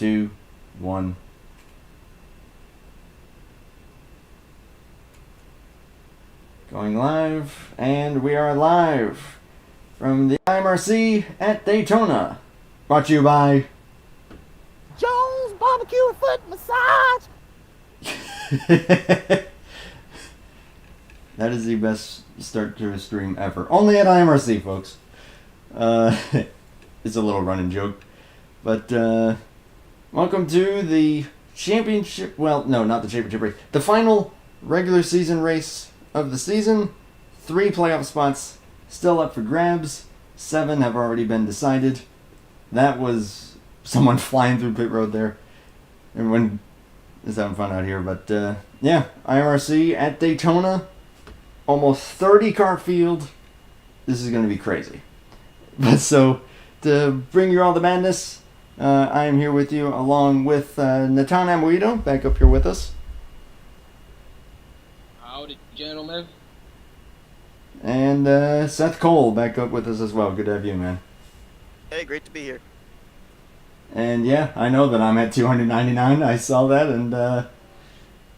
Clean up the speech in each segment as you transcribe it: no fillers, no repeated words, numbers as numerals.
2, 1. Going live, and we are live from the IMRC at Daytona. Brought to you by Jones Barbecue and Foot Massage. That is the best start to a stream ever. Only at IMRC, folks. It's a little running joke. But, welcome to the championship... Well, no, not the championship race. The final regular season race of the season. 3 playoff spots still up for grabs. 7 have already been decided. That was someone flying through pit road there. Everyone is having fun out here. But, yeah, IMRC at Daytona. Almost 30 car field. This is going to be crazy. But so, to bring you all the madness, I am here with you along with Natan Amuido, back up here with us. Howdy, gentlemen. And Seth Cole back up with us as well. Good to have you, man. Hey, great to be here. And yeah, I know that I'm at 299. I saw that, and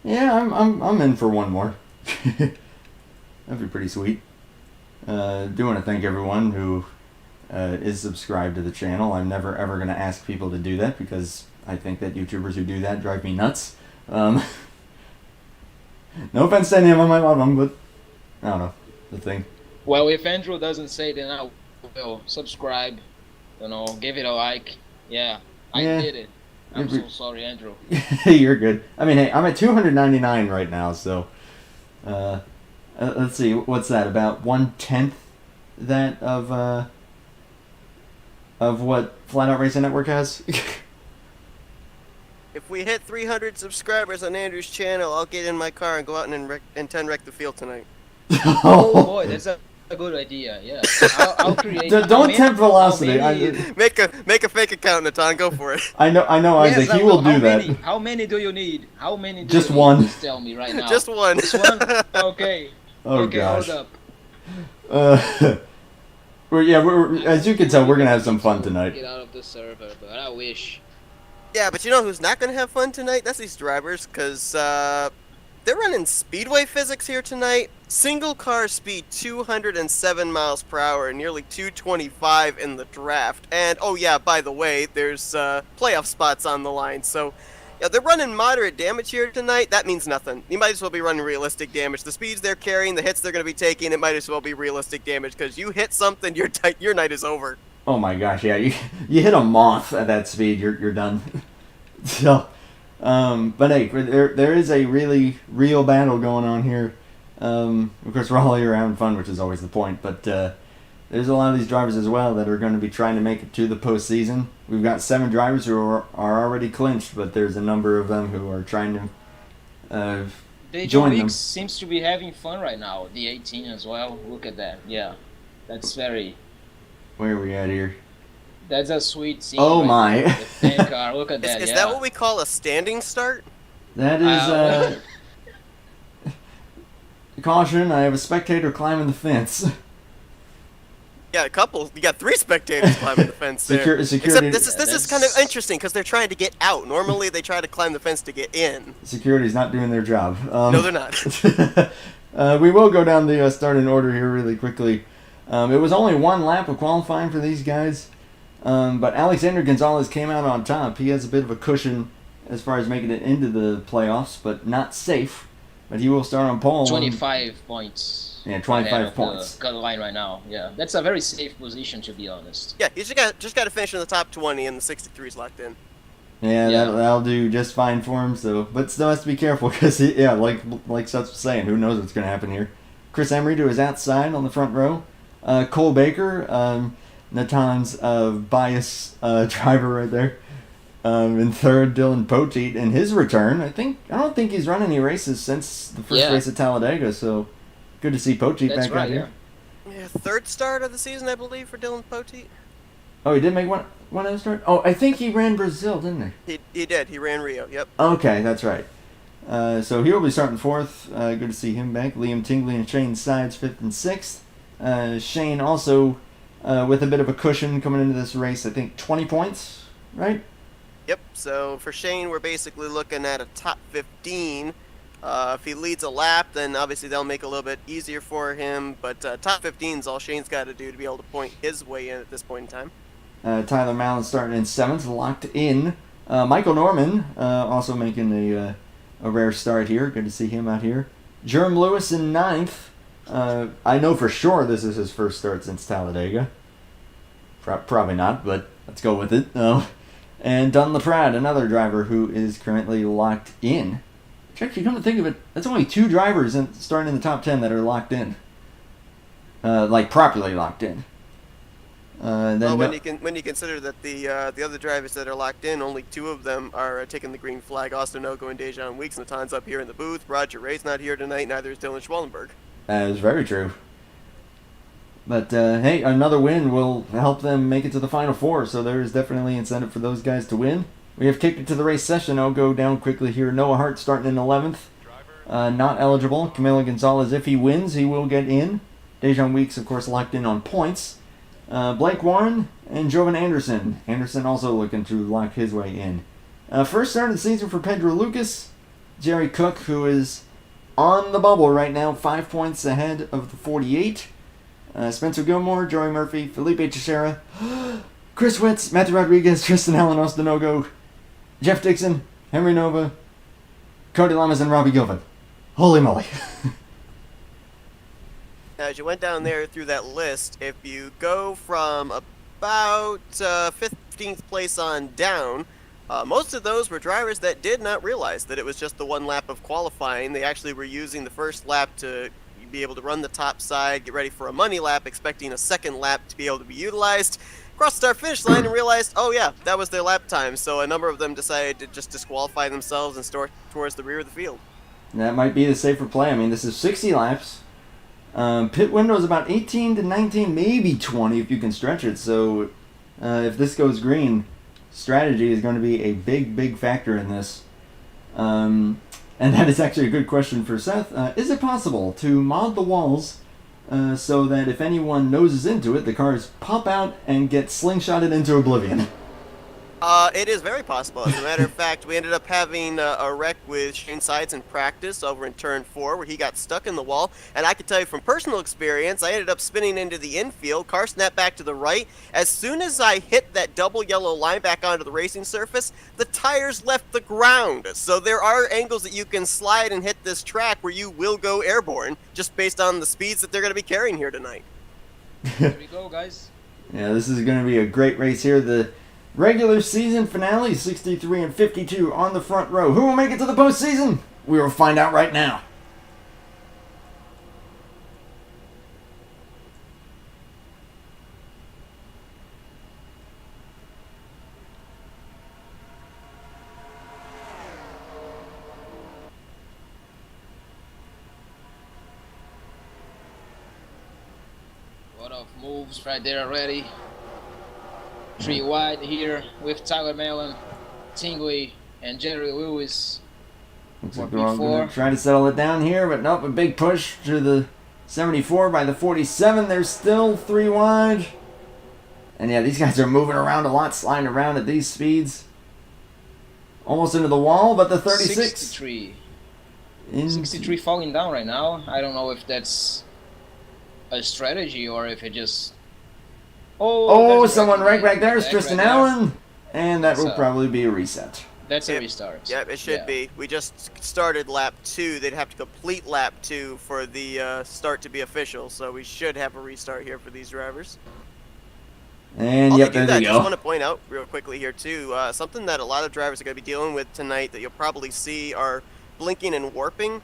yeah, I'm in for one more. That'd be pretty sweet. Do want to thank everyone who is subscribed to the channel. I'm never ever going to ask people to do that because I think that YouTubers who do that drive me nuts. No offense to any of them, I love them, but I don't know, the thing. Well, if Andrew doesn't say, then I will subscribe. Give it a like. Yeah, I did it. I'm so sorry, Andrew. You're good. I mean, hey, I'm at 299 right now, so let's see, what's that? About 1/10 that of what Flat Out Racing Network has. If we hit 300 subscribers on Andrew's channel, I'll get in my car and go out and 10 wreck the field tonight. Oh boy, that's a good idea. Yeah, I'll create. Don't tempt velocity. Make a fake account, Natan. Go for it. I know, Isaac. Yes, he will do that. How many do you need? How many? Just do you one. Need? Just tell me right now. Just one. Just one. Okay. Oh okay, gosh. Hold Well, up. we're as you can tell, we're gonna have some fun tonight. Get out of the server, but I wish. Yeah, but you know who's not gonna have fun tonight? That's these drivers, cause they're running speedway physics here tonight. Single car speed 207 miles per hour and nearly 225 in the draft. And oh yeah, by the way, there's playoff spots on the line. So yeah, they're running moderate damage here tonight. That means nothing. You might as well be running realistic damage. The speeds they're carrying, the hits they're going to be taking, it might as well be realistic damage because you hit something, your night is over. Oh my gosh, yeah, you hit a moth at that speed, you're done. So, but hey, there is a really real battle going on here. Of course, we're all here having fun, which is always the point. But there's a lot of these drivers as well that are going to be trying to make it to the postseason. We've got 7 drivers who are already clinched, but there's a number of them who are trying to join them. Seems to be having fun right now. The 18 as well. Look at that. Yeah, that's very. Where are we at here? That's a sweet scene. Oh right my! There. The tank car. Look at that. Is that what we call a standing start? That is caution. I have a spectator climbing the fence. Yeah, a couple. You got 3 spectators climbing the fence there. Security. Except this is kind of interesting because they're trying to get out. Normally they try to climb the fence to get in. Security's not doing their job. No, they're not. We will go down the starting order here really quickly. It was only 1 lap of qualifying for these guys, but Alexander Gonzalez came out on top. He has a bit of a cushion as far as making it into the playoffs, but not safe. But he will start on pole. 25 points. Yeah, 25 points. Got the line right now. Yeah, that's a very safe position to be honest. Yeah, you just got to finish in the top 20 and the 63's locked in. Yeah, that'll do just fine for him. So, but still has to be careful because like Seth was saying, who knows what's going to happen here. Chris Emery is outside on the front row. Cole Baker, Natan's bias driver right there. In third, Dylan Poteet in his return. I don't think he's run any races since the first race at Talladega. So good to see Poteet back out here. Yeah, 3rd start of the season, I believe, for Dylan Poteet. Oh, he did make one other start. Oh, I think he ran Brazil, didn't he? He did. He ran Rio. Yep. Okay, that's right. So he'll be starting 4th. Good to see him back. Liam Tingley and Shane Sides 5th and 6th. Shane also with a bit of a cushion coming into this race. I think 20 points, right? Yep, so for Shane, we're basically looking at a top 15. If he leads a lap, then obviously that'll make it a little bit easier for him, but top 15 is all Shane's got to do to be able to point his way in at this point in time. Tyler Mallon starting in 7th, locked in. Michael Norman also making a rare start here. Good to see him out here. Jerome Lewis in 9th. I know for sure this is his first start since Talladega. Probably not, but let's go with it. And Dunn LaPrade, another driver who is currently locked in. Actually, come to think of it, that's only 2 drivers starting in the top 10 that are locked in. Like properly locked in. Well, when you consider that the other drivers that are locked in, only 2 of them are taking the green flag. Austin Ogo and Dejan Weeks, and Natan's up here in the booth. Roger Ray's not here tonight. Neither is Dylan Schwallenberg. That is very true. But hey, another win will help them make it to the Final Four, so there is definitely incentive for those guys to win. We have kicked it to the race session. I'll go down quickly here. Noah Hart starting in 11th. Not eligible. Camilo Gonzalez, if he wins, he will get in. Dejan Weeks, of course, locked in on points. Blake Warren and Jovan Anderson. Anderson also looking to lock his way in. First start of the season for Pedro Lucas. Jerry Cook, who is on the bubble right now, 5 points ahead of the 48. Spencer Gilmore, Joey Murphy, Felipe Teixeira, Chris Witz, Matthew Rodriguez, Tristan Allen, Austin Ogo, Jeff Dixon, Henry Nova, Cody Llamas, and Robbie Gilvin. Holy moly. As you went down there through that list, if you go from about 15th place on down, most of those were drivers that did not realize that it was just the 1 lap of qualifying. They actually were using the first lap to be able to run the top side, get ready for a money lap, expecting a second lap to be able to be utilized. Crossed the start-finish line and realized, oh yeah, that was their lap time. So a number of them decided to just disqualify themselves and start towards the rear of the field. That might be the safer play. I mean, this is 60 laps. Pit window is about 18 to 19, maybe 20 if you can stretch it. So if this goes green, strategy is going to be a big, big factor in this. And that is actually a good question for Seth. Is it possible to mod the walls so that if anyone noses into it, the cars pop out and get slingshotted into oblivion? It is very possible. As a matter of fact, we ended up having a wreck with Shane Sides in practice over in turn 4 where he got stuck in the wall. And I can tell you from personal experience, I ended up spinning into the infield, car snapped back to the right. As soon as I hit that double yellow line back onto the racing surface, the tires left the ground. So there are angles that you can slide and hit this track where you will go airborne just based on the speeds that they're going to be carrying here tonight. There we go, guys. Yeah, this is going to be a great race here. The regular season finale, 63 and 52 on the front row. Who will make it to the postseason? We will find out right now. A lot of moves right there already. 3 wide here with Tyler Mellon, Tingley, and Jerry Lewis. Looks like they're all going to try to settle it down here, but nope, a big push to the 74 by the 47. They're still 3 wide. And yeah, these guys are moving around a lot, sliding around at these speeds. Almost into the wall, but the 36. 63. 63 falling down right now. I don't know if that's a strategy or if it just... Oh, someone right back there is Tristan Allen. And that will probably be a reset. That's a restart. Yep, it should be. We just started lap 2. They'd have to complete lap 2 for the start to be official. So we should have a restart here for these drivers. And yep, there they go. I go. just want to point out real quickly here too, something that a lot of drivers are going to be dealing with tonight that you'll probably see are blinking and warping.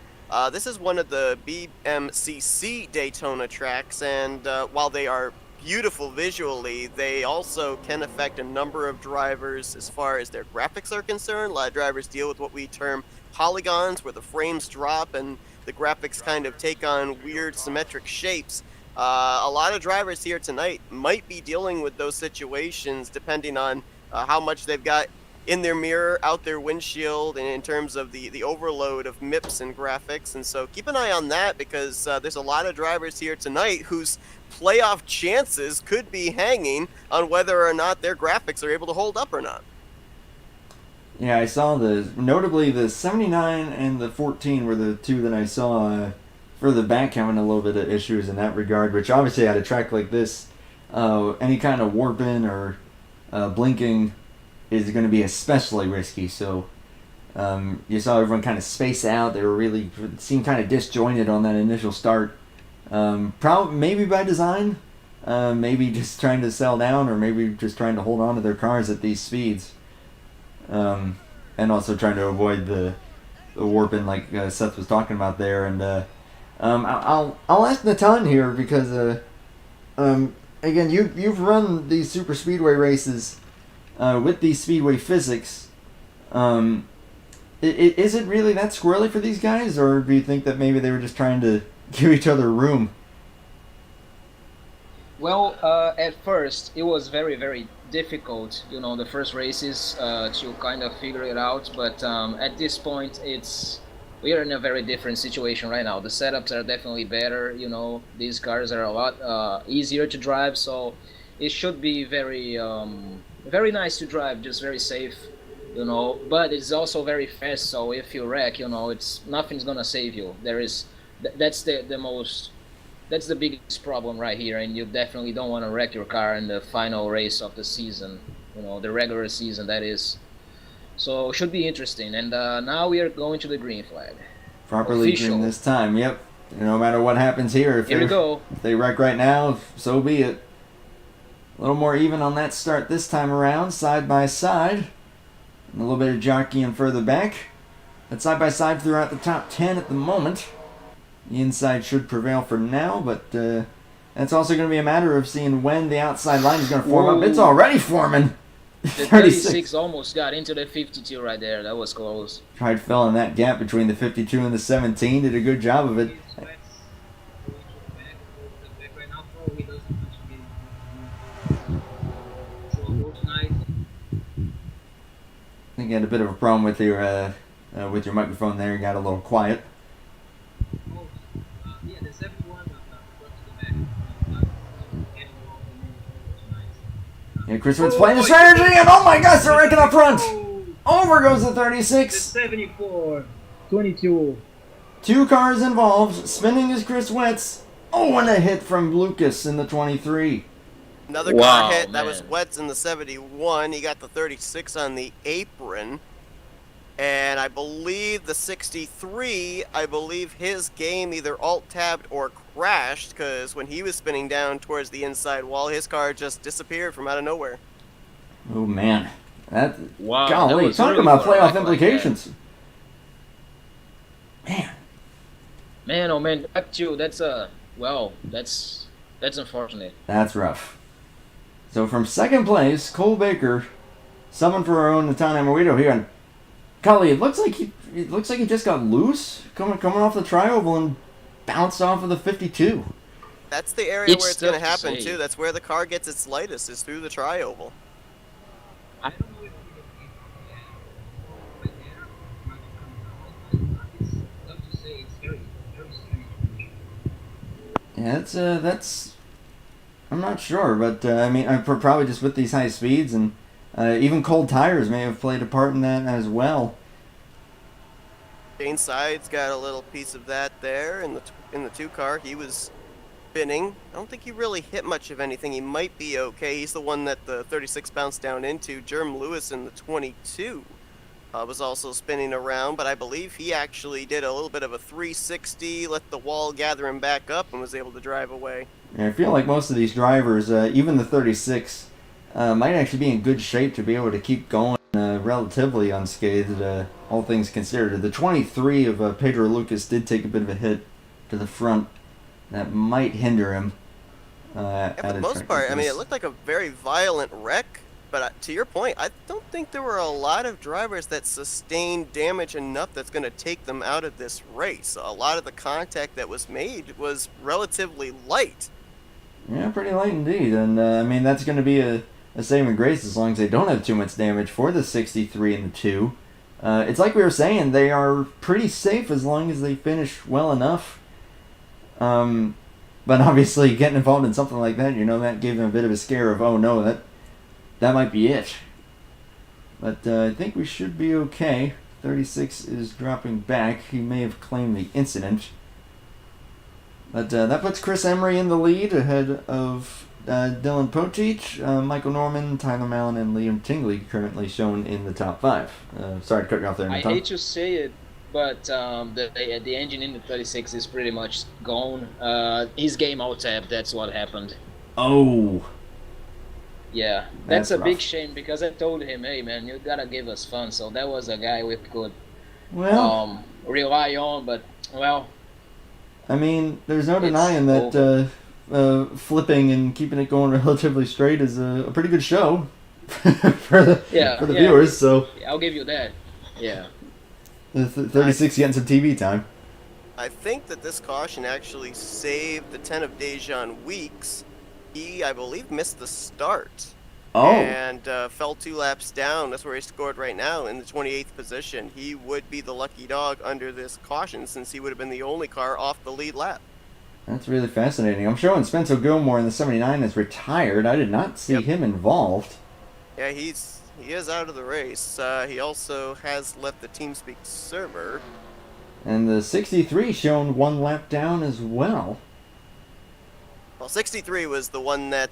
This is one of the BMCC Daytona tracks, and while they are beautiful visually, they also can affect a number of drivers as far as their graphics are concerned. A lot of drivers deal with what we term polygons, where the frames drop and the graphics kind of take on weird symmetric shapes. A lot of drivers here tonight might be dealing with those situations depending on how much they've got in their mirror, out their windshield, and in terms of the overload of MIPS and graphics. And so keep an eye on that, because there's a lot of drivers here tonight whose playoff chances could be hanging on whether or not their graphics are able to hold up or not. Yeah, I saw notably the 79 and the 14 were the two that I saw for the back having a little bit of issues in that regard, which obviously at a track like this, any kind of warping or blinking is going to be especially risky. So you saw everyone kind of space out. They were really seemed kind of disjointed on that initial start. Probably maybe by design, maybe just trying to sell down, or maybe just trying to hold on to their cars at these speeds, and also trying to avoid the warping like Seth was talking about there. And I'll ask Natan here because again you've run these super speedway races with these speedway physics. Is it really that squirrely for these guys, or do you think that maybe they were just trying to give each other room? Well, at first it was very, very difficult, the first races to kind of figure it out. But at this point, we are in a very different situation right now. The setups are definitely better. These cars are a lot easier to drive, so it should be very, very nice to drive, just very safe. But it's also very fast. So if you wreck, nothing's gonna save you. That's the biggest problem right here, and you definitely don't want to wreck your car in the final race of the season, the regular season, that is. So should be interesting. And now we are going to the green flag. Properly green this time, yep. No matter what happens here, if they wreck right now, so be it. A little more even on that start this time around, side by side. And a little bit of jockeying further back. But side by side throughout the top 10 at the moment. The inside should prevail for now, but that's also going to be a matter of seeing when the outside line is going to form up. It's already forming. The 36 almost got into the 52 right there. That was close. Tried filling that gap between the 52 and the 17. Did a good job of it. I think you had a bit of a problem with your microphone there. You got a little quiet. Yeah, Chris Witt's playing the strategy, and oh my gosh, they're wrecking up front! Over goes the 36. The 74, 22. Two cars involved. Spinning is Chris Wetz. Oh, and a hit from Lucas in the 23. Another car hit. That was Wetz in the 71. He got the 36 on the apron. And I believe the 63, his game either alt-tabbed or crashed, because when he was spinning down towards the inside wall, his car just disappeared from out of nowhere. Oh, man. Golly, that talk really about playoff implications. Man. Man, oh man, that's unfortunate. That's rough. So from second place, Cole Baker, summon for our own Natan Amoito here. And Cody, it looks like he just got loose coming off the tri-oval and bounced off of the 52. That's the area where it's going to happen too. That's where the car gets its lightest, is through the tri-oval. I don't know if yeah, that's I'm not sure, but I mean, probably just with these high speeds, and even cold tires may have played a part in that as well. Shane Sides got a little piece of that there in the 2 car. He was spinning. I don't think he really hit much of anything. He might be okay. He's the one that the 36 bounced down into. Jerome Lewis in the 22 was also spinning around, but I believe he actually did a little bit of a 360, let the wall gather him back up, and was able to drive away. Yeah, I feel like most of these drivers, even the 36, might actually be in good shape to be able to keep going relatively unscathed, all things considered. The 23 of Pedro Lucas did take a bit of a hit to the front that might hinder him. For the most part, I mean, it looked like a very violent wreck, but to your point, I don't think there were a lot of drivers that sustained damage enough that's going to take them out of this race. A lot of the contact that was made was relatively light. Yeah, pretty light indeed. And, I mean, that's going to be a saving grace as long as they don't have too much damage for the 63 and the 2. It's like we were saying, they are pretty safe as long as they finish well enough. But obviously getting involved in something like that, that gave them a bit of a scare of, oh no, that might be it. But I think we should be okay. 36 is dropping back. He may have claimed the incident. But that puts Chris Emery in the lead ahead of Dylan Poteet, Michael Norman, Tyler Mallon, and Liam Tingley currently shown in the top 5. Sorry to cut you off there, I Nathan. hate to say it, but the engine in the 36 is pretty much gone. His game out tab, that's what happened. Oh. Yeah, that's a rough. big shame because I told him, hey man, you gotta give us fun. So that was a guy we could rely on, but well. I mean, there's no denying that flipping and keeping it going relatively straight is a pretty good show for the viewers. So I'll give you that. Yeah. The 36 getting some TV time. I think that this caution actually saved the 10 of Dejan Weeks. He, I believe, missed the start. Oh. And fell 2 laps down. That's where he scored right now in the 28th position. He would be the lucky dog under this caution since he would have been the only car off the lead lap. That's really fascinating. I'm showing Spencer Gilmore in the 79 is retired. I did not see him involved. Yeah, he is out of the race. He also has left the TeamSpeak server. And the 63 shown 1 lap down as well. Well, 63 was the one that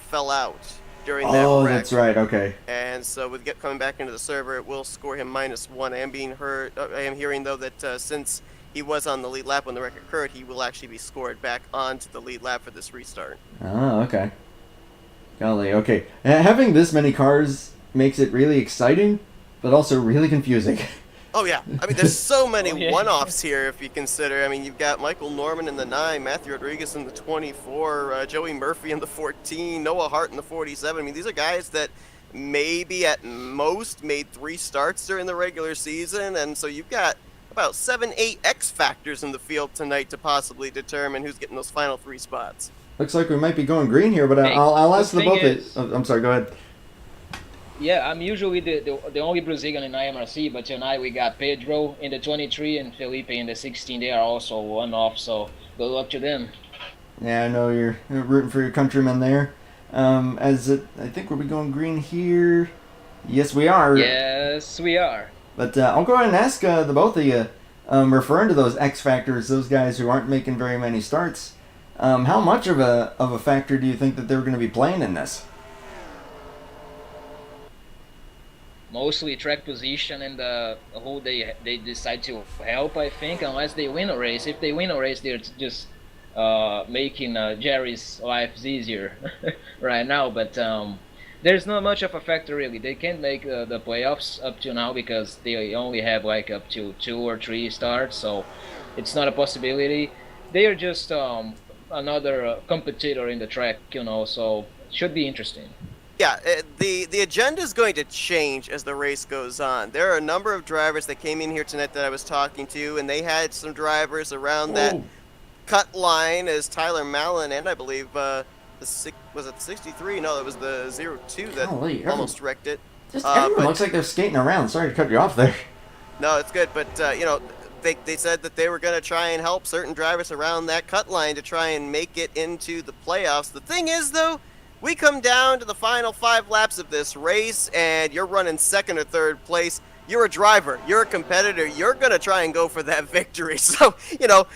fell out during that wreck. Oh, that's right. Okay. And so with coming back into the server, it will score him -1. I am hearing though that since he was on the lead lap when the wreck occurred, he will actually be scored back onto the lead lap for this restart. Oh, okay. Golly, okay. Having this many cars makes it really exciting, but also really confusing. Oh yeah, I mean there's so many one-offs here if you consider. I mean you've got Michael Norman in the 9, Matthew Rodriguez in the 24, Joey Murphy in the 14, Noah Hart in the 47. I mean these are guys that maybe at most made 3 starts during the regular season, and so you've got about 7-8 X factors in the field tonight to possibly determine who's getting those final 3 spots. Looks like we might be going green here, but I'll ask the both. I'm sorry, go ahead. Yeah, I'm usually the only Brazilian in IMRC, but tonight we got Pedro in the 23 and Felipe in the 16. They are also one-off, so good luck to them. Yeah, I know you're rooting for your countrymen there. I think we'll be going green here. Yes, we are. Yes, we are. But I'll go ahead and ask the both of you, referring to those X factors, those guys who aren't making very many starts. How much of a factor do you think that they're going to be playing in this? Mostly track position and who they decide to help, I think, unless they win a race. If they win a race, they're just making Jerry's life easier right now. But there's not much of a factor, really. They can't make the playoffs up to now because they only have like up to 2 or 3 starts, so it's not a possibility. They are just another competitor in the track, so it should be interesting. Yeah, the agenda is going to change as the race goes on. There are a number of drivers that came in here tonight that I was talking to, and they had some drivers around that cut line as Tyler Mallon and I believe was it the 63? No, it was the 02 that almost wrecked it. Just everyone looks like they're skating around. Sorry to cut you off there. No, it's good, but they said that they were going to try and help certain drivers around that cut line to try and make it into the playoffs. The thing is, though, we come down to the final 5 laps of this race, and you're running 2nd or 3rd place. You're a driver. You're a competitor. You're going to try and go for that victory. So,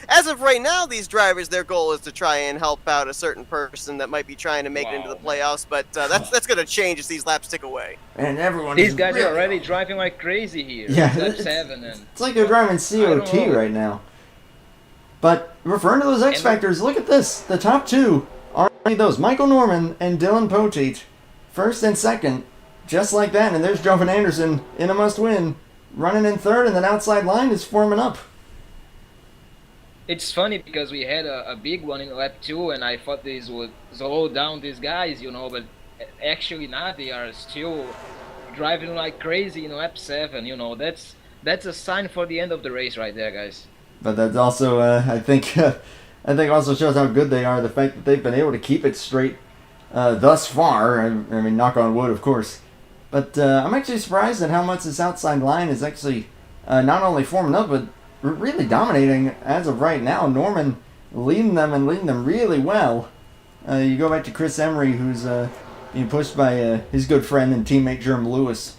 as of right now, these drivers, their goal is to try and help out a certain person that might be trying to make it into the playoffs, but that's going to change as these laps tick away. And everyone. These guys are already driving like crazy here. Yeah, it's like they're driving COT right now. But referring to those X factors, look at this. The top 2 are only those Michael Norman and Dylan Poteet, 1st and 2nd. Just like that, and there's Jovan Anderson in a must-win, running in 3rd, and that outside line is forming up. It's funny because we had a big one in lap 2, and I thought this would slow down these guys, but actually not. They are still driving like crazy in lap 7. That's a sign for the end of the race right there, guys. But that's also, I think also shows how good they are. The fact that they've been able to keep it straight thus far. I mean, knock on wood, of course. But I'm actually surprised at how much this outside line is actually not only forming up, but really dominating as of right now. Norman leading them really well. You go back to Chris Emery, who's being pushed by his good friend and teammate Jerome Lewis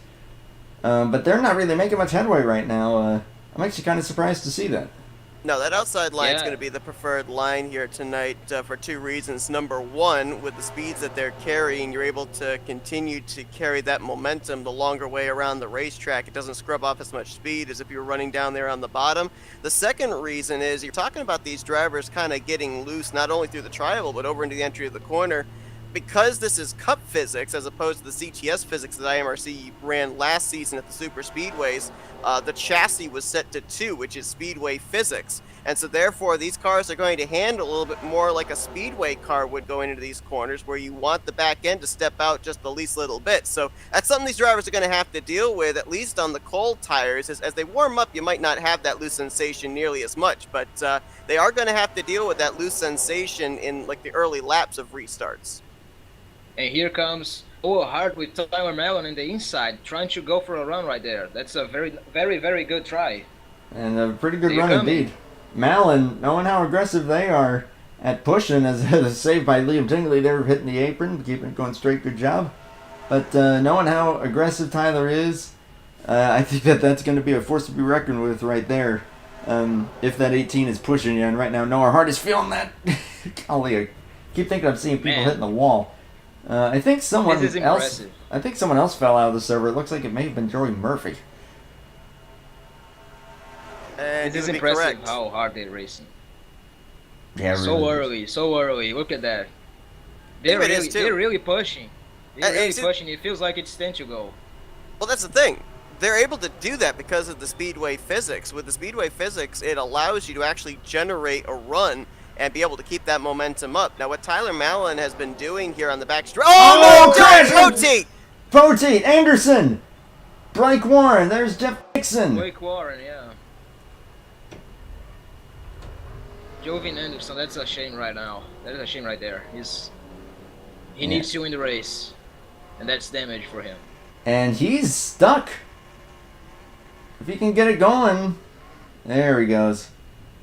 But they're not really making much headway right now. I'm actually kind of surprised to see that. No, that outside line is Yeah. going to be the preferred line here tonight for two reasons. Number one, with the speeds that they're carrying, you're able to continue to carry that momentum the longer way around the racetrack. It doesn't scrub off as much speed as if you were running down there on the bottom. The second reason is you're talking about these drivers kind of getting loose, not only through the tri-oval, but over into the entry of the corner. Because this is Cup physics as opposed to the CTS physics that IMRC ran last season at the super speedways, the chassis was set to 2, which is speedway physics. And so therefore these cars are going to handle a little bit more like a speedway car would going into these corners, where you want the back end to step out just the least little bit. So that's something these drivers are going to have to deal with, at least on the cold tires. As they warm up, you might not have that loose sensation nearly as much, but they are going to have to deal with that loose sensation in like the early laps of restarts. And here comes Hart with Tyler Mellon in the inside, trying to go for a run right there. That's a very, very, very good try. And a pretty good They're run coming. indeed. Malin, knowing how aggressive they are at pushing, as saved by Liam Tingley, they're hitting the apron, keeping it going straight, good job. But knowing how aggressive Tyler is, I think that's going to be a force to be reckoned with right there. If that 18 is pushing you, and right now Noah Hart is feeling that. Golly, I keep thinking I'm seeing people Man. hitting the wall. I think someone This is else. impressive. I think someone else fell out of the server. It looks like it may have been Joey Murphy. And It is you would be impressive correct. how hard they're racing. Yeah, So really. so early. Look at that. Think it is, too. They're really pushing. They're really it's- pushing. It feels like it's 10 to go. Well, that's the thing. They're able to do that because of the speedway physics. With the speedway physics, it allows you to actually generate a run and be able to keep that momentum up. Now, what Tyler Mallon has been doing here on the back stretch. Oh, my God, crash! Poteet! Poteet, Anderson, Blake Warren. There's Jeff Dixon. Blake Warren, yeah. Jovin Anderson, that's a shame right now. That is a shame right there. He needs to win the race, and that's damage for him. And he's stuck. If he can get it going, there he goes.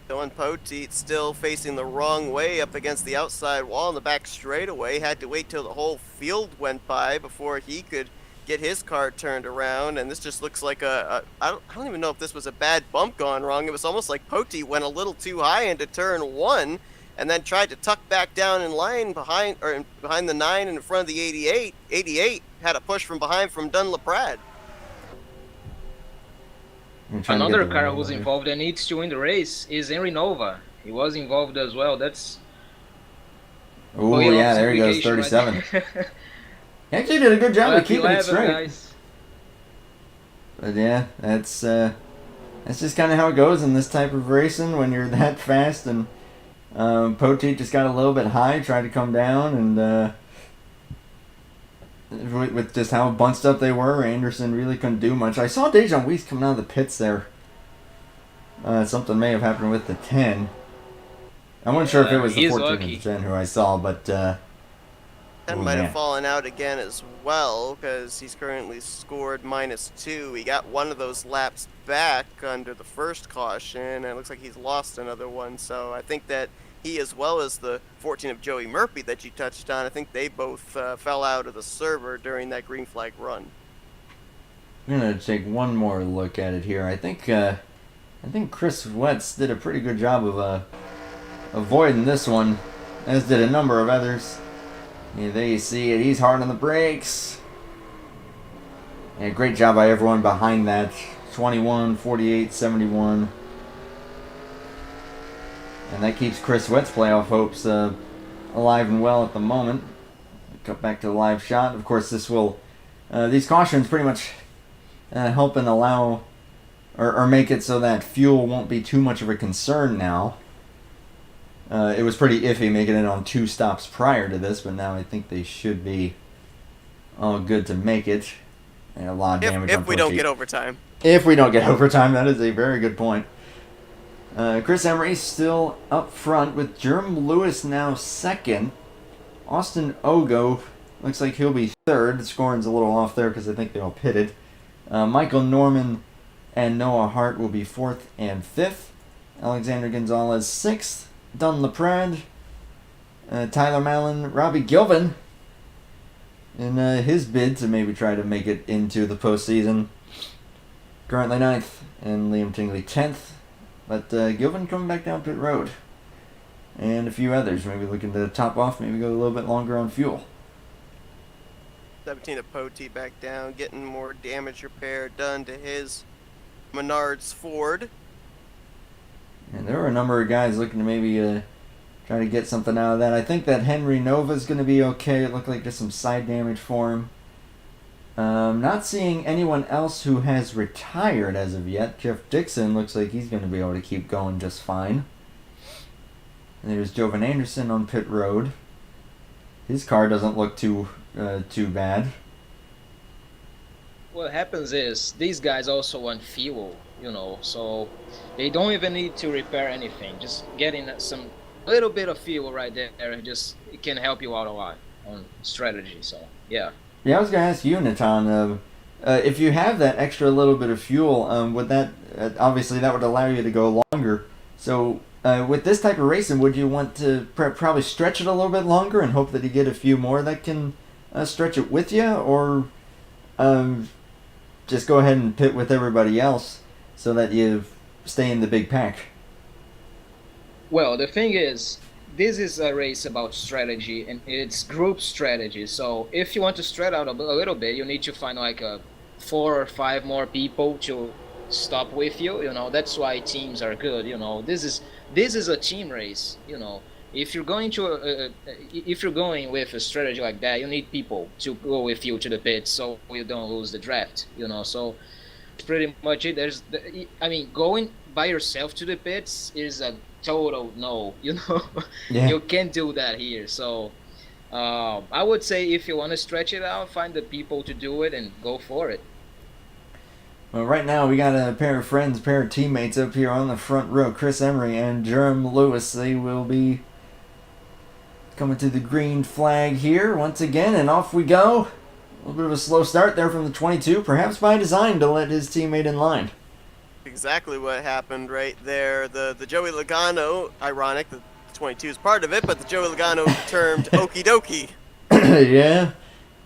Dylan Poteet still facing the wrong way up against the outside wall in the back straightaway. Had to wait till the whole field went by before he could get his car turned around. And this just looks like I don't even know if this was a bad bump gone wrong. It was almost like Poteet went a little too high into turn 1 and then tried to tuck back down in line behind the 9 and in front of the 88. 88 had a push from behind from Dunlaprad. I'm trying to Another get the car wheel who's here. involved and needs to win the race is Henry Nova. He was involved as well. That's Oh yeah, there he goes, 37. Right He actually did a good job of Lap keeping 11, it straight. guys. But yeah, that's just kind of how it goes in this type of racing when you're that fast. And Poteet just got a little bit high, tried to come down, and with just how bunched up they were, Anderson really couldn't do much. I saw Dejan Weiss coming out of the pits there. Something may have happened with the 10. I wasn't sure if it was the he's 14 or lucky. the 10 who I saw, but And Oh, might man. have fallen out again as well, because he's currently scored -2. He got one of those laps back under the first caution, and it looks like he's lost another one. So I think that he, as well as the 14 of Joey Murphy that you touched on, I think they both fell out of the server during that green flag run. I'm gonna take one more look at it here. I think Chris Wetz did a pretty good job of avoiding this one, as did a number of others. Yeah, there you see it. He's hard on the brakes. Yeah, great job by everyone behind that. 21, 48, 71. And that keeps Chris Wett's playoff hopes alive and well at the moment. Cut back to the live shot. Of course, this will these cautions pretty much help and allow or make it so that fuel won't be too much of a concern now. It was pretty iffy making it on 2 stops prior to this, but now I think they should be all good to make it. And a lot of damage on If we don't Poteet. get overtime. If we don't get overtime, that is a very good point. Chris Emery still up front with Jerome Lewis now second. Austin Ogo looks like he'll be third. The scoring's a little off there because I think they all pitted. Michael Norman and Noah Hart will be 4th and 5th. Alexander Gonzalez 6th. Dun LaPrade. Tyler Mallon, Robbie Gilvin in his bid to maybe try to make it into the postseason. currently 9th, and Liam Tingley 10th. But Gilvin coming back down pit road. And a few others maybe looking to top off, maybe go a little bit longer on fuel. 17 of Poteet back down, getting more damage repair done to his Menards Ford. And there were a number of guys looking to maybe try to get something out of that. I think that Henry Nova's going to be okay. It looked like just some side damage for him. Not seeing anyone else who has retired as of yet. Jeff Dixon looks like he's going to be able to keep going just fine. And there's Jovan Anderson on pit road. His car doesn't look too bad. What happens is these guys also want fuel, so they don't even need to repair anything. Just getting some little bit of fuel right there, it can help you out a lot on strategy. So yeah. Yeah, I was gonna ask you, Natan, if you have that extra little bit of fuel, would that obviously that would allow you to go longer. So with this type of racing, would you want to probably stretch it a little bit longer and hope that you get a few more that can stretch it with you, or just go ahead and pit with everybody else so that you stay in the big pack? Well, the thing is, this is a race about strategy, and it's group strategy. So if you want to spread out a little bit, you need to find like 4 or 5 more people to stop with you. That's why teams are good. This is a team race. If you're going with a strategy like that, you need people to go with you to the pits so you don't lose the draft. So it's pretty much it. Going by yourself to the pits is a total no. Yeah. You can't do that here. So I would say if you want to stretch it out, find the people to do it and go for it. Well, right now we got a pair of teammates up here on the front row, Chris Emery and Jerome Lewis. They will be coming to the green flag here once again, and off we go. A little bit of a slow start there from the 22, perhaps by design to let his teammate in line. Exactly what happened right there. The Joey Logano, ironic, the 22 is part of it, but the Joey Logano termed okie dokie. Yeah,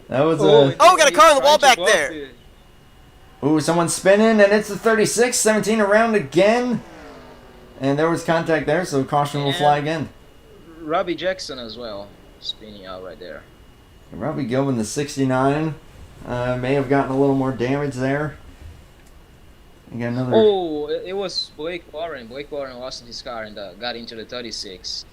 that was Oh, got a car on the wall back there. Ooh, someone's spinning, and it's the 36, 17 around again. And there was contact there, so caution will fly again. Robbie Jackson as well, spinning out right there. Robbie Gilman, the 69, may have gotten a little more damage there. You got another... Oh, it was Blake Warren. Blake Warren lost his car and got into the 36.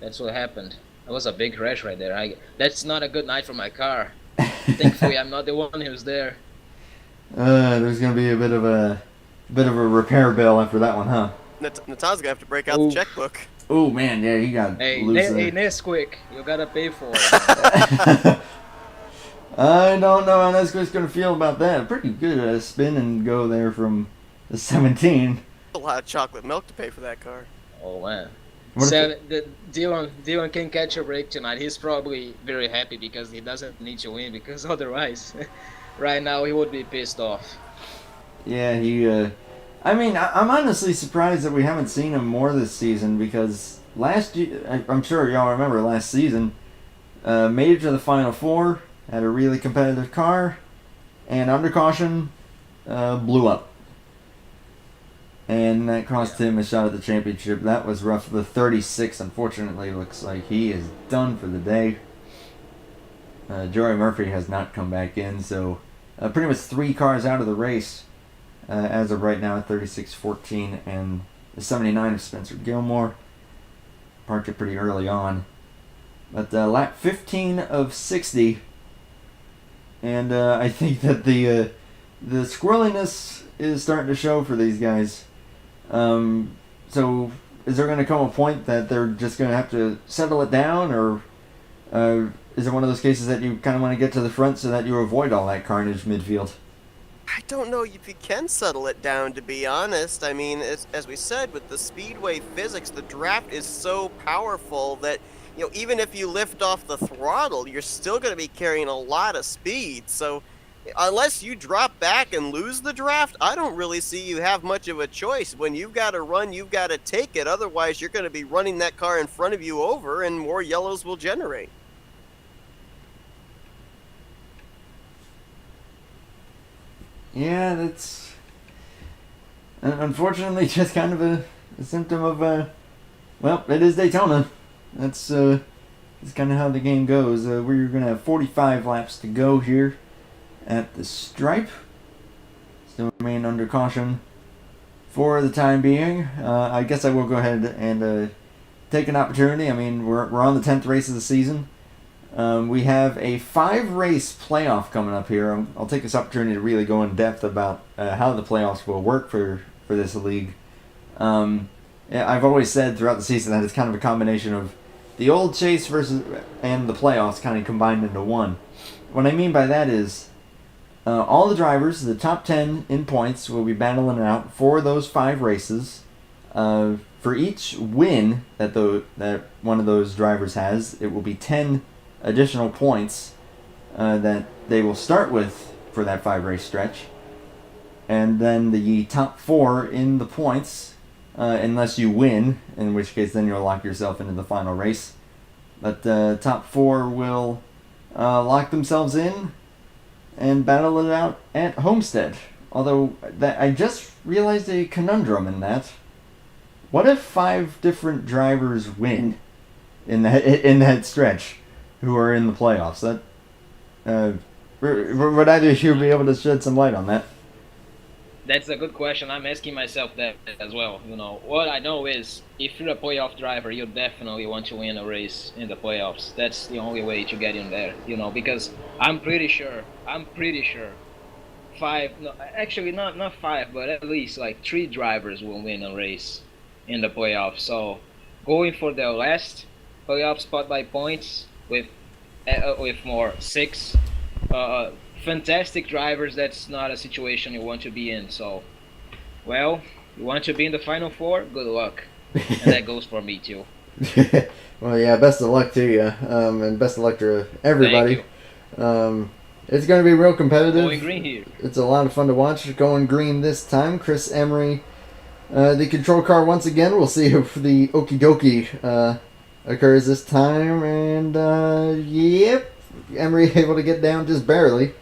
That's what happened. That was a big crash right there. That's not a good night for my car. Thankfully, I'm not the one who's there. There's gonna be a bit of a repair bill after that one, huh? Natan's gonna have to break out the checkbook. Oh man, yeah, he got loose there. Hey, Nesquik, you gotta pay for it. I don't know how Nesquik's gonna feel about that. Pretty good spin and go there from the 17. A lot of chocolate milk to pay for that car. Oh man. Dylan can catch a break tonight. He's probably very happy because he doesn't need to win, because otherwise, right now he would be pissed off. Yeah, I'm honestly surprised that we haven't seen him more this season, because last year, I'm sure y'all remember last season, made it to the Final Four, had a really competitive car, and under caution, blew up. And that cost him a shot at the championship. That was rough. The 36, unfortunately, looks like he is done for the day. Joey Murphy has not come back in, so pretty much 3 cars out of the race as of right now, 36-14, and the 79 of Spencer Gilmore. Parked it pretty early on. But lap 15 of 60, and I think that the squirreliness is starting to show for these guys. So is there going to come a point that they're just going to have to settle it down, or is it one of those cases that you kind of want to get to the front so that you avoid all that carnage midfield? I don't know if you can settle it down, to be honest. I mean, as we said, with the speedway physics, the draft is so powerful that, even if you lift off the throttle, you're still going to be carrying a lot of speed. So unless you drop back and lose the draft, I don't really see you have much of a choice. When you've got to run, you've got to take it. Otherwise, you're going to be running that car in front of you over, and more yellows will generate. Yeah, that's Unfortunately, just kind of a symptom of, well, it is Daytona. That's kind of how the game goes. We're going to have 45 laps to go here at the stripe. Still remain under caution for the time being. I guess I will go ahead and take an opportunity. I mean, we're on the 10th race of the season. We have a 5-race playoff coming up here. I'll take this opportunity to really go in depth about how the playoffs will work for this league. I've always said throughout the season that it's kind of a combination of the old chase and the playoffs kind of combined into one. What I mean by that is all the drivers, the top 10 in points, will be battling it out for those 5 races. For each win that one of those drivers has, it will be 10 additional points that they will start with for that 5-race stretch. And then the top 4 in the points, unless you win, in which case then you'll lock yourself into the final race. But the top 4 will lock themselves in and battle it out at Homestead. Although I just realized a conundrum in that. What if 5 different drivers win in that stretch who are in the playoffs? Would either of you be able to shed some light on that? That's a good question. I'm asking myself that as well. What I know is if you're a playoff driver, you definitely want to win a race in the playoffs. That's the only way to get in there, because I'm pretty sure 5, no, actually not 5, but at least like 3 drivers will win a race in the playoffs. So going for the last playoff spot by points with more 6 fantastic drivers, that's not a situation you want to be in. So, well, you want to be in the final 4? Good luck. And that goes for me too. Well, yeah, best of luck to you, and best of luck to everybody. It's going to be real competitive. Going green here. It's a lot of fun to watch. Going green this time. Chris Emery, the control car once again. We'll see if the okie dokie occurs this time. And, yep, Emery able to get down just barely.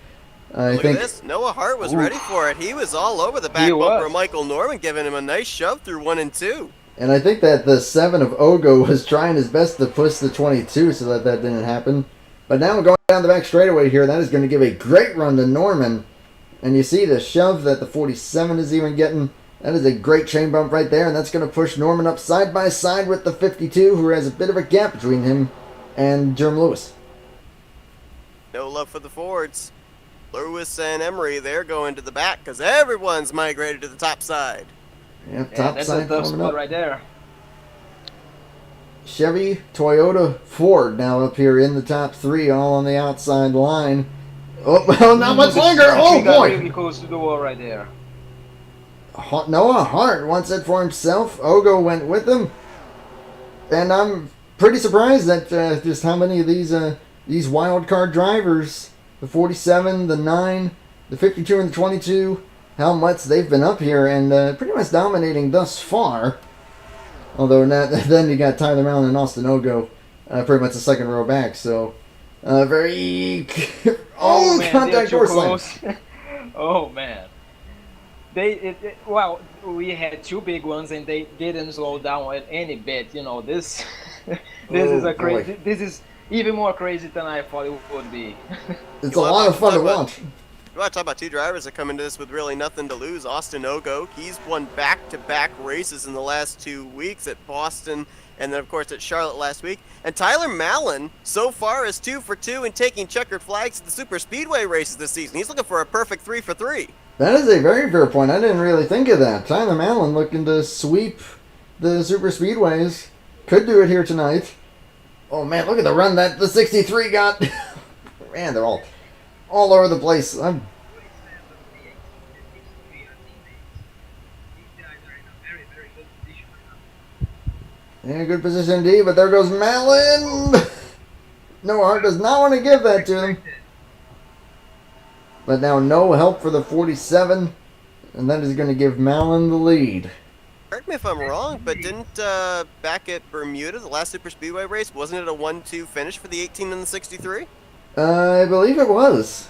Look at this. Noah Hart was ready for it. He was all over the back bumper of Michael Norman, giving him a nice shove through 1 and 2. And I think that the 7 of Ogo was trying his best to push the 22 so that didn't happen. But now going down the back straightaway here, that is going to give a great run to Norman. And you see the shove that the 47 is even getting. That is a great chain bump right there, and that's going to push Norman up side by side with the 52, who has a bit of a gap between him and Jerome Lewis. No love for the Fords. Lewis and Emery, they're going to the back because everyone's migrated to the top side. Yep, top that's side a tough coming spot up. right there. Chevy, Toyota, Ford now up here in the top 3, all on the outside line. Oh, well, not much longer. Oh, boy. Really close to the wall right there. Noah Hart wants it for himself. Ogo went with him. And I'm pretty surprised at just how many of these wild card drivers, the 47, the 9, the 52, and the 22, how much they've been up here and pretty much dominating thus far. Although then you got Tyler Mallon and Austin Ogo pretty much the second row back. So very man, contact door slam. Oh man, well, we had 2 big ones and they didn't slow down at any bit. This is a crazy. Boy. This is even more crazy than I thought it would be. It's a lot of fun to watch. You want to talk about 2 drivers that come into this with really nothing to lose. Austin Ogo, he's won back-to-back races in the last 2 weeks at Boston and then, of course, at Charlotte last week. And Tyler Mallon, so far, is 2 for 2 in taking checkered flags at the Super Speedway races this season. He's looking for a perfect 3 for 3. That is a very fair point. I didn't really think of that. Tyler Mallon looking to sweep the Super Speedways. Could do it here tonight. Oh, man, look at the run that the 63 got. Man, they're all over the place. In a good position indeed, but there goes Mallon. Noah Hart does not want to give that to him. But now no help for the 47, and that is going to give Mallon the lead. Correct me if I'm wrong, but didn't back at Bermuda, the last Super Speedway race, wasn't it a 1-2 finish for the 18 and the 63? I believe it was.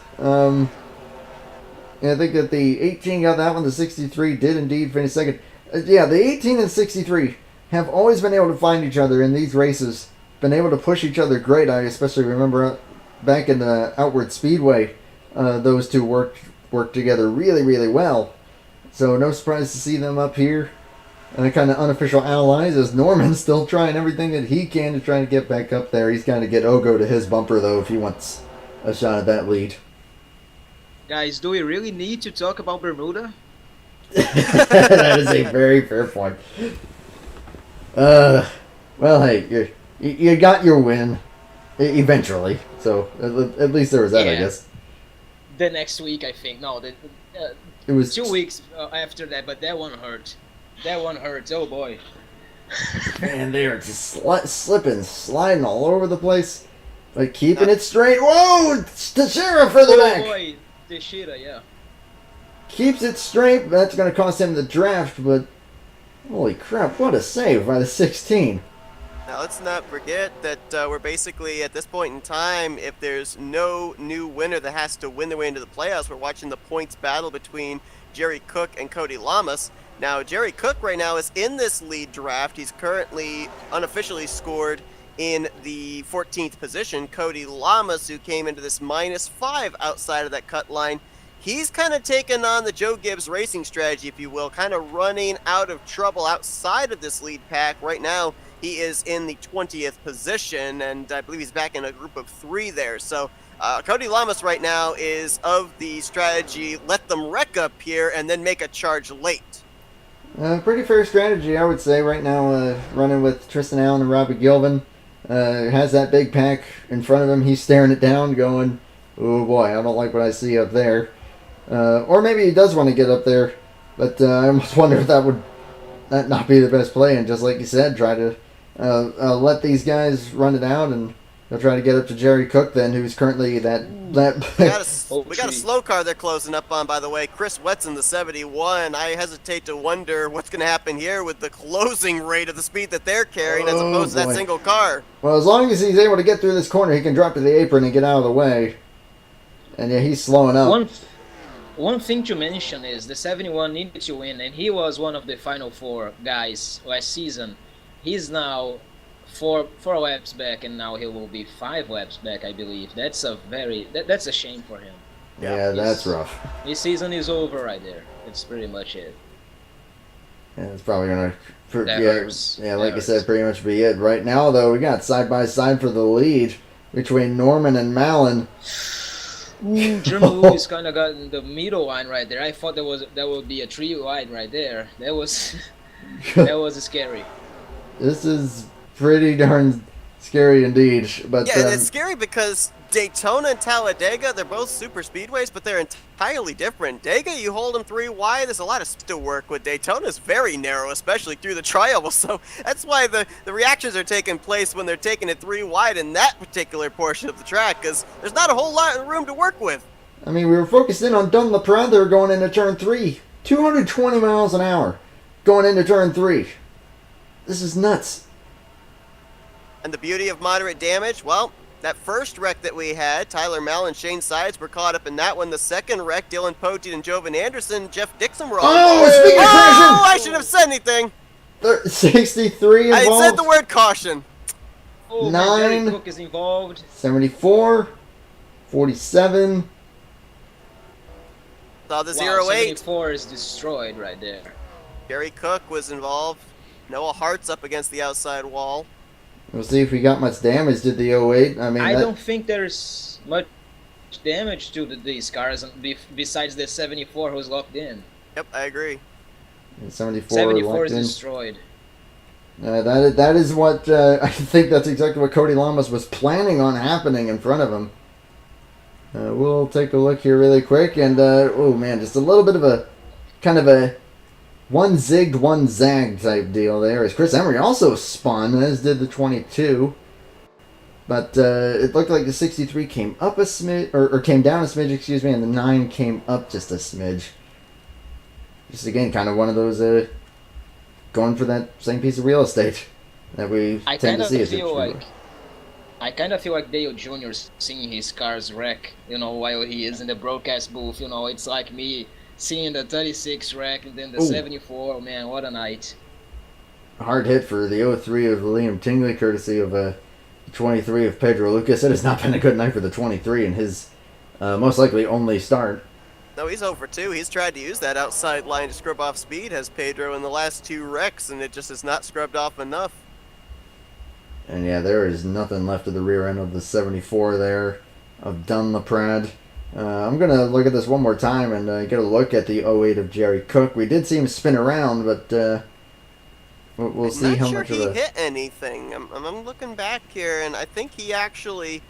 And I think that the 18 got that one. The 63 did indeed finish second. Yeah, the 18 and 63 have always been able to find each other in these races. Been able to push each other great. I especially remember back in the Outward Speedway, those two worked together really, really well. So no surprise to see them up here. Kind of unofficial allies as Norman's still trying everything that he can to try to get back up there. He's going to get Ogo to his bumper, though, if he wants a shot at that lead. Guys, do we really need to talk about Bermuda? That is a very fair point. Well, hey, you got your win eventually, so at least there was that, I guess. The next week, I think. No, it was 2 weeks after that, but that one hurt. That one hurts. Oh boy. Man, they are just slipping, sliding all over the place, but keeping it straight. Whoa! Teixeira for the back. Oh boy, Teixeira, yeah. Keeps it straight. That's going to cost him the draft, but holy crap! What a save by the 16. Now let's not forget that we're basically at this point in time, if there's no new winner that has to win their way into the playoffs, we're watching the points battle between Jerry Cook and Cody Llamas. Now, Jerry Cook right now is in this lead draft. He's currently unofficially scored in the 14th position. Cody Llamas, who came into this -5 outside of that cut line, he's kind of taken on the Joe Gibbs racing strategy, if you will, kind of running out of trouble outside of this lead pack. Right now, he is in the 20th position, and I believe he's back in a group of 3 there. So Cody Llamas right now is of the strategy, let them wreck up here and then make a charge late. Pretty fair strategy, I would say, right now, running with Tristan Allen and Robbie Gilvin. Has that big pack in front of him. He's staring it down, going, oh boy, I don't like what I see up there. Or maybe he does want to get up there, but I almost wonder if that would not be the best play. And just like you said, try to let these guys run it out, and they'll try to get up to Jerry Cook then, who's currently that we got a slow car they're closing up on, by the way. Chris Wetson, the 71. I hesitate to wonder what's going to happen here with the closing rate of the speed that they're carrying as opposed to that single car. Well, as long as he's able to get through this corner, he can drop to the apron and get out of the way. And yeah, he's slowing up. One thing to mention is the 71 needed to win, and he was one of the final 4 guys last season. He's now four laps back, and now he will be 5 laps back, I believe. That's a shame for him. Yeah, that's rough. His season is over right there. It's pretty much it. Yeah, it's probably gonna. Hurts. Like I said, pretty much be it. Right now, though, we got side by side for the lead between Norman and Malin. Jerome Lewis kind of got in the middle line right there. I thought that would be a 3 line right there. That was scary. This is pretty darn scary indeed. But yeah, it's scary because Daytona and Talladega, they're both super speedways, but they're entirely different. Daytona, you hold them 3 wide. There's a lot of to work with. Daytona's very narrow, especially through the tri-oval. So that's why the reactions are taking place when they're taking it 3 wide in that particular portion of the track, because there's not a whole lot of room to work with. I mean, we were focused in on Dunn LaPrade going into turn 3. 220 miles an hour going into turn 3. This is nuts. And the beauty of moderate damage, well, that first wreck that we had, Tyler Mell and Shane Sides were caught up in that one. The second wreck, Dylan Poteet and Jovan Anderson, Jeff Dixon were on. Speaking of caution! I shouldn't have said anything. 63 involved. I said the word caution. Oh, 9. Jerry Cook is involved. 74. 47. Saw the Wow, 08. 74 is destroyed right there. Jerry Cook was involved. Noah Hart's up against the outside wall. We'll see if we got much damage to the 08. I don't think there's much damage to these cars besides the 74 who's locked in. Yep, I agree. 74 is in. destroyed. That is what I think that's exactly what Cody Llamas was planning on happening in front of him. We'll take a look here really quick, and oh man, just a little bit of a kind of a one zigged, one zagged type deal there. As Chris Emery also spun, as did the 22. But it looked like the 63 came up a smidge, or came down a smidge, excuse me, and the 9 came up just a smidge. Just again, kind of one of those going for that same piece of real estate that we tend to see. I kind of feel like Dale Jr. seeing his car's wreck, while he is in the broadcast booth. It's like me seeing the 36 wreck and then the Ooh. 74. Oh, man, what a night. Hard hit for the 03 of Liam Tingley, courtesy of 23 of Pedro Lucas. It has not been a good night for the 23 in his most likely only start. No, he's 0 for 2. He's tried to use that outside line to scrub off speed, has Pedro in the last 2 wrecks, and it just has not scrubbed off enough. And yeah, there is nothing left of the rear end of the 74 there of Dunlaprad. I'm going to look at this one more time and get a look at the 08 of Jerry Cook. We did see him spin around, but we'll see how much of he hit anything. I'm looking back here, and I think he actually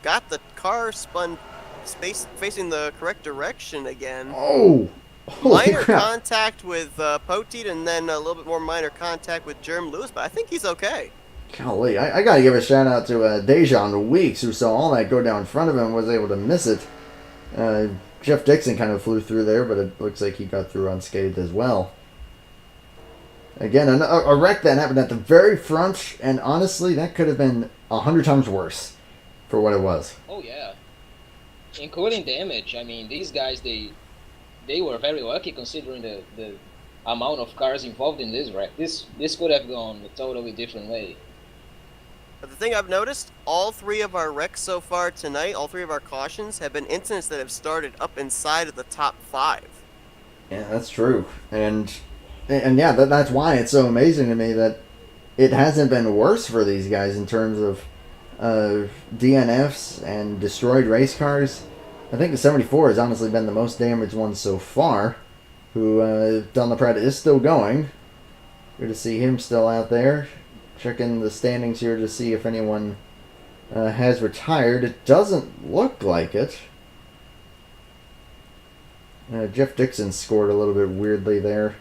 got the car spun facing the correct direction again. Oh! Holy Minor crap. contact with Poteet, and then a little bit more minor contact with Jerome Lewis, but I think he's okay. Golly, I got to give a shout out to Dejan Weeks, who saw all that go down in front of him and was able to miss it. Jeff Dixon kind of flew through there, but it looks like he got through unscathed as well. Again, a wreck that happened at the very front, and honestly, that could have been 100 times worse for what it was. Oh, yeah. Including damage. I mean, these guys, they were very lucky considering the amount of cars involved in this wreck. This could have gone a totally different way. But the thing I've noticed, all 3 of our wrecks so far tonight, all 3 of our cautions, have been incidents that have started up inside of the top 5. Yeah, that's true. And yeah, that's why it's so amazing to me that it hasn't been worse for these guys in terms of DNFs and destroyed race cars. I think the 74 has honestly been the most damaged one so far. Who, Dunlaprad is still going. Good to see him still out there. Checking the standings here to see if anyone has retired. It doesn't look like it. Jeff Dixon scored a little bit weirdly there.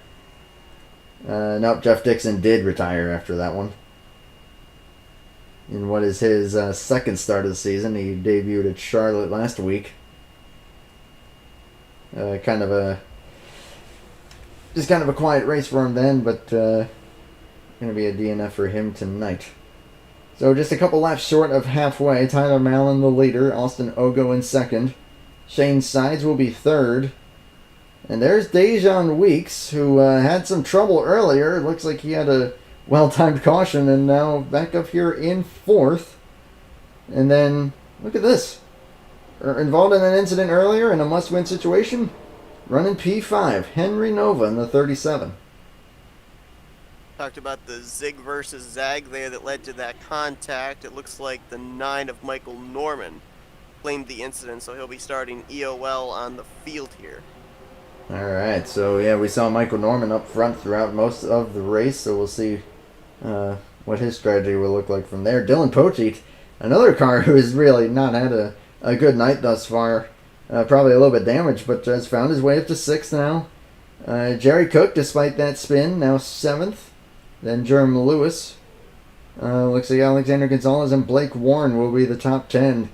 Nope, Jeff Dixon did retire after that one. In what is his second start of the season. He debuted at Charlotte last week. Kind of a quiet race for him then, but going to be a DNF for him tonight. So just a couple laps short of halfway. Tyler Mallon the leader, Austin Ogo in second. Shane Sides will be third. And there's Dejan Weeks, who had some trouble earlier. It looks like he had a well-timed caution, and now back up here in fourth. And then, look at this. Involved in an incident earlier in a must-win situation. Running P5, Henry Nova in the 37. Talked about the zig versus zag there that led to that contact. It looks like the 9 of Michael Norman claimed the incident, so he'll be starting EOL on the field here. Alright, so yeah, we saw Michael Norman up front throughout most of the race, so we'll see what his strategy will look like from there. Dylan Poteet, another car who has really not had a good night thus far. Probably a little bit damaged, but has found his way up to 6th now. Jerry Cook, despite that spin, now 7th. Then Jerome Lewis. Looks like Alexander Gonzalez and Blake Warren will be the top 10.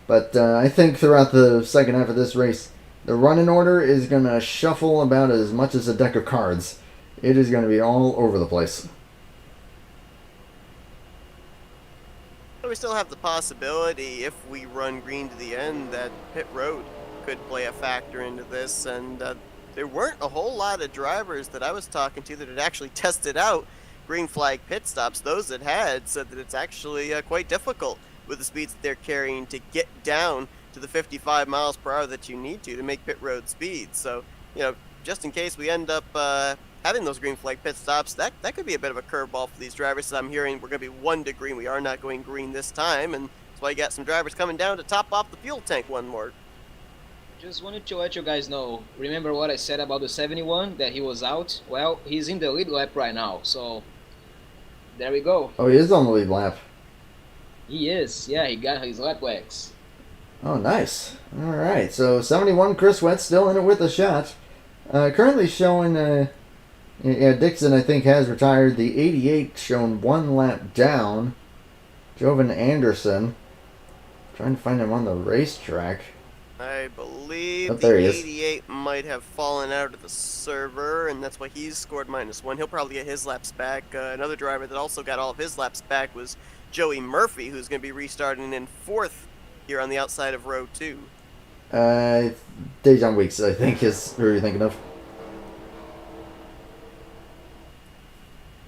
But I think throughout the second half of this race, the running order is going to shuffle about as much as a deck of cards. It is going to be all over the place. We still have the possibility, if we run green to the end, that pit road could play a factor into this. And there weren't a whole lot of drivers that I was talking to that had actually tested out green flag pit stops. Those that had said that it's actually quite difficult with the speeds that they're carrying to get down to the 55 miles per hour that you need to make pit road speed. So, just in case we end up having those green flag pit stops, that could be a bit of a curveball for these drivers. As I'm hearing, we're going to be 1 to green. We are not going green this time, and that's why you got some drivers coming down to top off the fuel tank one more. Just wanted to let you guys know, remember what I said about the 71, that he was out? Well, he's in the lead lap right now, so there we go. Oh, he is on the lead lap. He is, yeah, he got his lap wax. Oh, nice. All right, so 71, Chris Wett still in it with a shot. Currently showing, Dixon, I think, has retired. The 88 shown 1 lap down. Jovan Anderson. Trying to find him on the racetrack. I believe Oh, there the he is. 88 might have fallen out of the server, and that's why he's scored -1. He'll probably get his laps back. Another driver that also got all of his laps back was Joey Murphy, who's going to be restarting in 4th here on the outside of row 2. Dejan Weeks, I think, is who you're thinking of.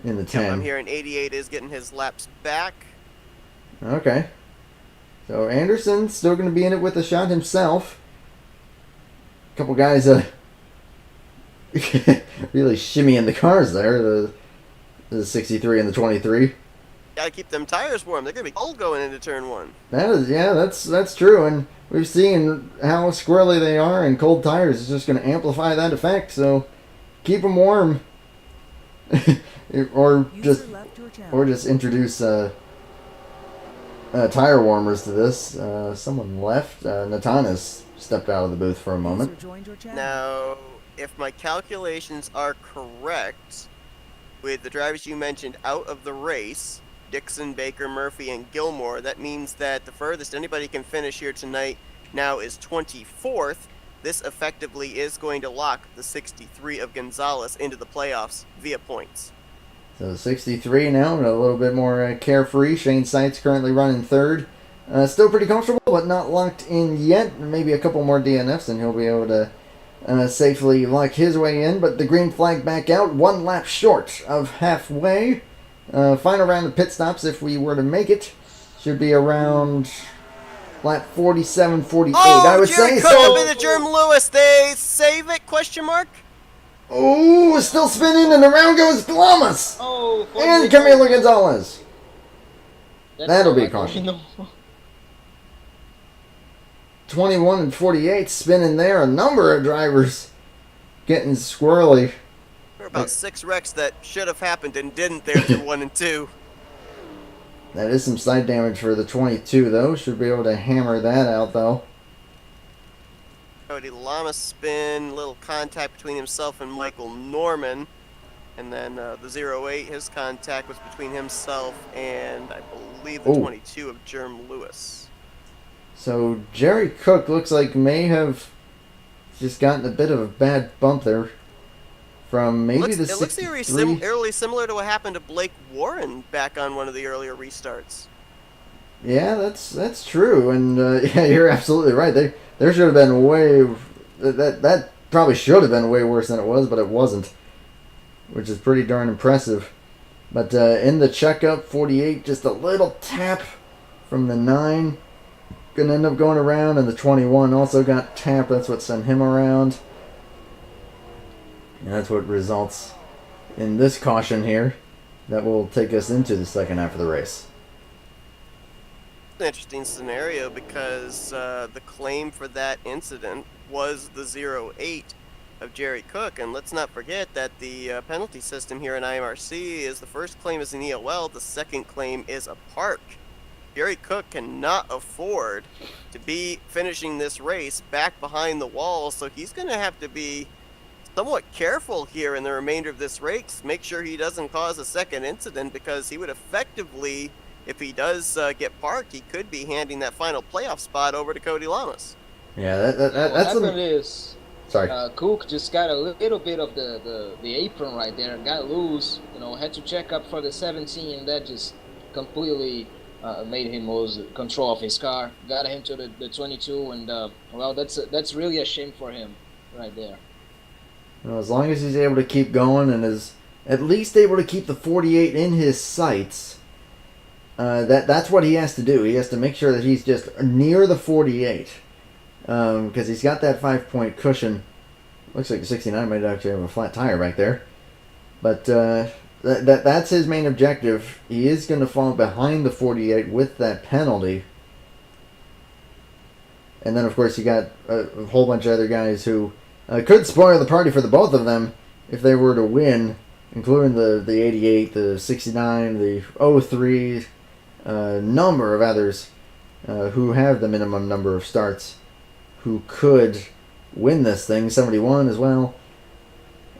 In the 10. I'm hearing 88 is getting his laps back. Okay. So Anderson's still going to be in it with a shot himself. A couple guys really shimmying the cars there. The 63 and the 23. Gotta keep them tires warm. They're gonna be cold going into turn 1. That's true, and we've seen how squirrely they are, and cold tires is just going to amplify that effect. So keep them warm, or just introduce tire warmers to this. Someone left. Natana's stepped out of the booth for a moment. Now, if my calculations are correct, with the drivers you mentioned out of the race, Dixon, Baker, Murphy, and Gilmore, that means that the furthest anybody can finish here tonight now is 24th. This effectively is going to lock the 63 of Gonzalez into the playoffs via points. So 63 now, and a little bit more carefree. Shane Seitz currently running 3rd. Still pretty comfortable, but not locked in yet. Maybe a couple more DNFs, and he'll be able to safely lock his way in. But the green flag back out, 1 lap short of halfway. Final round of pit stops, if we were to make it, should be around lap 47, 48. I would Jerry say Cook so. will be the Jerome Lewis. They save it? Question mark. Oh, it's still spinning, and around goes Llamas. Oh, And Camilo Gonzalez. That'll be a caution. 21 and 48 spinning there. A number of drivers getting squirrely. There are about 6 wrecks that should have happened and didn't there through 1 and 2. That is some side damage for the 22, though. Should be able to hammer that out, though. Cody Llamas spin, little contact between himself and Michael Norman. And then the 08, his contact was between himself and, I believe, the 22 of Jerome Lewis. So Jerry Cook looks like may have just gotten a bit of a bad bump there from maybe the 63. It looks eerily similar to what happened to Blake Warren back on one of the earlier restarts. Yeah, that's true, and yeah, you're absolutely right. There should have been that probably should have been way worse than it was, but it wasn't, which is pretty darn impressive. But in the checkup, 48, just a little tap from the 9. Gonna end up going around, and the 21 also got tapped. That's what sent him around. And that's what results in this caution here that will take us into the second half of the race. An interesting scenario because the claim for that incident was the 08 of Jerry Cook, and let's not forget that the penalty system here in IMRC is the first claim is an EOL, the second claim is a park. Jerry Cook cannot afford to be finishing this race back behind the wall, so he's going to have to be somewhat careful here in the remainder of this race. Make sure he doesn't cause a second incident, because he would effectively, if he does get parked, he could be handing that final playoff spot over to Cody Llamas. Yeah, What that's happened is sorry. Cook just got a little bit of the apron right there, got loose, had to check up for the 17, and that just completely made him lose control of his car, got him to the 22, and well, that's really a shame for him right there. Well, as long as he's able to keep going and is at least able to keep the 48 in his sights, that's what he has to do. He has to make sure that he's just near the 48, because he's got that 5-point cushion. Looks like the 69 might actually have a flat tire back there, but that's his main objective. He is going to fall behind the 48 with that penalty. And then, of course, you got a whole bunch of other guys who could spoil the party for the both of them if they were to win, including the 88, the 69, the 03, number of others who have the minimum number of starts who could win this thing, 71 as well,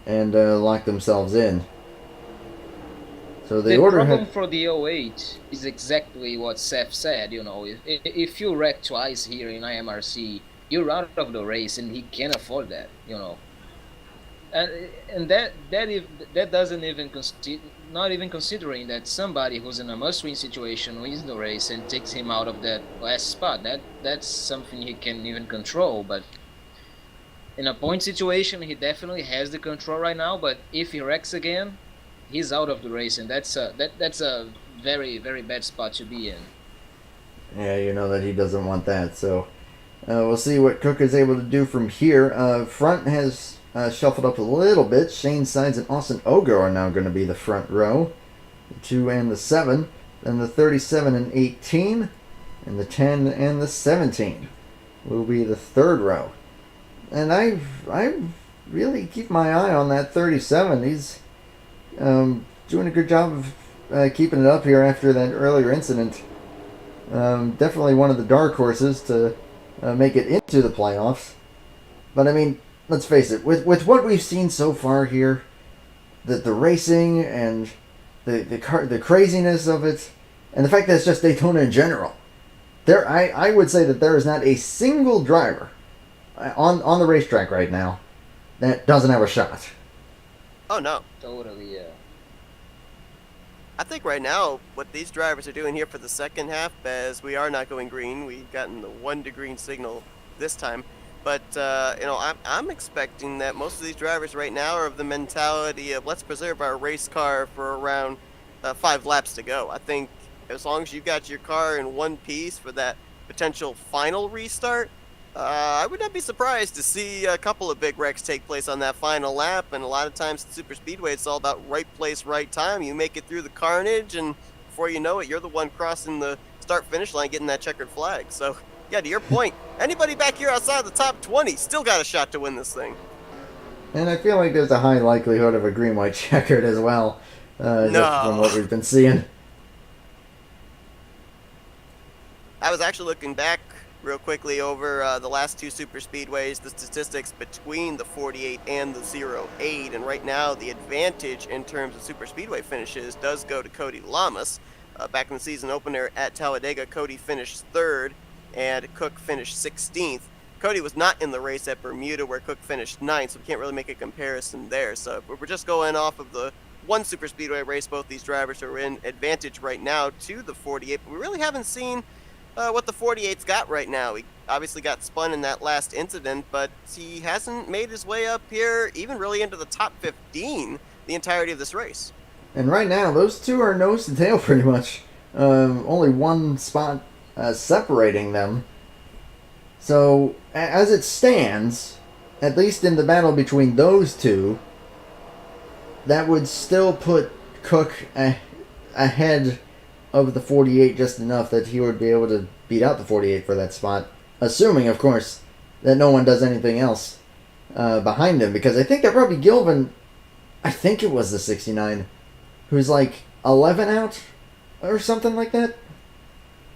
and lock themselves in. So the problem for the 08 is exactly what Seth said. If you wreck twice here in IMRC, you're out of the race, and he can't afford that. and that doesn't even not even considering that somebody who's in a must-win situation wins the race and takes him out of that last spot. That's something he can even control. But in a point situation, he definitely has the control right now. But if he wrecks again, he's out of the race, and that's a very very bad spot to be in. Yeah, you know that he doesn't want that. So we'll see what Cook is able to do from here. Front has shuffled up a little bit. Shane Sides and Austin Ogo are now going to be the front row. The 2 and the 7. Then the 37 and 18. And the 10 and the 17 will be the third row. And I really keep my eye on that 37. He's doing a good job of keeping it up here after that earlier incident. Definitely one of the dark horses to make it into the playoffs. But I mean, let's face it, with what we've seen so far here, the racing and the craziness of it, and the fact that it's just Daytona in general, I would say that there is not a single driver on the racetrack right now that doesn't have a shot. Oh no. Totally, yeah. I think right now, what these drivers are doing here for the second half, as we are not going green, we've gotten the 1 to green signal this time. But, I'm expecting that most of these drivers right now are of the mentality of let's preserve our race car for around 5 laps to go. I think as long as you've got your car in one piece for that potential final restart, I would not be surprised to see a couple of big wrecks take place on that final lap. And a lot of times in super speedway, it's all about right place, right time. You make it through the carnage, and before you know it, you're the one crossing the start-finish line, getting that checkered flag. So, yeah, to your point, anybody back here outside the top 20 still got a shot to win this thing. And I feel like there's a high likelihood of a green-white checkered as well, just from what we've been seeing. I was actually looking back real quickly over the last 2 super speedways, the statistics between the 48 and the 08, and right now the advantage in terms of super speedway finishes does go to Cody Llamas. Back in the season opener at Talladega, Cody finished 3rd and Cook finished 16th. Cody was not in the race at Bermuda where Cook finished 9th, so we can't really make a comparison there. So we're just going off of the one super speedway race. Both these drivers are in advantage right now to the 48, but we really haven't seen what the 48's got right now. He obviously got spun in that last incident, but he hasn't made his way up here, even really into the top 15, the entirety of this race. And right now, those two are nose to tail pretty much. Only one spot separating them. So, as it stands, at least in the battle between those two, that would still put Cook ahead of the 48 just enough that he would be able to beat out the 48 for that spot. Assuming, of course, that no one does anything else behind him. Because I think that Robbie Gilvin, I think it was the 69, who's like 11 out or something like that.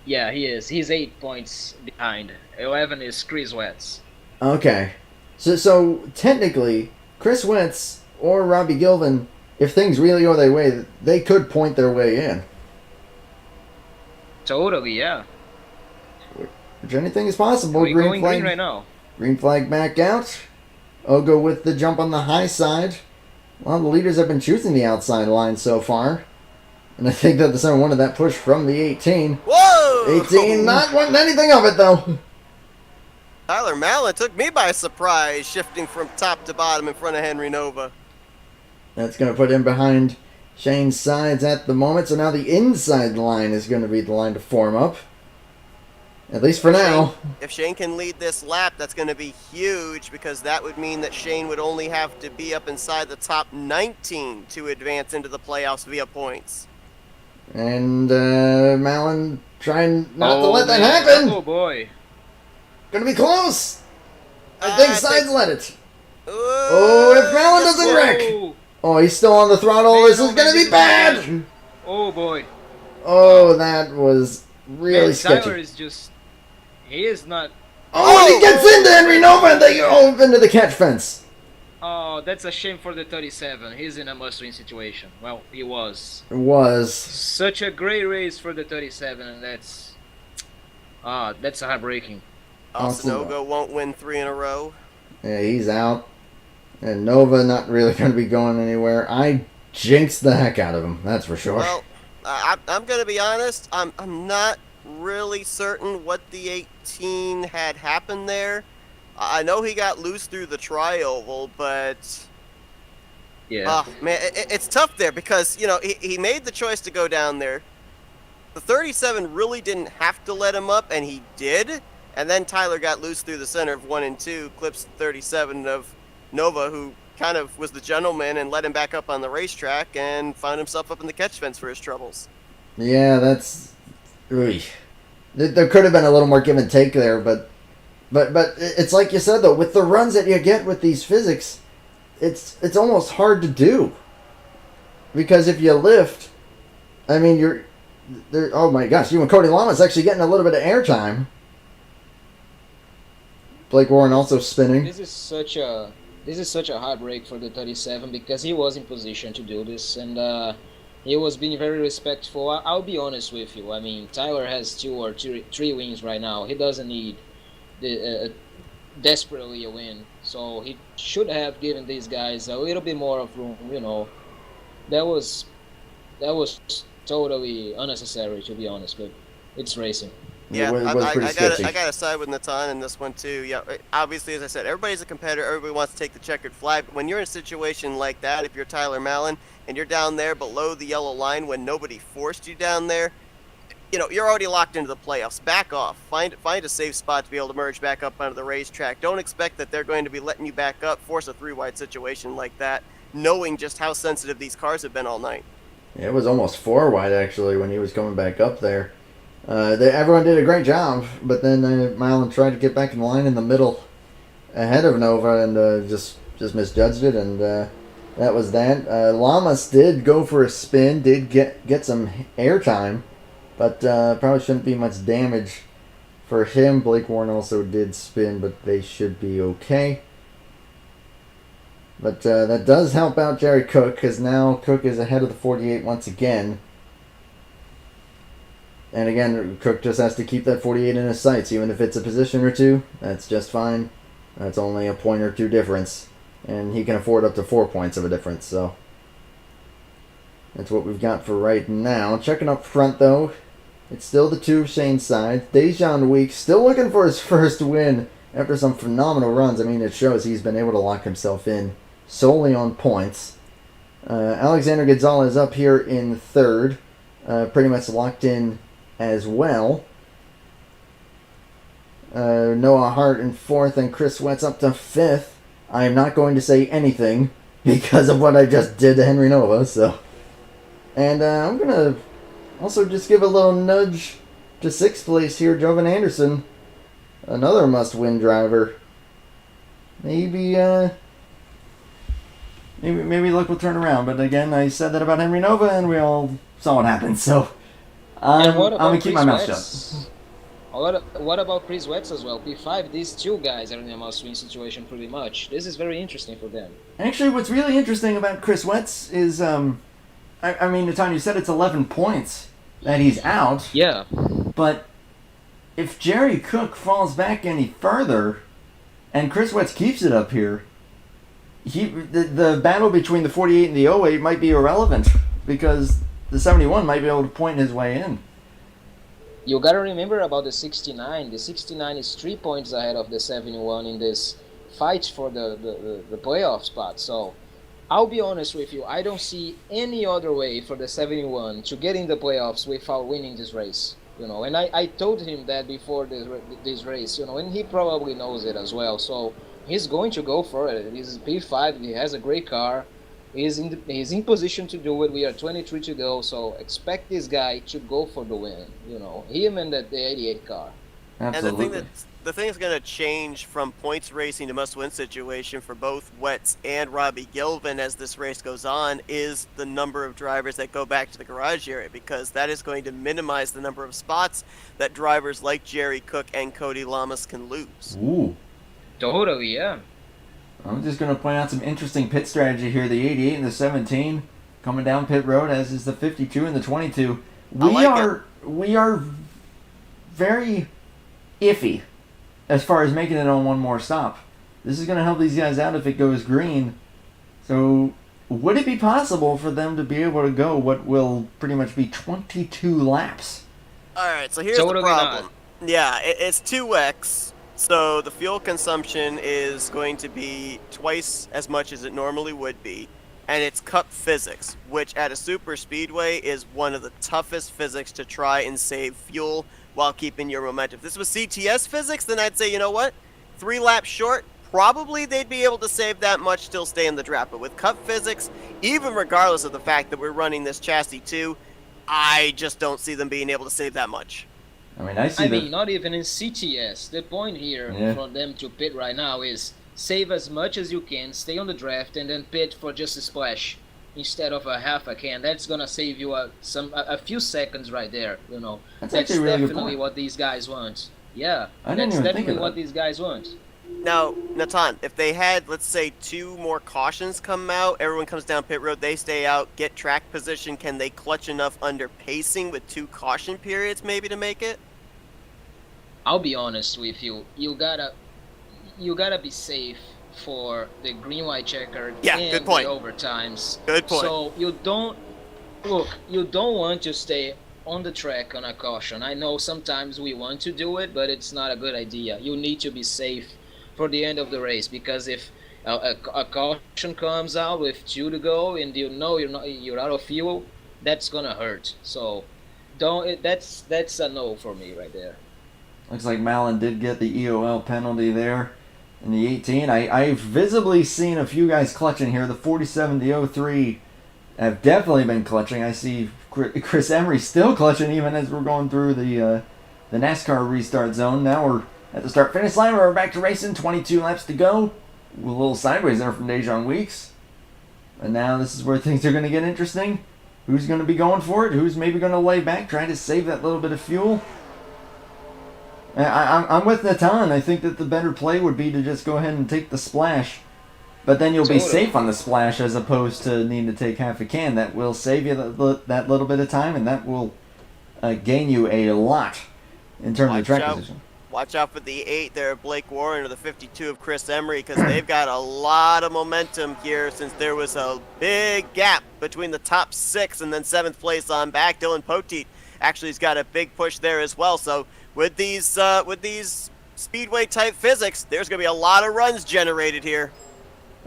Yeah, he is. He's 8 points behind. 11 is Chris Wetz. Okay. So technically, Chris Wentz or Robbie Gilvin, if things really go their way, they could point their way in. Totally, yeah. Which anything is possible. We're going green right now. Green flag back out. Ogo with the jump on the high side. A lot of the leaders have been choosing the outside line so far. And I think that the 7 wanted that push from the 18. Whoa! 18 not wanting anything of it, though. Tyler Mallon took me by surprise, shifting from top to bottom in front of Henry Nova. That's going to put him behind Shane's sides at the moment. So now the inside line is going to be the line to form up. At least for now. If Shane can lead this lap, that's going to be huge, because that would mean that Shane would only have to be up inside the top 19 to advance into the playoffs via points. And Mallon trying not to let that happen. Oh boy. Gonna be close. I think Sides let it. Oh, if Mallon doesn't wreck. Oh, he's still on the throttle. This is gonna be bad. Oh boy. Oh, that was really sketchy. Tyler is just... He is not... Oh, and he gets into Henry Nova and they go into the catch fence. Oh, that's a shame for the 37. He's in a must-win situation. Well, he was. It was. Such a great race for the 37, and that's heartbreaking. Austin Ogo won't win 3 in a row. Yeah, he's out. And Nova not really going to be going anywhere. I jinxed the heck out of him, that's for sure. Well, I'm going to be honest. I'm not really certain what the 18 had happened there. I know he got loose through the tri-oval, but Yeah. man, it's tough there because he made the choice to go down there. The 37 really didn't have to let him up, and he did. And then Tyler got loose through the center of 1 and 2, clips the 37 of Nova, who kind of was the gentleman and let him back up on the racetrack and found himself up in the catch fence for his troubles. Yeah, that's... There could have been a little more give and take there, but it's like you said, though, with the runs that you get with these physics, it's almost hard to do. Because if you lift, I mean, you're... Oh my gosh, even Cody Llamas actually getting a little bit of airtime. Blake Warren also spinning. This is such a heartbreak for the 37 because he was in position to do this, and he was being very respectful. I'll be honest with you. I mean, Tyler has 2 or 3 wins right now. He doesn't need desperately a win, so he should have given these guys a little bit more of room. That was totally unnecessary, to be honest. But it's racing. Yeah, It was pretty sketchy. I got to side with Natan in this one too. Yeah, obviously, as I said, everybody's a competitor. Everybody wants to take the checkered flag. But when you're in a situation like that, if you're Tyler Mallon and you're down there below the yellow line when nobody forced you down there, you're already locked into the playoffs. Back off. Find a safe spot to be able to merge back up onto the racetrack. Don't expect that they're going to be letting you back up, force a 3-wide situation like that, knowing just how sensitive these cars have been all night. It was almost 4 wide, actually, when he was coming back up there. Everyone did a great job, but then Mallon tried to get back in line in the middle ahead of Nova and just misjudged it, and that was that. Llamas did go for a spin, did get some airtime, but probably shouldn't be much damage for him. Blake Warren also did spin, but they should be okay. But that does help out Jerry Cook, because now Cook is ahead of the 48 once again. And again, Cook just has to keep that 48 in his sights, even if it's a position or 2. That's just fine. That's only a point or 2 difference. And he can afford up to 4 points of a difference, so that's what we've got for right now. Checking up front, though, it's still the 2 Shane sides. Dejan Weeks still looking for his first win after some phenomenal runs. I mean, it shows he's been able to lock himself in solely on points. Alexander Gonzalez up here in 3rd. Pretty much locked in as well. Noah Hart in 4th and Chris Wetz up to 5th. I am not going to say anything because of what I just did to Henry Nova. So, and I'm going to also just give a little nudge to 6th place here, Jovan Anderson. Another must-win driver. Maybe luck will turn around. But again, I said that about Henry Nova and we all saw what happened. So I'm going to keep my mouth shut. What about Chris Wetz as well? P5, these 2 guys are in a must-win situation pretty much. This is very interesting for them. Actually, what's really interesting about Chris Wetz is, I mean, Natan, you said it's 11 points that he's out. Yeah. But if Jerry Cook falls back any further and Chris Wetz keeps it up here, the battle between the 48 and the 08 might be irrelevant because the 71 might be able to point his way in. You gotta remember about the 69. The 69 is 3 points ahead of the 71 in this fight for the playoff spot. So I'll be honest with you, I don't see any other way for the 71 to get in the playoffs without winning this race. And I told him that before this race, and he probably knows it as well. So he's going to go for it. He's P5, he has a great car. He's in position to do it. We are 23 to go, so expect this guy to go for the win. Him and the 88 car. Absolutely. And the thing that's going to change from points racing to must-win situation for both Wetz and Robbie Gilvin as this race goes on is the number of drivers that go back to the garage area, because that is going to minimize the number of spots that drivers like Jerry Cook and Cody Llamas can lose. Ooh. Totally, yeah. I'm just going to point out some interesting pit strategy here. The 88 and the 17 coming down pit road, as is the 52 and the 22. We are very iffy as far as making it on one more stop. This is going to help these guys out if it goes green. So, would it be possible for them to be able to go what will pretty much be 22 laps? Alright, so here's the problem. Yeah, it's 2x, so the fuel consumption is going to be twice as much as it normally would be. And it's cup physics, which at a super speedway is one of the toughest physics to try and save fuel while keeping your momentum. If this was CTS physics, then I'd say, you know what? 3 laps short, probably they'd be able to save that much, still stay in the draft. But with cup physics, even regardless of the fact that we're running this chassis too, I just don't see them being able to save that much. I mean, not even in CTS. The point here for them to pit right now is save as much as you can, stay on the draft, and then pit for just a splash instead of a half a can. That's gonna save you a few seconds right there. You know, that's really definitely what these guys want. Yeah, that's definitely what these guys want. Now, Natan, if they had, let's say, 2 more cautions come out, everyone comes down pit road, they stay out, get track position, can they clutch enough under pacing with 2 caution periods maybe to make it? I'll be honest with you. You gotta be safe for the green-white checker and good point. The overtimes. Good point. So you don't want to stay on the track on a caution. I know sometimes we want to do it, but it's not a good idea. You need to be safe for the end of the race, because if a caution comes out with 2 to go and you know you're out of fuel, that's gonna hurt. So that's a no for me right there. Looks like Malin did get the EOL penalty there in the 18. I've visibly seen a few guys clutching here. The 47, the 03 have definitely been clutching. I see Chris Emery still clutching even as we're going through the NASCAR restart zone. Now we're at the start-finish line. We're back to racing. 22 laps to go. A little sideways there from Dejon Weeks. And now this is where things are going to get interesting. Who's going to be going for it? Who's maybe going to lay back, trying to save that little bit of fuel? I'm with Natan. I think that the better play would be to just go ahead and take the splash. But then you'll be safe on the splash as opposed to needing to take half a can. That will save you that little bit of time, and that will gain you a lot in terms of track position. Watch out for the 8 there of Blake Warren or the 52 of Chris Emery, because they've got a lot of momentum here since there was a big gap between the top 6 and then 7th place on back. Dylan Poteet actually has got a big push there as well. So with these speedway type physics, there's going to be a lot of runs generated here.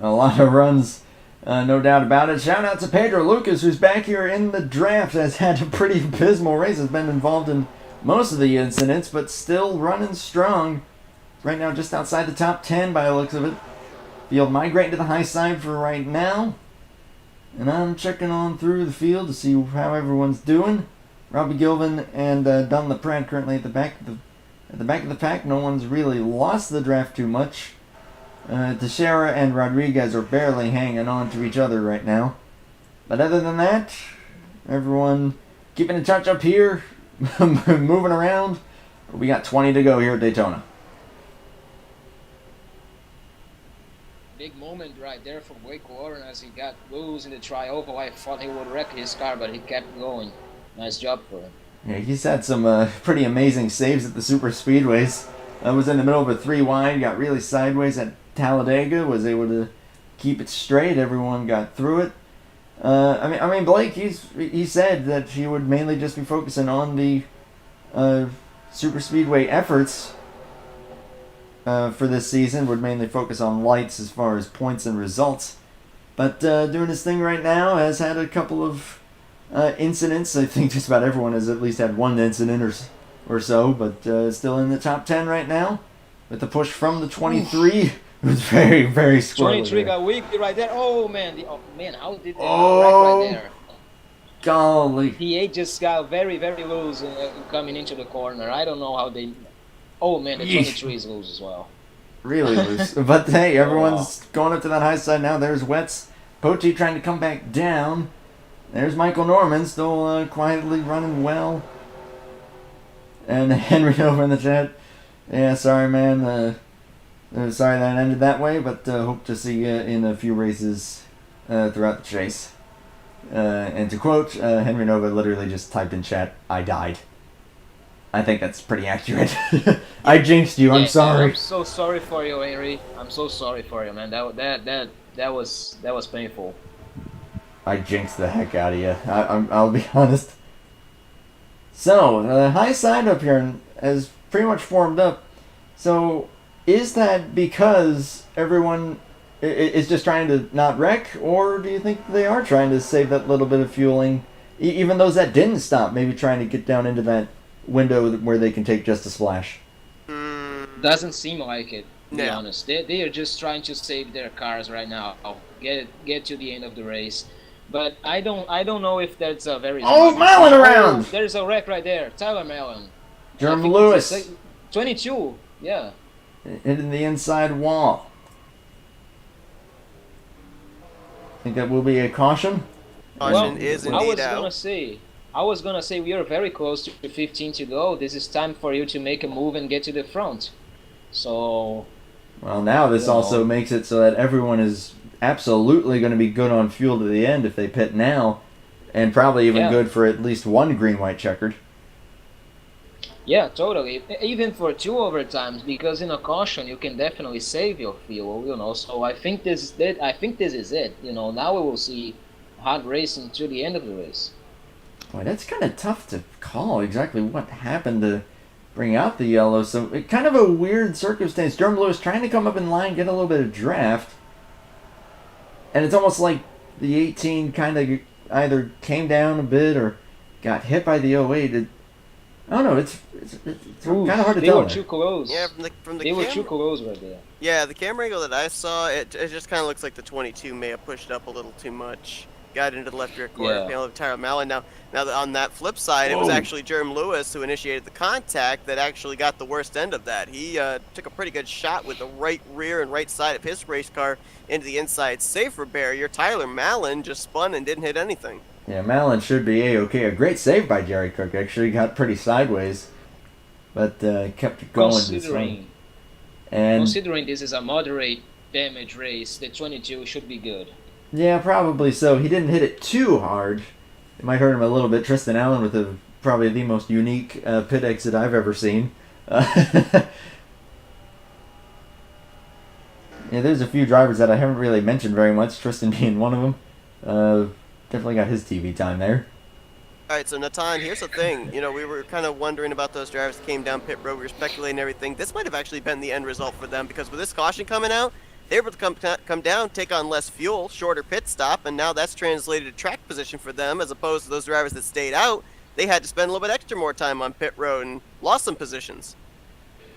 A lot of runs, no doubt about it. Shout out to Pedro Lucas, who's back here in the draft, has had a pretty abysmal race, has been involved in most of the incidents, but still running strong. Right now just outside the top 10 by the looks of it. Field migrating to the high side for right now. And I'm checking on through the field to see how everyone's doing. Robbie Gilvin and Don LaPrade currently at the back of the pack. No one's really lost the draft too much. Teixeira and Rodriguez are barely hanging on to each other right now. But other than that, everyone keeping in touch up here, moving around. We got 20 to go here at Daytona. Big moment right there for Blake Warren as he got loose in the tri-oval. I thought he would wreck his car, but he kept going. Nice job for him. Yeah, he's had some pretty amazing saves at the super speedways. Was in the middle of a 3 wide, got really sideways at Talladega, was able to keep it straight. Everyone got through it. I mean, Blake, he said that he would mainly just be focusing on the super speedway efforts for this season. Would mainly focus on lights as far as points and results. But doing his thing right now, has had a couple of incidents. I think just about everyone has at least had one incident or so, but still in the top 10 right now with the push from the 23. It was very, very squirrely. 23 got weak right there. Oh man, how did they wreck right there? Golly. The 8 just got very, very loose coming into the corner. I don't know how they. Oh man, the 23 is loose as well. Really loose. But hey, everyone's going up to that high side now. There's Wetz. Poteet trying to come back down. There's Michael Norman still quietly running well. And Henry over in the chat. Yeah, sorry, man. Sorry that ended that way, but hope to see you in a few races throughout the chase. And to quote, Henry Nova literally just typed in chat, "I died." I think that's pretty accurate. I jinxed you. I'm Yeah, sorry. I'm so sorry for you, Henry. I'm so sorry for you, man. That was painful. I jinxed the heck out of you. I'll be honest. So, the high side up here has pretty much formed up. So, is that because everyone is just trying to not wreck, or do you think they are trying to save that little bit of fueling? Even those that didn't stop, maybe trying to get down into that window where they can take just a splash. Doesn't seem like it, to be Yeah. honest. They are just trying to save their cars right now. Get to the end of the race. But I don't know if that's a very... Oh, Malin around! There's a wreck right there. Tyler Malin. Jerome I think Lewis. it's 22, yeah. Hitting the inside wall. Think that will be a caution? Caution is I was indeed gonna out. say, we are very close to 15 to go. This is time for you to make a move and get to the front. So, Well, now this You know. also makes it so that everyone is absolutely going to be good on fuel to the end if they pit now, and probably even Yeah. good for at least one green-white checkered. yeah, totally. Even for 2 overtimes, because in a caution you can definitely save your fuel, you know. So I think this is it. You know, now we will see hard racing to the end of the race. Boy, that's kind of tough to call exactly what happened to bring out the yellow. So it kind of a weird circumstance. Jerome Lewis trying to come up in line, get a little bit of draft, and it's almost like the 18 kind of either came down a bit or got hit by the 08. I don't know. It's kind of hard to They tell. were too close. Yeah, from the They were too camera. close right there. Yeah, the camera angle that I saw, it just kind of looks like the 22 may have pushed up a little too much. Got into the left rear quarter Yeah. panel of Tyler Malin. Now on that flip side, it was Whoa. actually Jerome Lewis who initiated the contact that actually got the worst end of that. He took a pretty good shot with the right rear and right side of his race car into the inside safer barrier. Tyler Malin just spun and didn't hit anything. Yeah, Malin should be A-okay. A great save by Jerry Cook. Actually got pretty sideways, but kept it going. And Considering this is a moderate damage race, the 22 should be good. yeah, probably so. He didn't hit it too hard. It might hurt him a little bit. Tristan Allen with probably the most unique pit exit I've ever seen. Yeah, there's a few drivers that I haven't really mentioned very much. Tristan being one of them. Definitely got his TV time there. All right, so Natan, here's the thing. You know, we were kind of wondering about those drivers that came down pit road. We were speculating and everything. This might have actually been the end result for them because with this caution coming out, they were able to come down, take on less fuel, shorter pit stop, and now that's translated to track position for them as opposed to those drivers that stayed out. They had to spend a little bit extra more time on pit road and lost some positions.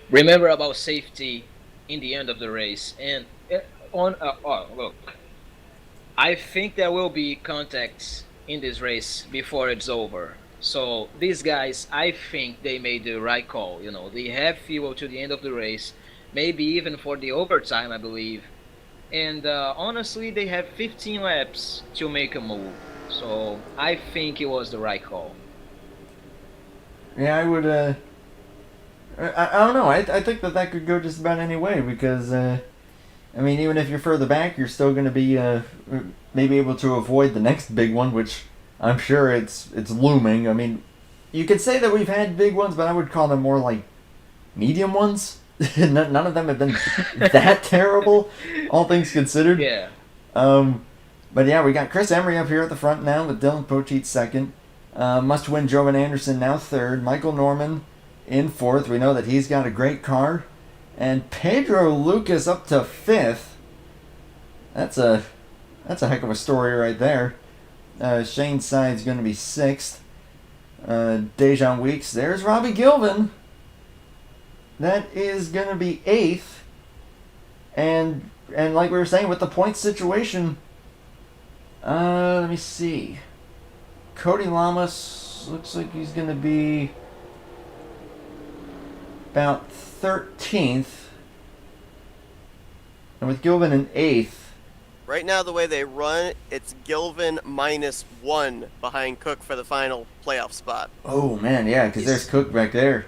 Remember about safety in the end of the race. And look, I think there will be contacts in this race before it's over. So these guys, I think they made the right call. You know, they have fuel to the end of the race, maybe even for the overtime, I believe. And honestly, they have 15 laps to make a move. So I think it was the right call. Yeah, I would. I don't know. I think that could go just about any way because, I mean, even if you're further back, you're still going to be maybe able to avoid the next big one, which I'm sure it's looming. I mean, you could say that we've had big ones, but I would call them more like medium ones. None of them have been that terrible, all things considered. Yeah. But yeah, we got Chris Emery up here at the front now with Dylan Poteet second. Must win Jovan Anderson now third. Michael Norman in fourth. We know that he's got a great car. And Pedro Lucas up to fifth. That's a heck of a story right there. Shane Side's going to be sixth. Dejan Weeks. There's Robbie Gilvin. That is going to be eighth. And like we were saying, with the point situation, let me see. Cody Llamas looks like he's going to be about 13th. And with Gilvin in 8th. Right now, the way they run, it's Gilvin -1 behind Cook for the final playoff spot. Oh, man, yeah, because there's Cook back there.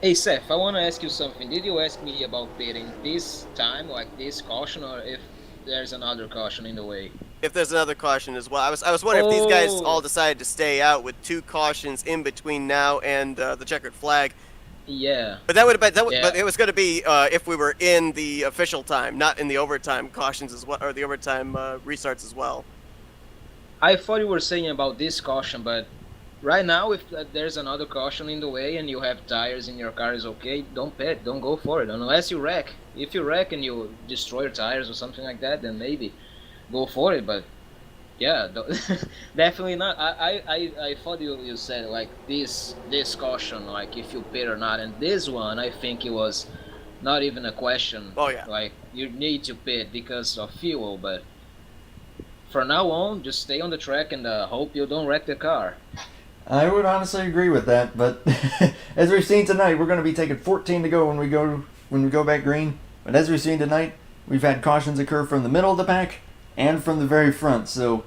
Hey Seth, I want to ask you something. Did you ask me about pitting this time, like this caution, or if there's another caution in the way? if there's another caution as well. I was wondering if these guys Oh. all decided to stay out with 2 cautions in between now and the checkered flag. Yeah. But that would have been, Yeah. but it was going to be if we were in the official time, not in the overtime cautions as well, or the overtime restarts as well. I thought you were saying about this caution, but right now, if there's another caution in the way and you have tires in your car is okay, don't pit, don't go for it unless you wreck. If you wreck and you destroy your tires or something like that, then maybe go for it. But yeah, definitely not. I thought you said like this caution, like if you pit or not, and this one I think it was not even a question. Oh, yeah. Like you need to pit because of fuel, but from now on, just stay on the track and hope you don't wreck the car. I would honestly agree with that, but as we've seen tonight, we're going to be taking 14 to go when we go back green. But as we've seen tonight, we've had cautions occur from the middle of the pack and from the very front. So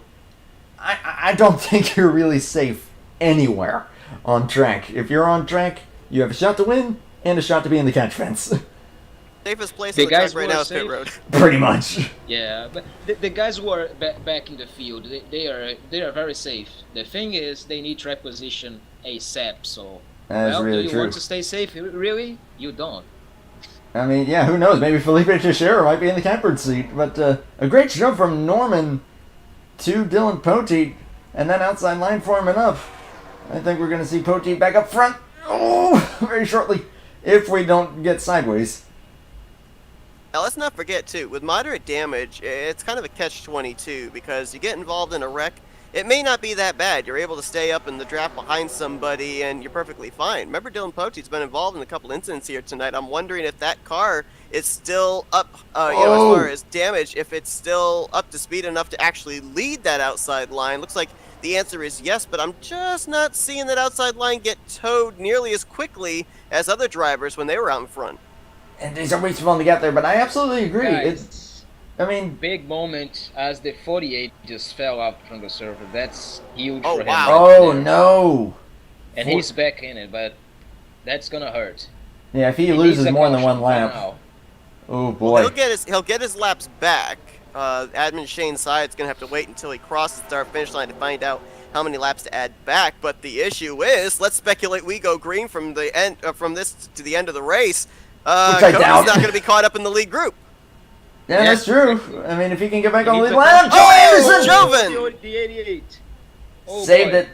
I don't think you're really safe anywhere on track. If you're on track, you have a shot to win and a shot to be in the catch fence. Safest place The on the track guys right who are now is pit safe- road. Pretty much. Yeah, but the guys who are back in the field, they are very safe. The thing is, they need track position ASAP. So, That's well, really do you true. want to stay safe? Really? You don't. I mean, yeah, who knows? Maybe Felipe Teixeira might be in the catbird seat. But a great show from Norman to Dylan Poteet, and then outside line forming up. I think we're going to see Poteet back up front. Oh, very shortly, if we don't get sideways. Now, let's not forget, too, with moderate damage, it's kind of a catch-22, because you get involved in a wreck, it may not be that bad. You're able to stay up in the draft behind somebody, and you're perfectly fine. Remember, Dylan Poteet's been involved in a couple incidents here tonight. I'm wondering if that car is still up, as far as damage, if it's still up to speed enough to actually lead that outside line. Looks like the answer is yes, but I'm just not seeing that outside line get towed nearly as quickly as other drivers when they were out in front. And he's always fun to get there, but I absolutely agree. Guys, I mean, big moment as the 48 just fell out from the server. That's huge Oh, for him. wow. right oh there. no. And he's back in it, but that's gonna hurt. Yeah, if he He loses needs a more than caution one by lap. now. Oh boy. He'll get his laps back. Admin Shane Side's gonna have to wait until he crosses the start-finish line to find out how many laps to add back. But the issue is, let's speculate we go green from the end from this to the end of the race. Which I Cody's doubt. not gonna be caught up in the lead group. Yeah, that's true. I mean, if he can get back He on the needs lead a lap, caution. Joe Oh, Anderson Joven! The 88. Oh, saved boy. it.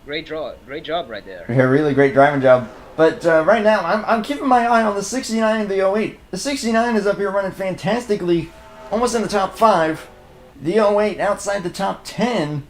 Great job right there. Yeah, really great driving job. But right now, I'm keeping my eye on the 69 and the 08. The 69 is up here running fantastically, almost in the top 5. The 08 outside the top 10.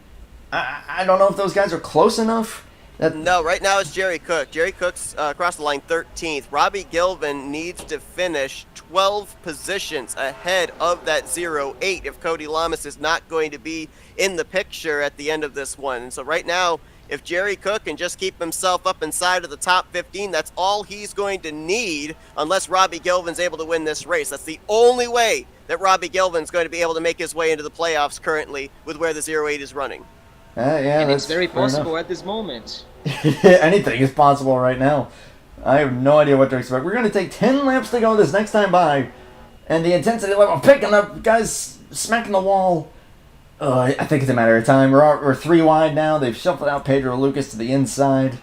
I don't know if those guys are close enough. No, right now it's Jerry Cook. Jerry Cook's across the line 13th. Robbie Gilvin needs to finish 12 positions ahead of that 08 if Cody Llamas is not going to be in the picture at the end of this one. And so right now, if Jerry Cook can just keep himself up inside of the top 15, that's all he's going to need unless Robbie Gilvin's able to win this race. That's the only way that Robbie Gilvin's going to be able to make his way into the playoffs currently with where the 08 is running. Yeah, And that's it's very fair enough. possible at this moment. Anything is possible right now. I have no idea what to expect. We're going to take 10 laps to go this next time by. And the intensity level picking up. Guys smacking the wall. I think it's a matter of time. We're 3 wide now. They've shuffled out Pedro Lucas to the inside.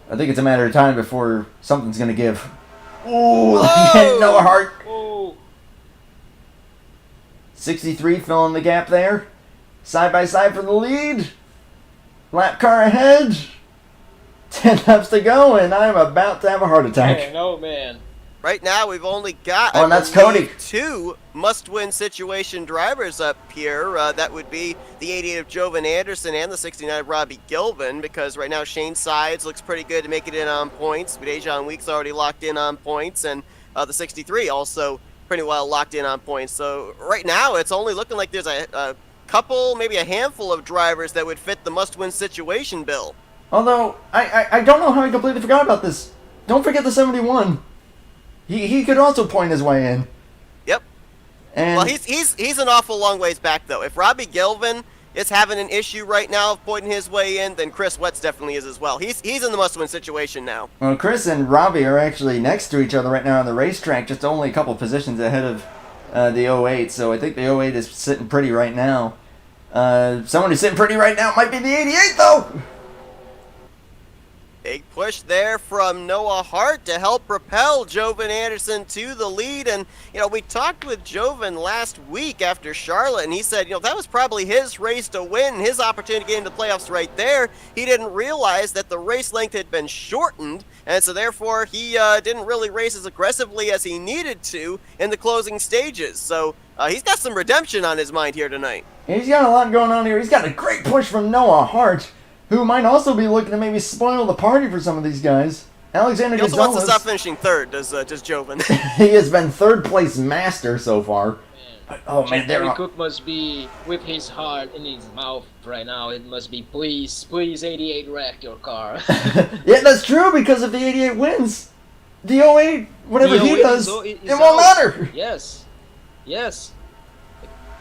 I think it's a matter of time before something's going to give. Ooh, Noah Hart. Oh, 63 filling the gap there. Side by side for the lead. Lap car ahead. 10 laps to go, and I'm about to have a heart attack. man, oh man. Right now, we've only got Oh, and that's Cody. 2 must-win situation drivers up here. That would be the 88 of Jovan Anderson and the 69 of Robbie Gilvin, because right now Shane Sides looks pretty good to make it in on points. Dejan Weeks already locked in on points, and the 63 also pretty well locked in on points. So right now, it's only looking like there's a couple, maybe a handful of drivers that would fit the must-win situation bill. Although, I don't know how I completely forgot about this. Don't forget the 71. He could also point his way in. Yep. And Well, he's an awful long ways back, though. If Robbie Gilvin is having an issue right now of pointing his way in, then Chris Wetz definitely is as well. He's in the must-win situation now. well, Chris and Robbie are actually next to each other right now on the racetrack, just only a couple positions ahead of the '08. So I think the '08 is sitting pretty right now. Someone who's sitting pretty right now might be the '88 though. Big push there from Noah Hart to help propel Jovan Anderson to the lead. And, we talked with Jovan last week after Charlotte, and he said, that was probably his race to win, his opportunity to get into the playoffs right there. He didn't realize that the race length had been shortened, and so therefore he didn't really race as aggressively as he needed to in the closing stages. So he's got some redemption on his mind here tonight. He's got a lot going on here. He's got a great push from Noah Hart, who might also be looking to maybe spoil the party for some of these guys. Alexander He also Gonzalez. wants to stop finishing third, does Jovan. He has been third place master so far. But, oh man, Jerry Cook must be with his heart in his mouth right now. It must be, please, 88 wreck your car. Yeah, that's true, because if the 88 wins, the 08, whatever The he 08 does, is it won't out. matter. Yes,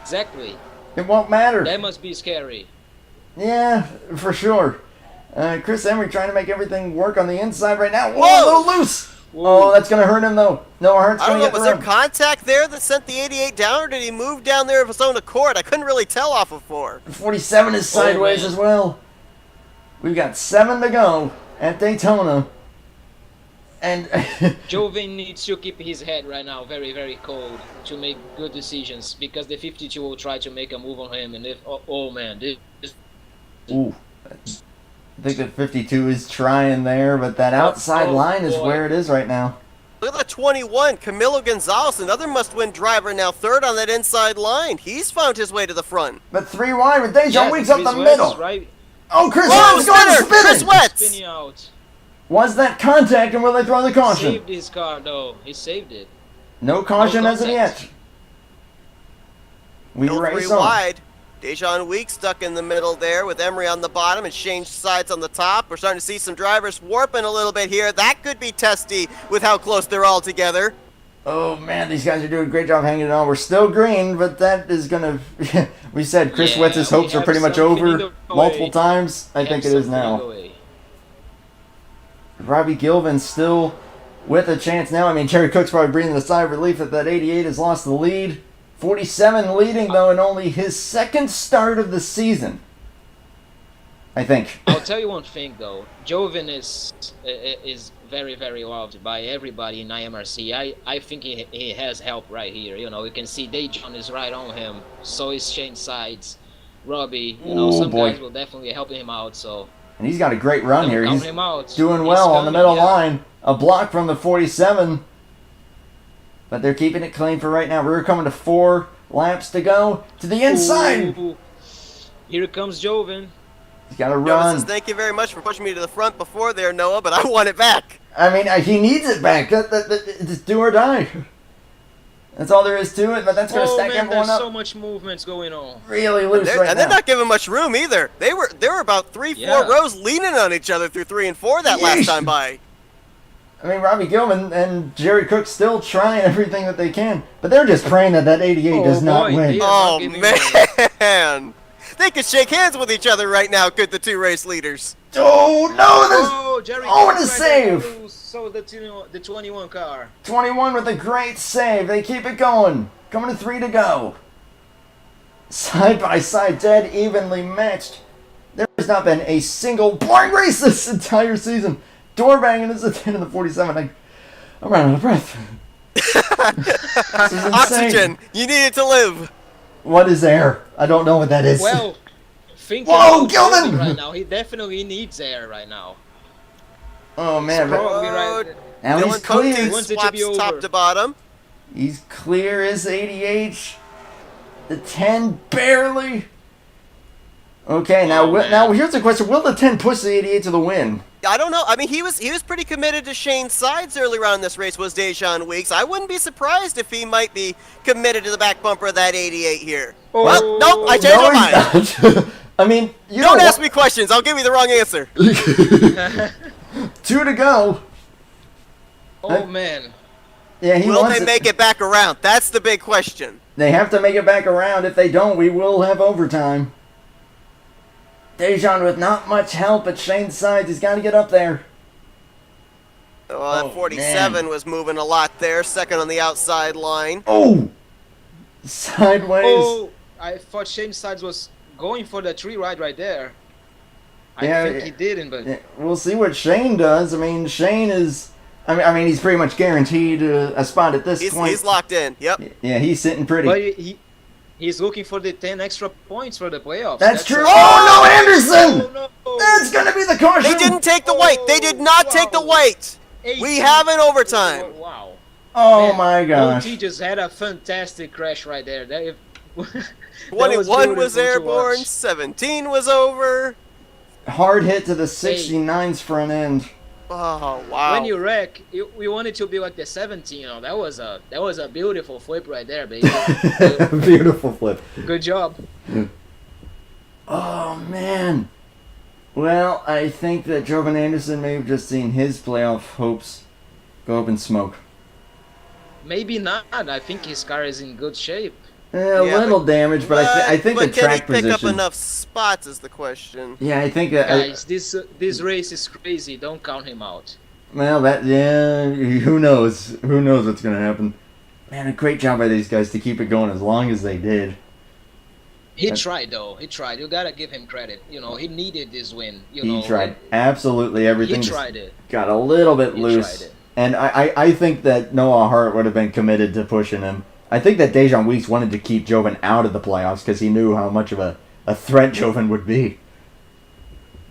exactly. It won't matter. That must be scary. Yeah, for sure. Chris Emery trying to make everything work on the inside right now. Whoa, Whoa! a little loose. Whoa. Oh, that's going to hurt him, though. Noah Hart's I going don't to know, get the was there run. contact there that sent the 88 down, or did he move down there of his own accord? I couldn't really tell off of 4. 47 is sideways man. as well. We've got 7 to go at Daytona. And Jovan needs to keep his head right now very, very cold to make good decisions, because the 52 will try to make a move on him, and if ooh, I think that 52 is trying there, but that outside line is boy. where it is right now. Look at that 21, Camilo Gonzalez, another must-win driver, now third on that inside line. He's found his way to the front. But 3 wide with Dejan Weeks up Chris the West, middle. right? Oh, Chris Whoa, Wett's going spinner! Chris spinning. Wetz! Spinning out. Was that contact, and will they throw the caution? Saved his car though. He saved it. No caution No as of contact. yet. We Still 3 race on. wide. Dejan Weeks stuck in the middle there with Emery on the bottom and Shane Sides on the top. We're starting to see some drivers warping a little bit here. That could be testy with how close they're all together. Oh man, these guys are doing a great job hanging it on. We're still green, but that is gonna. We said Chris Yeah, Wetz's we hopes are have pretty much something over either multiple way. times. I think it is now. Robbie Gilvin's still with a chance now. I mean, Jerry Cook's probably breathing a sigh of relief that 88 has lost the lead. 47 leading, though, in only his second start of the season. I think. I'll tell you one thing though. Jovan is very, very loved by everybody in IMRC. I think he has help right here. You can see Dejan is right on him. So is Shane Sides, Robbie. Some boy. guys will definitely help him out. So And he's got a great run here. count He's him out. doing He's well on the coming, middle yeah. line. A block from the 47. But they're keeping it clean for right now. We're coming to 4 laps to go. To the inside. Ooh. Here comes Jovan. He's got to Jovan run. says, thank you very much for pushing me to the front before there, Noah, but I want it back. I mean, he needs it back. It's do or die. That's all there is to it, but that's going to stack man, everyone there's up so much movements going on. really loose right And now. they're not giving much room either. They were about 3-4 Yeah. rows leaning on each other through 3 and 4 that last Yeesh. time by. I mean, Robbie Gilman and Jerry Cook still trying everything that they can, but they're just praying that 88 does not boy, win. yeah. Oh, not giving man. They could shake hands with each other right now, could the 2 race leaders. Oh, no! This Jerry Oh, and Cook a tried save. to lose, so the 21 car. 21 with a great save. They keep it going. Coming to 3 to go. Side by side, dead evenly matched. There has not been a single blind race this entire season. Door banging is a 10 in the 47. I'm running out of breath. This is insane. Oxygen, you need it to live. What is air? I don't know what that is. Well, think Whoa, about Gilman! Cody right now. He definitely needs air right now. Oh man, but Probably right. now he's Dylan Poteet clear. Wants it to swaps be over. top to bottom. He's clear as 88. The 10 barely. Okay, now Oh, man. now here's the question: will the 10 push the 88 to the win? I don't know. I mean, he was pretty committed to Shane Sides earlier on in this race, was Dejan Weeks. I wouldn't be surprised if he might be committed to the back bumper of that 88 here. Oh. Well, nope, I changed my mind. he's not. I mean, you Don't know ask me questions. I'll give you the wrong answer. 2 to go. Oh man. Yeah, he Will wants they make it back around? That's the big question. They have to make it back around. If they don't, we will have overtime. Dejan with not much help at Shane's sides. He's got to get up there. Oh, that 47 was moving a lot there. Second on the outside line. Oh! sideways. Oh, I thought Shane Sides was going for the tree right there. I think he didn't, but We'll see what Shane does. I mean, Shane is. I mean, he's pretty much guaranteed a spot at this point. He's locked in. Yep. Yeah, he's sitting pretty. but he's looking for the 10 extra points for the playoffs. That's true. Oh no, Anderson! Oh, no. That's gonna be the caution. They didn't take the white. They did not take the white. We have an overtime. Wow. Oh Man, my gosh. Poteet just had a fantastic crash right there. That 21 was beautiful to airborne. watch. 17 was over. Hard hit to the 69's front end. Oh wow. When you wreck, we want it to be like the 17. You know, that was a beautiful flip right there, baby. Beautiful flip. Good job. Oh man. Well, I think that Jovan Anderson may have just seen his playoff hopes go up in smoke. Maybe not. I think his car is in good shape. A little damage, but I think the track can he pick position. up enough spots is the question. Yeah, I think that. Guys, this race is crazy. Don't count him out. Well, who knows? Who knows what's gonna happen? Man, a great job by these guys to keep it going as long as they did. He tried though. He tried. You gotta give him credit. You know, he needed this win. He tried absolutely everything. He tried it. Got a little bit He loose, tried it. and I think that Noah Hart would have been committed to pushing him. I think that Dejan Weeks wanted to keep Jovan out of the playoffs because he knew how much of a threat Jovan would be.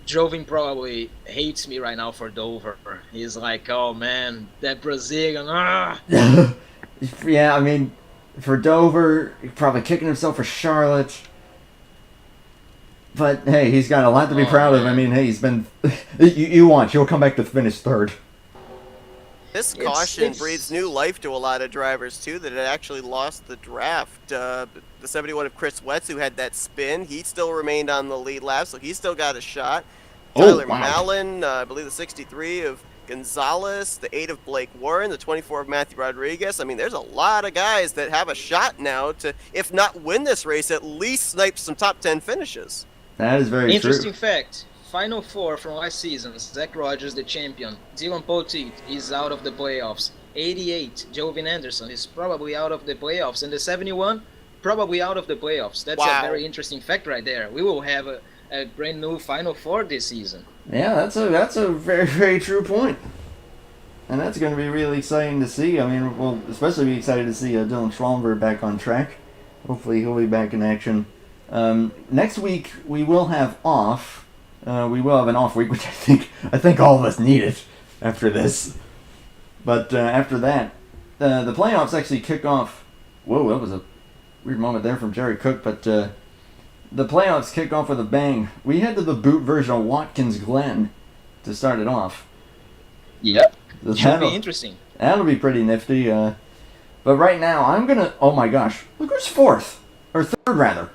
Jovan probably hates me right now for Dover. He's like, oh man, that Brazilian. Yeah, I mean, for Dover, probably kicking himself for Charlotte. But hey, he's got a lot to be proud of. I mean, hey, he's been. You watch, he'll come back to finish third. This caution breathes new life to a lot of drivers too that had actually lost the draft. The 71 of Chris Wetz, who had that spin, he still remained on the lead lap, so he still got a shot. Tyler Mallon, I believe the 63 of Gonzalez, the 8 of Blake Warren, the 24 of Matthew Rodriguez. I mean, there's a lot of guys that have a shot now to, if not win this race, at least snipe some top 10 finishes. That is very Interesting true. fact. Final four from last season. Zach Rogers, the champion. Dylan Poteet is out of the playoffs. 88, Jovan Anderson is probably out of the playoffs. And the 71, probably out of the playoffs. That's a very interesting fact right there. We will have a brand new Final Four this season. Yeah, that's a very, very true point. And that's going to be really exciting to see. I mean, we'll especially be excited to see Dylan Schwallenberg back on track. Hopefully he'll be back in action. Next week we will have off. We will have an off week, which I think all of us need it after this. But after that, the playoffs actually kick off. Whoa, that was a weird moment there from Jerry Cook. But the playoffs kick off with a bang. We head to the boot version of Watkins Glen to start it off. Yep. So Should be interesting. That'll be pretty nifty. But right now, I'm gonna. Oh my gosh! Look who's fourth or third rather.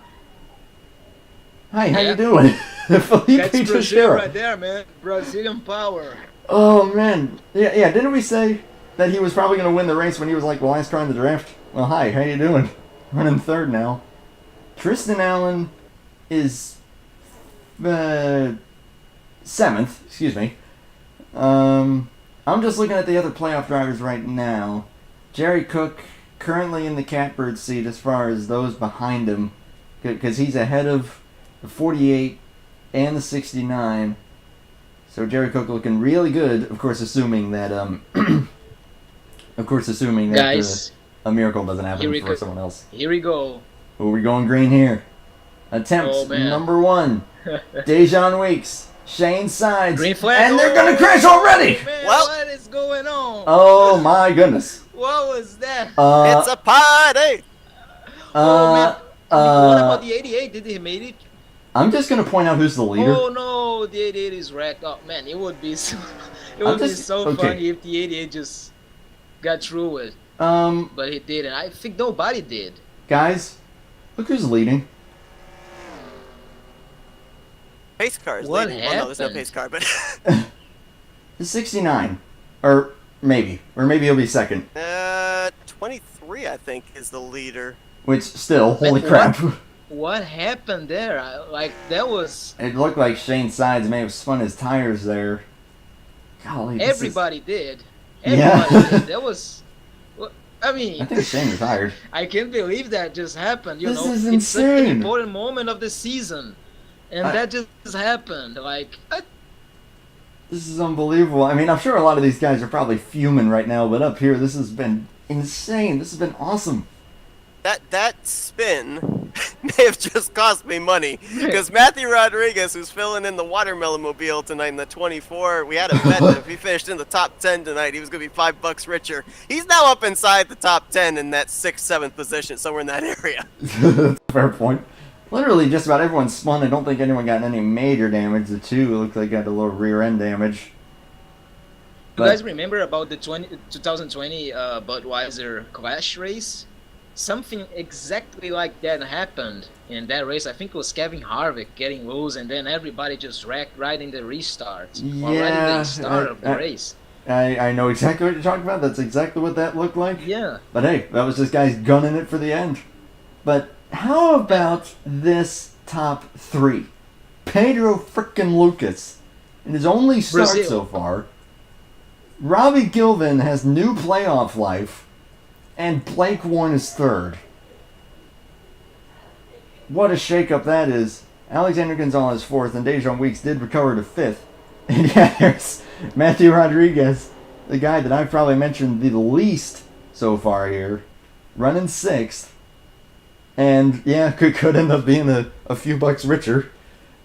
Hi, how you doing? Felipe That's Brazil Teixeira. right there, man. Brazilian power. Oh man, yeah. Didn't we say that he was probably gonna win the race when he was like last car in the draft? Well, hi, how you doing? Running third now. Tristan Allen is 7th. Excuse me. I'm just looking at the other playoff drivers right now. Jerry Cook currently in the catbird seat as far as those behind him, because he's ahead of the 48 and the 69. So Jerry Cook looking really good, of course, assuming that Guys, a miracle doesn't happen for someone else. Here we go. Oh, we're going green here. Attempt number 1. Dejan Weeks, Shane Sides, Green flag. and they're gonna crash already. Man, Well- what is going on? Oh my goodness. What was that? It's a party! Oh man. What about the 88? Did he made it? I'm just gonna point out who's the leader. Oh no, the 88 is wrecked. Oh man, it would be so, funny if the 88 just got through it. But he didn't. I think nobody did. Guys, look who's leading. Pace car is What leading. Well, no, there's no happened? pace car, but The 69, or maybe he'll be second. 23, I think, is the leader. Which still, holy What? crap! What happened there? That was It looked like Shane Sides may have spun his tires there. Golly, everybody did. Yeah. Everybody did. That was. I mean, I think Shane retired. I can't believe that just happened. You This know, is it's such an insane. important moment of the season, and that just happened. Like, This is unbelievable. I mean, I'm sure a lot of these guys are probably fuming right now, but up here, this has been insane. This has been awesome. That spin may have just cost me money, because Matthew Rodriguez, who's filling in the Watermelon Mobile tonight in the 24, we had a bet that if he finished in the top 10 tonight, he was going to be $5 richer. He's now up inside the top 10 in that 6th, 7th position, somewhere in that area. Fair point. Literally, just about everyone spun. I don't think anyone got any major damage. The two looked like got a little rear end damage. you guys remember about the 2020 Budweiser Clash race? Something exactly like that happened in that race. I think it was Kevin Harvick getting loose, and then everybody just wrecked right in the restart. Or right in the start of the race. I know exactly what you're talking about. That's exactly what that looked like. Yeah. But hey, that was just guys gunning it for the end. But how about this top three? Pedro frickin' Lucas, in his only start Brazil. so far. Robbie Gilvin has new playoff life. And Blake Warren is third. What a shakeup that is. Alexander Gonzalez fourth, and Dejon Weeks did recover to fifth. And yeah, there's Matthew Rodriguez, the guy that I've probably mentioned the least so far here, running sixth. And yeah, could end up being a few bucks richer,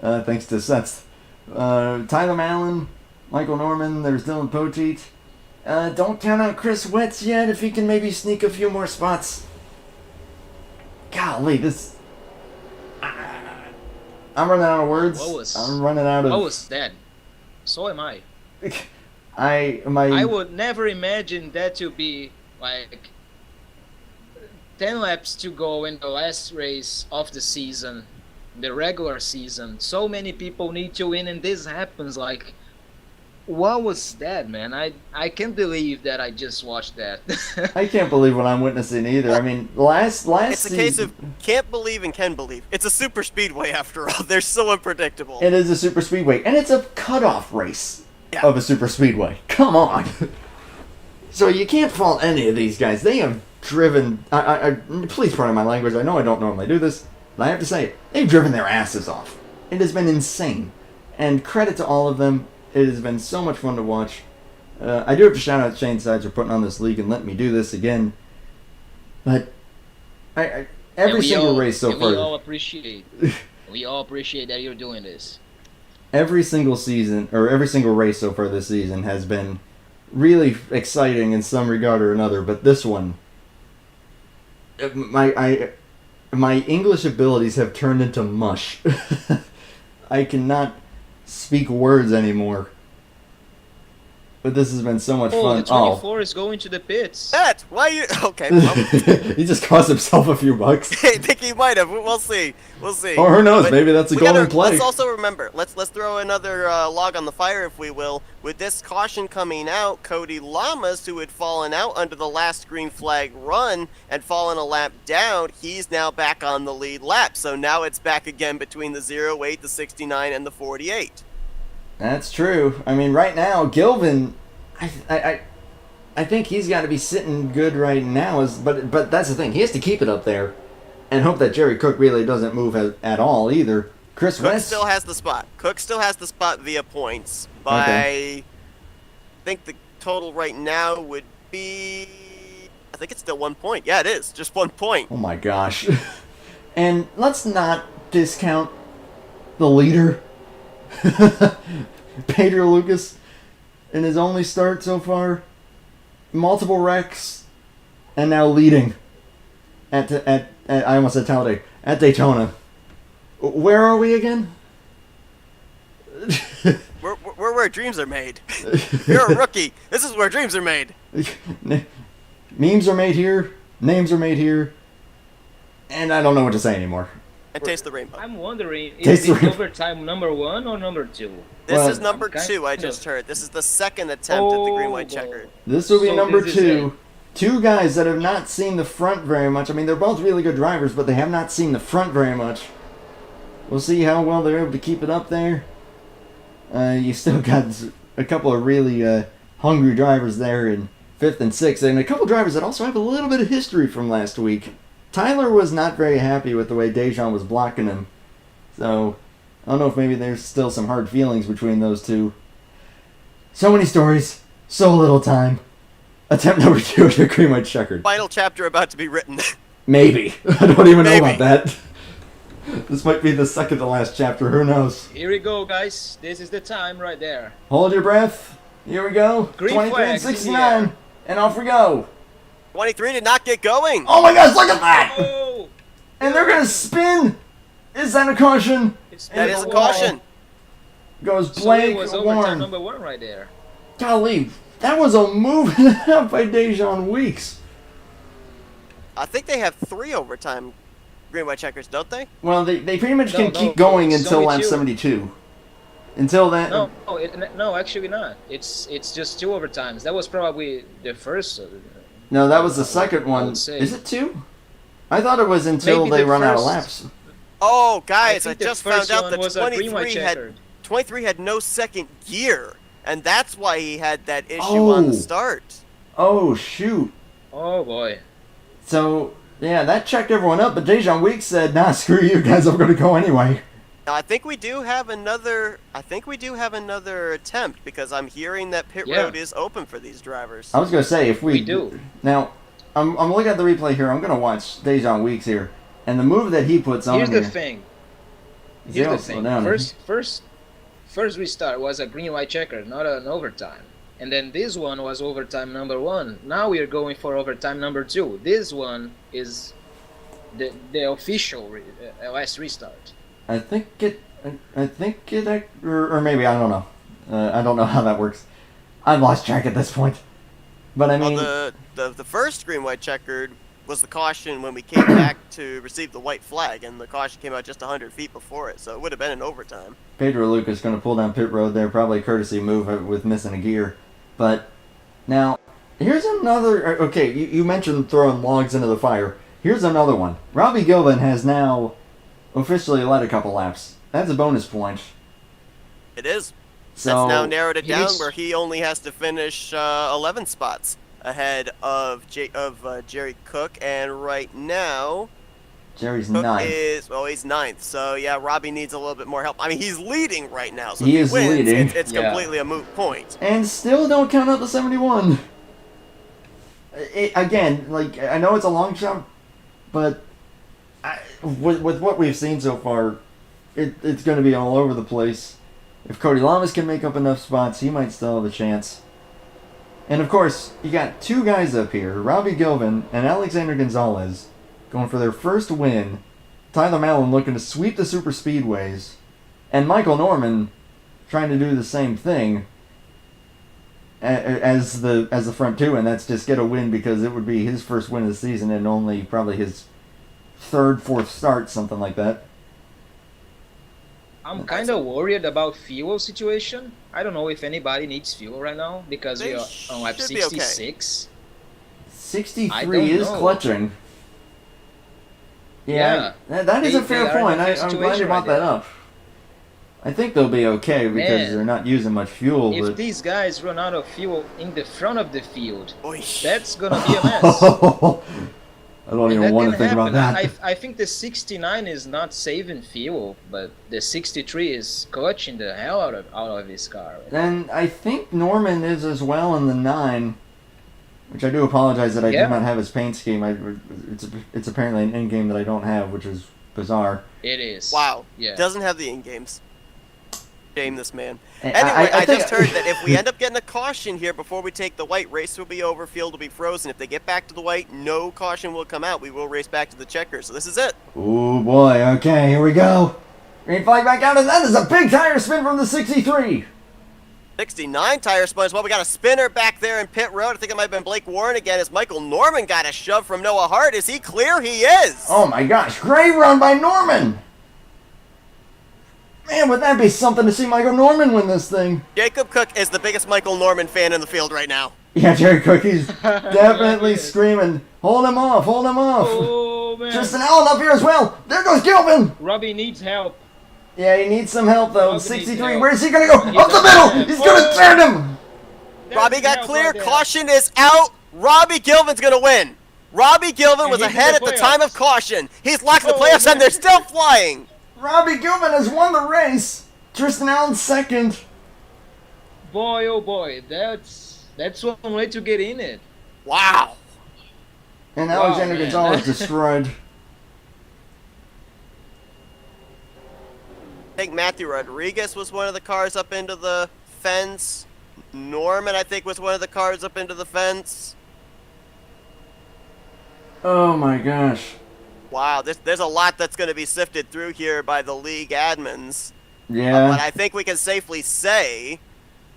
thanks to Seth. Tyler Mallon, Michael Norman, there's Dylan Poteet. Don't count out Chris Wetz yet, if he can maybe sneak a few more spots. Golly, this... I'm running out of words. I'm running out of... What was that? So am I. I would never imagine that to be, like, 10 laps to go in the last race of the season, the regular season. So many people need to win, and this happens, like... What was that, man? I can't believe that I just watched that. I can't believe what I'm witnessing either. I mean, last It's season, a case of can't believe and can believe. It's a super speedway after all. They're so unpredictable. it is a super speedway, and it's a cutoff race of a super speedway. Come on. So you can't fault any of these guys. They have driven... please pardon my language. I know I don't normally do this, but I have to say it. They've driven their asses off. It has been insane. And credit to all of them. It has been so much fun to watch. I do have to shout out Shane Sides for putting on this league and letting me do this again. But every single race so far... We all appreciate that you're doing this. Every single season, or every single race so far this season has been really exciting in some regard or another, but this one... My English abilities have turned into mush. I cannot speak words anymore. But this has been so much fun. The 24 is going to the pits. That? Why you... Okay, well... He just cost himself a few bucks. I think he might have. We'll see. We'll see. Or who knows, But maybe that's a golden play. Let's also remember, let's throw another log on the fire, if we will. With this caution coming out, Cody Llamas, who had fallen out under the last green flag run and fallen a lap down, he's now back on the lead lap. So now it's back again between the 08, the 69, and the 48. That's true. I mean, right now, Gilvin, I think he's got to be sitting good right now. But that's the thing. He has to keep it up there and hope that Jerry Cook really doesn't move at all either. Chris Cook West still has the spot. Cook still has the spot via points. By, I think the total right now would be... I think it's still 1 point. Yeah, it is. Just 1 point. Oh my gosh. And let's not discount the leader. Pedro Lucas, in his only start so far, multiple wrecks, and now leading at I almost said Talladega, at Daytona. Where are we again? We're where dreams are made. You're a rookie. This is where dreams are made. Memes are made here, names are made here, and I don't know what to say anymore. And taste the rainbow. I'm wondering, Taste is the it rainbow. overtime number 1 or number 2? This Well, is number I'm kind 2, I of- just heard. This is the second attempt at the green-white checker. This will be So number this is 2. Two guys that have not seen the front very much. I mean, they're both really good drivers, but they have not seen the front very much. We'll see how well they're able to keep it up there. You still got a couple of really hungry drivers there in 5th and 6th, and a couple drivers that also have a little bit of history from last week. Tyler was not very happy with the way Dejan was blocking him, so I don't know if maybe there's still some hard feelings between those two. So many stories, so little time. Attempt number 2 at the green white checkered. Final chapter about to be written. Maybe. I don't even know about that. This might be the second to last chapter, who knows? Here we go, guys. This is the time right there. Hold your breath. Here we go. Green 23 and flags in the 69. air. And off we go. 23 did not get going. Oh my gosh, look at that! Oh! And they're going to spin. Is that a caution? That is a caution. Goes So it Blake was overtime Warren. number 1 right there. Golly, that was a move and a half by Dejan Weeks. I think they have 3 overtime green white checkers, don't they? Well, they pretty much can No, keep going it's until only lap 2. 72. Until then, No, actually not. It's just 2 overtimes. That was probably the first. no, that was the second I one. would say. Is it 2? I thought it was until Maybe they the run out of first- laps. Oh, guys, I think the just first found out one that was a green white 23 had no second gear, and that's why he had that issue Oh. on the start. Oh, shoot. Oh boy. So, yeah, that checked everyone up, but Dejan Weeks said, nah, screw you guys, I'm going to go anyway. Now, I think we do have another attempt because I'm hearing that pit Yeah. road is open for these drivers. I was going to say, if We do. Now, I'm looking at the replay here. I'm going to watch Dejan Weeks here. And the move that he puts on Here's here. the thing. See, Here's I'll the slow thing. down. First restart was a green white checker, not an overtime. And then this one was overtime number 1. Now we are going for overtime number 2. This one is the official last restart. I think it, or maybe, I don't know. I don't know how that works. I've lost track at this point. But I mean, Well, the first green white checkered was the caution when we came back to receive the white flag, and the caution came out just 100 feet before it, so it would have been an overtime. Pedro Lucas going to pull down pit road there, probably a courtesy move with missing a gear. But now, here's another. Okay, you mentioned throwing logs into the fire. Here's another one. Robbie Gilvin has now officially led a couple laps. That's a bonus point. It is. So That's now narrowed it he down needs- where he only has to finish 11 spots ahead of Jerry Cook, and right now Jerry's Cook ninth. he's ninth. So yeah, Robbie needs a little bit more help. I mean, he's leading right now, so He if is he wins, leading. It's Yeah. completely a moot point. And still don't count out the 71. Again, like, I know it's a long shot, but with what we've seen so far, it's going to be all over the place. If Cody Llamas can make up enough spots, he might still have a chance. And of course, you got 2 guys up here, Robbie Gilvin and Alexander Gonzalez, going for their first win. Tyler Mallon looking to sweep the super speedways. And Michael Norman trying to do the same thing as the front 2, and that's just get a win because it would be his first win of the season and only probably his 3rd, 4th start, something like that. I'm kind of worried about fuel situation. I don't know if anybody needs fuel right now because They we are on lap should be okay. 66. 63 is know. clutching. Yeah. That is a They fair are in a point. fair I'm glad you situation brought right that up. I think they'll be okay because Man. they're not using much fuel. If But these guys run out of fuel in the front of the field, Oy. that's gonna be a mess. I don't even That want to can think about happen. that. I think the 69 is not saving fuel, but the 63 is clutching the hell out of his car. And I think Norman is as well in the 9, which I do apologize that I Yeah. do not have his paint scheme. It's apparently an in-game that I don't have, which is bizarre. It is. Wow. Yeah. Doesn't have the in-games. Shame this man. And Anyway, I think- just heard that if we end up getting a caution here before we take the white, race will be over, field will be frozen. If they get back to the white, no caution will come out. We will race back to the checkers. So this is it. Oh boy, okay, here we go. Green flag back out, and that is a big tire spin from the 63. 69 tire spun as well. We got a spinner back there in pit road. I think it might have been Blake Warren again as Michael Norman got a shove from Noah Hart. Is he clear? He is. Oh my gosh, great run by Norman. Man, would that be something to see Michael Norman win this thing? Jacob Cook is the biggest Michael Norman fan in the field right now. Yeah, Jerry Cookie's definitely Yeah, he is. screaming, hold him off, hold him off. Oh man. Tristan Allen up here as well. There goes Gilvin. Robbie needs help. Yeah, he needs some help though. Robbie needs 63, help. where's he gonna go? He Up the doesn't middle. have- He's gonna turn him. Robbie got help clear. right there. Caution is out. Robbie Gilvin's going to win. Robbie Gilvin And was he's in ahead the at the time of playoffs. caution. He's locked in the Oh, playoffs, man. and they're still flying. Robbie Gilvin has won the race. Tristan Allen second. Boy, oh boy, that's one way to get in it. Wow. And Wow, Alexander man. Gonzalez destroyed. I think Matthew Rodriguez was one of the cars up into the fence. Norman, I think, was one of the cars up into the fence. Oh my gosh. Wow, there's a lot that's going to be sifted through here by the league admins. Yeah. But I think we can safely say,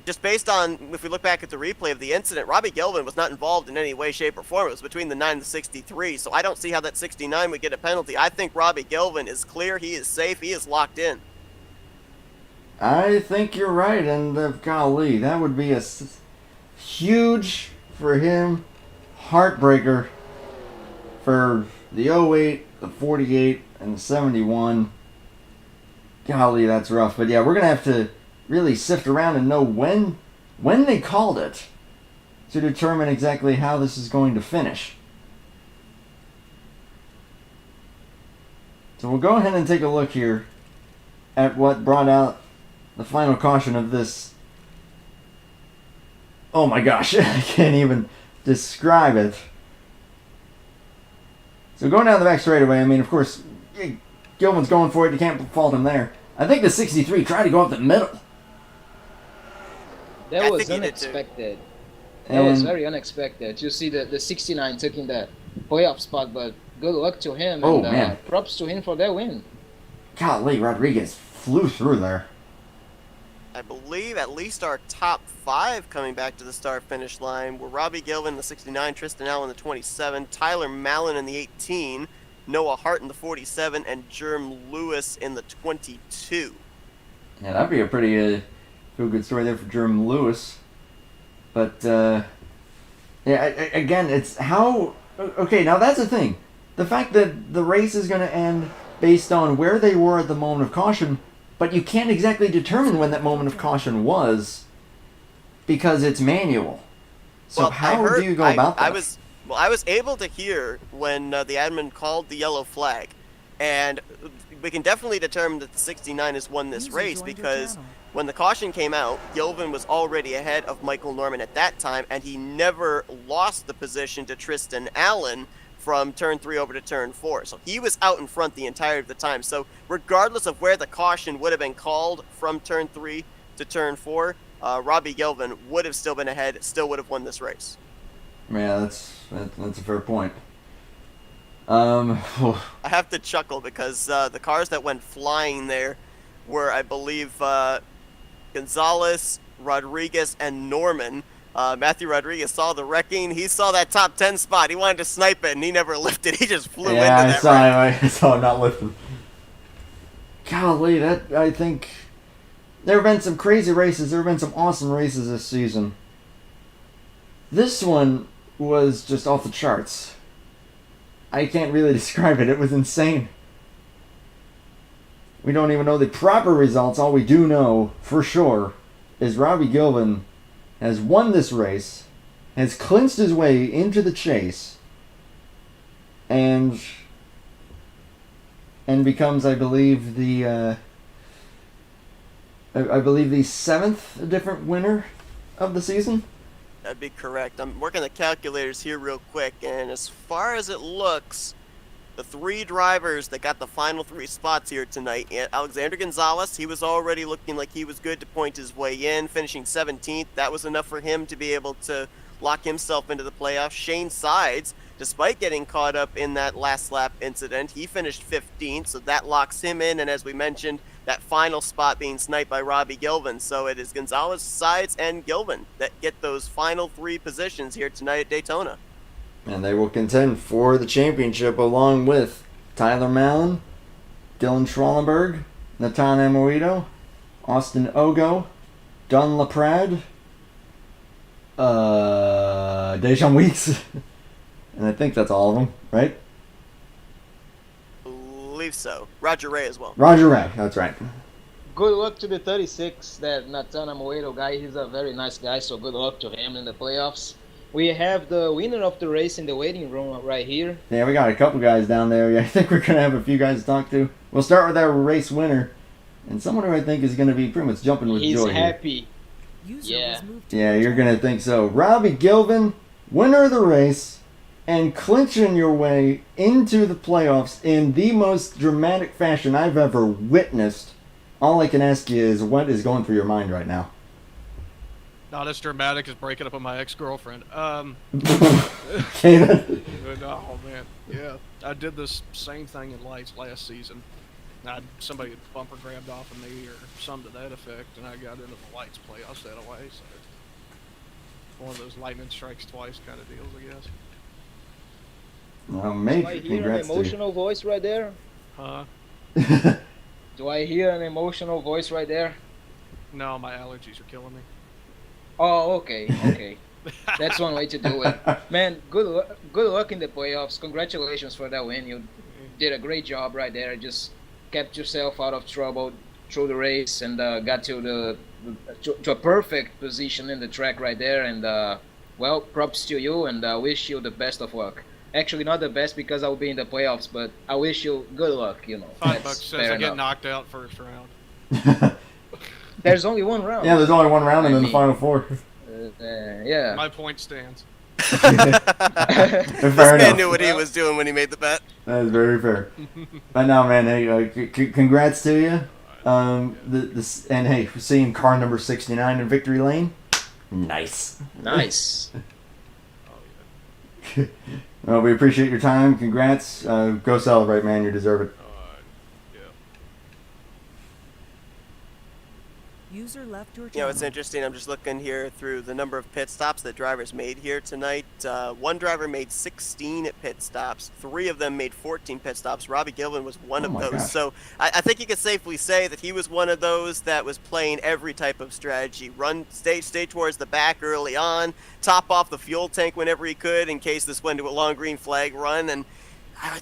just based on, if we look back at the replay of the incident, Robbie Gilvin was not involved in any way, shape, or form. It was between the 9 and the 63, so I don't see how that 69 would get a penalty. I think Robbie Gilvin is clear, he is safe, he is locked in. I think you're right, and golly, that would be a huge for him heartbreaker for the 08, the 48, and the 71. Golly, that's rough. But yeah, we're gonna have to really sift around and know when they called it to determine exactly how this is going to finish. So we'll go ahead and take a look here at what brought out the final caution of this. Oh my gosh, I can't even describe it. So going down the back straightaway, I mean, of course, Gilvin's going for it. You can't fault him there. I think the 63 tried to go up the middle. That I was think he did too. unexpected. That was very unexpected. You see the 69 taking that playoff spot, but good luck to him. Oh, and, man. Props to him for that win. Golly, Rodriguez flew through there. I believe at least our top 5 coming back to the start-finish line were Robbie Gilvin in the 69, Tristan Allen in the 27, Tyler Mallon in the 18, Noah Hart in the 47, and Jerome Lewis in the 22. Yeah, that'd be a pretty feel-good story there for Jerome Lewis. But, yeah, again, it's how... Okay, now that's the thing. The fact that the race is going to end based on where they were at the moment of caution, but you can't exactly determine when that moment of caution was because it's manual. So Well, how do you go about that? I was able to hear when the admin called the yellow flag, and we can definitely determine that the 69 has won this race because when the caution came out, Gilvin was already ahead of Michael Norman at that time, and he never lost the position to Tristan Allen from turn 3 over to turn 4. So he was out in front the entirety of the time. So regardless of where the caution would have been called from turn 3 to turn 4, Robbie Gilvin would have still been ahead, still would have won this race. Yeah, that's a fair point. I I have to chuckle because the cars that went flying there were, I believe, Gonzalez, Rodriguez, and Norman. Matthew Rodriguez saw the wrecking. He saw that top 10 spot. He wanted to snipe it, and he never lifted. He just flew into that wreck. I saw him not lifting. Golly, I think there have been some crazy races. There have been some awesome races this season. This one was just off the charts. I can't really describe it. It was insane. We don't even know the proper results. All we do know for sure is Robbie Gilvin has won this race, has clinched his way into the chase, and becomes, I believe, the 7th different winner of the season. That'd be correct. I'm working the calculators here real quick, and as far as it looks, the 3 drivers that got the final 3 spots here tonight, Alexander Gonzalez, he was already looking like he was good to point his way in, finishing 17th. That was enough for him to be able to lock himself into the playoffs. Shane Sides, despite getting caught up in that last lap incident, he finished 15th, so that locks him in, and as we mentioned, that final spot being sniped by Robbie Gilvin. So it is Gonzalez, Sides, and Gilvin that get those final 3 positions here tonight at Daytona. And they will contend for the championship along with Tyler Mallon, Dylan Schwallenberg, Natan Amoito, Austin Ogo, Don LaPrade, Dejan Weeks, and I think that's all of them, right? Believe so. Roger Ray as well. Roger Ray, that's right. good luck to the 36, that Natana Moedo guy. He's a very nice guy, so good luck to him in the playoffs. We have the winner of the race in the waiting room right here. Yeah, we got a couple guys down there. Yeah, I think we're going to have a few guys to talk to. We'll start with our race winner, and someone who I think is going to be pretty much jumping with He's joy happy. Yeah, you're going to think so. Robbie Gilvin, winner of the race, and clinching your way into the playoffs in the most dramatic fashion I've ever witnessed. All I can ask you is, what is going through your mind right now? Not as dramatic as breaking up with my ex-girlfriend. Okay, Oh, man. Yeah. I did this same thing in lights last season. Somebody had bumper grabbed off of me or something to that effect, and I got into the lights playoffs that way. So one of those lightning strikes twice kind of deals, I guess. Well, Do mate, I hear an congrats to you. emotional voice right there? Huh? Do I hear an emotional voice right there? No, my allergies are killing me. Oh, okay. That's one way to do it. Man, good luck in the playoffs. Congratulations for that win. You did a great job right there. Just kept yourself out of trouble through the race and got to a perfect position in the track right there. And well, props to you, and I wish you the best of luck. Actually, not the best because I'll be in the playoffs, but I wish you good luck. You know, $5 that's says fair I get enough. knocked out first round. There's only one round. Yeah, there's only one round and then the mean, final four. Yeah. My point stands. This Fair man enough. knew what he was doing when he made the bet. That is very fair. But no, man, hey, congrats to you. And hey, seeing car number 69 in victory lane, nice. Nice. Well, we appreciate your time. Congrats. Go celebrate, man. You deserve it. Yeah. User left your You know, channel. it's interesting. I'm just looking here through the number of pit stops that drivers made here tonight. One driver made 16 pit stops. 3 of them made 14 pit stops. Robbie Gilvin was one Oh of my those. gosh. So I think you could safely say that he was one of those that was playing every type of strategy. Stay towards the back early on, top off the fuel tank whenever he could in case this went to a long green flag run. And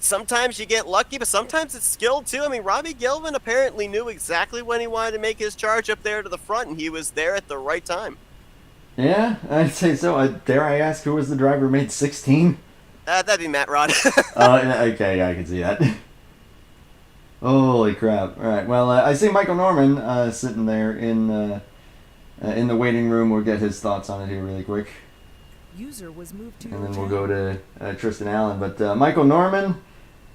sometimes you get lucky, but sometimes it's skill too. I mean, Robbie Gilvin apparently knew exactly when he wanted to make his charge up there to the front, and he was there at the right time. Yeah, I'd say so. Dare I ask who was the driver who made 16? That'd be Matt Rod. Okay, I can see that. Holy crap. All right, well, I see Michael Norman sitting there in the waiting room. We'll get his thoughts on it here really quick. User was moved to And your then we'll channel. go to Tristan Allen. But Michael Norman,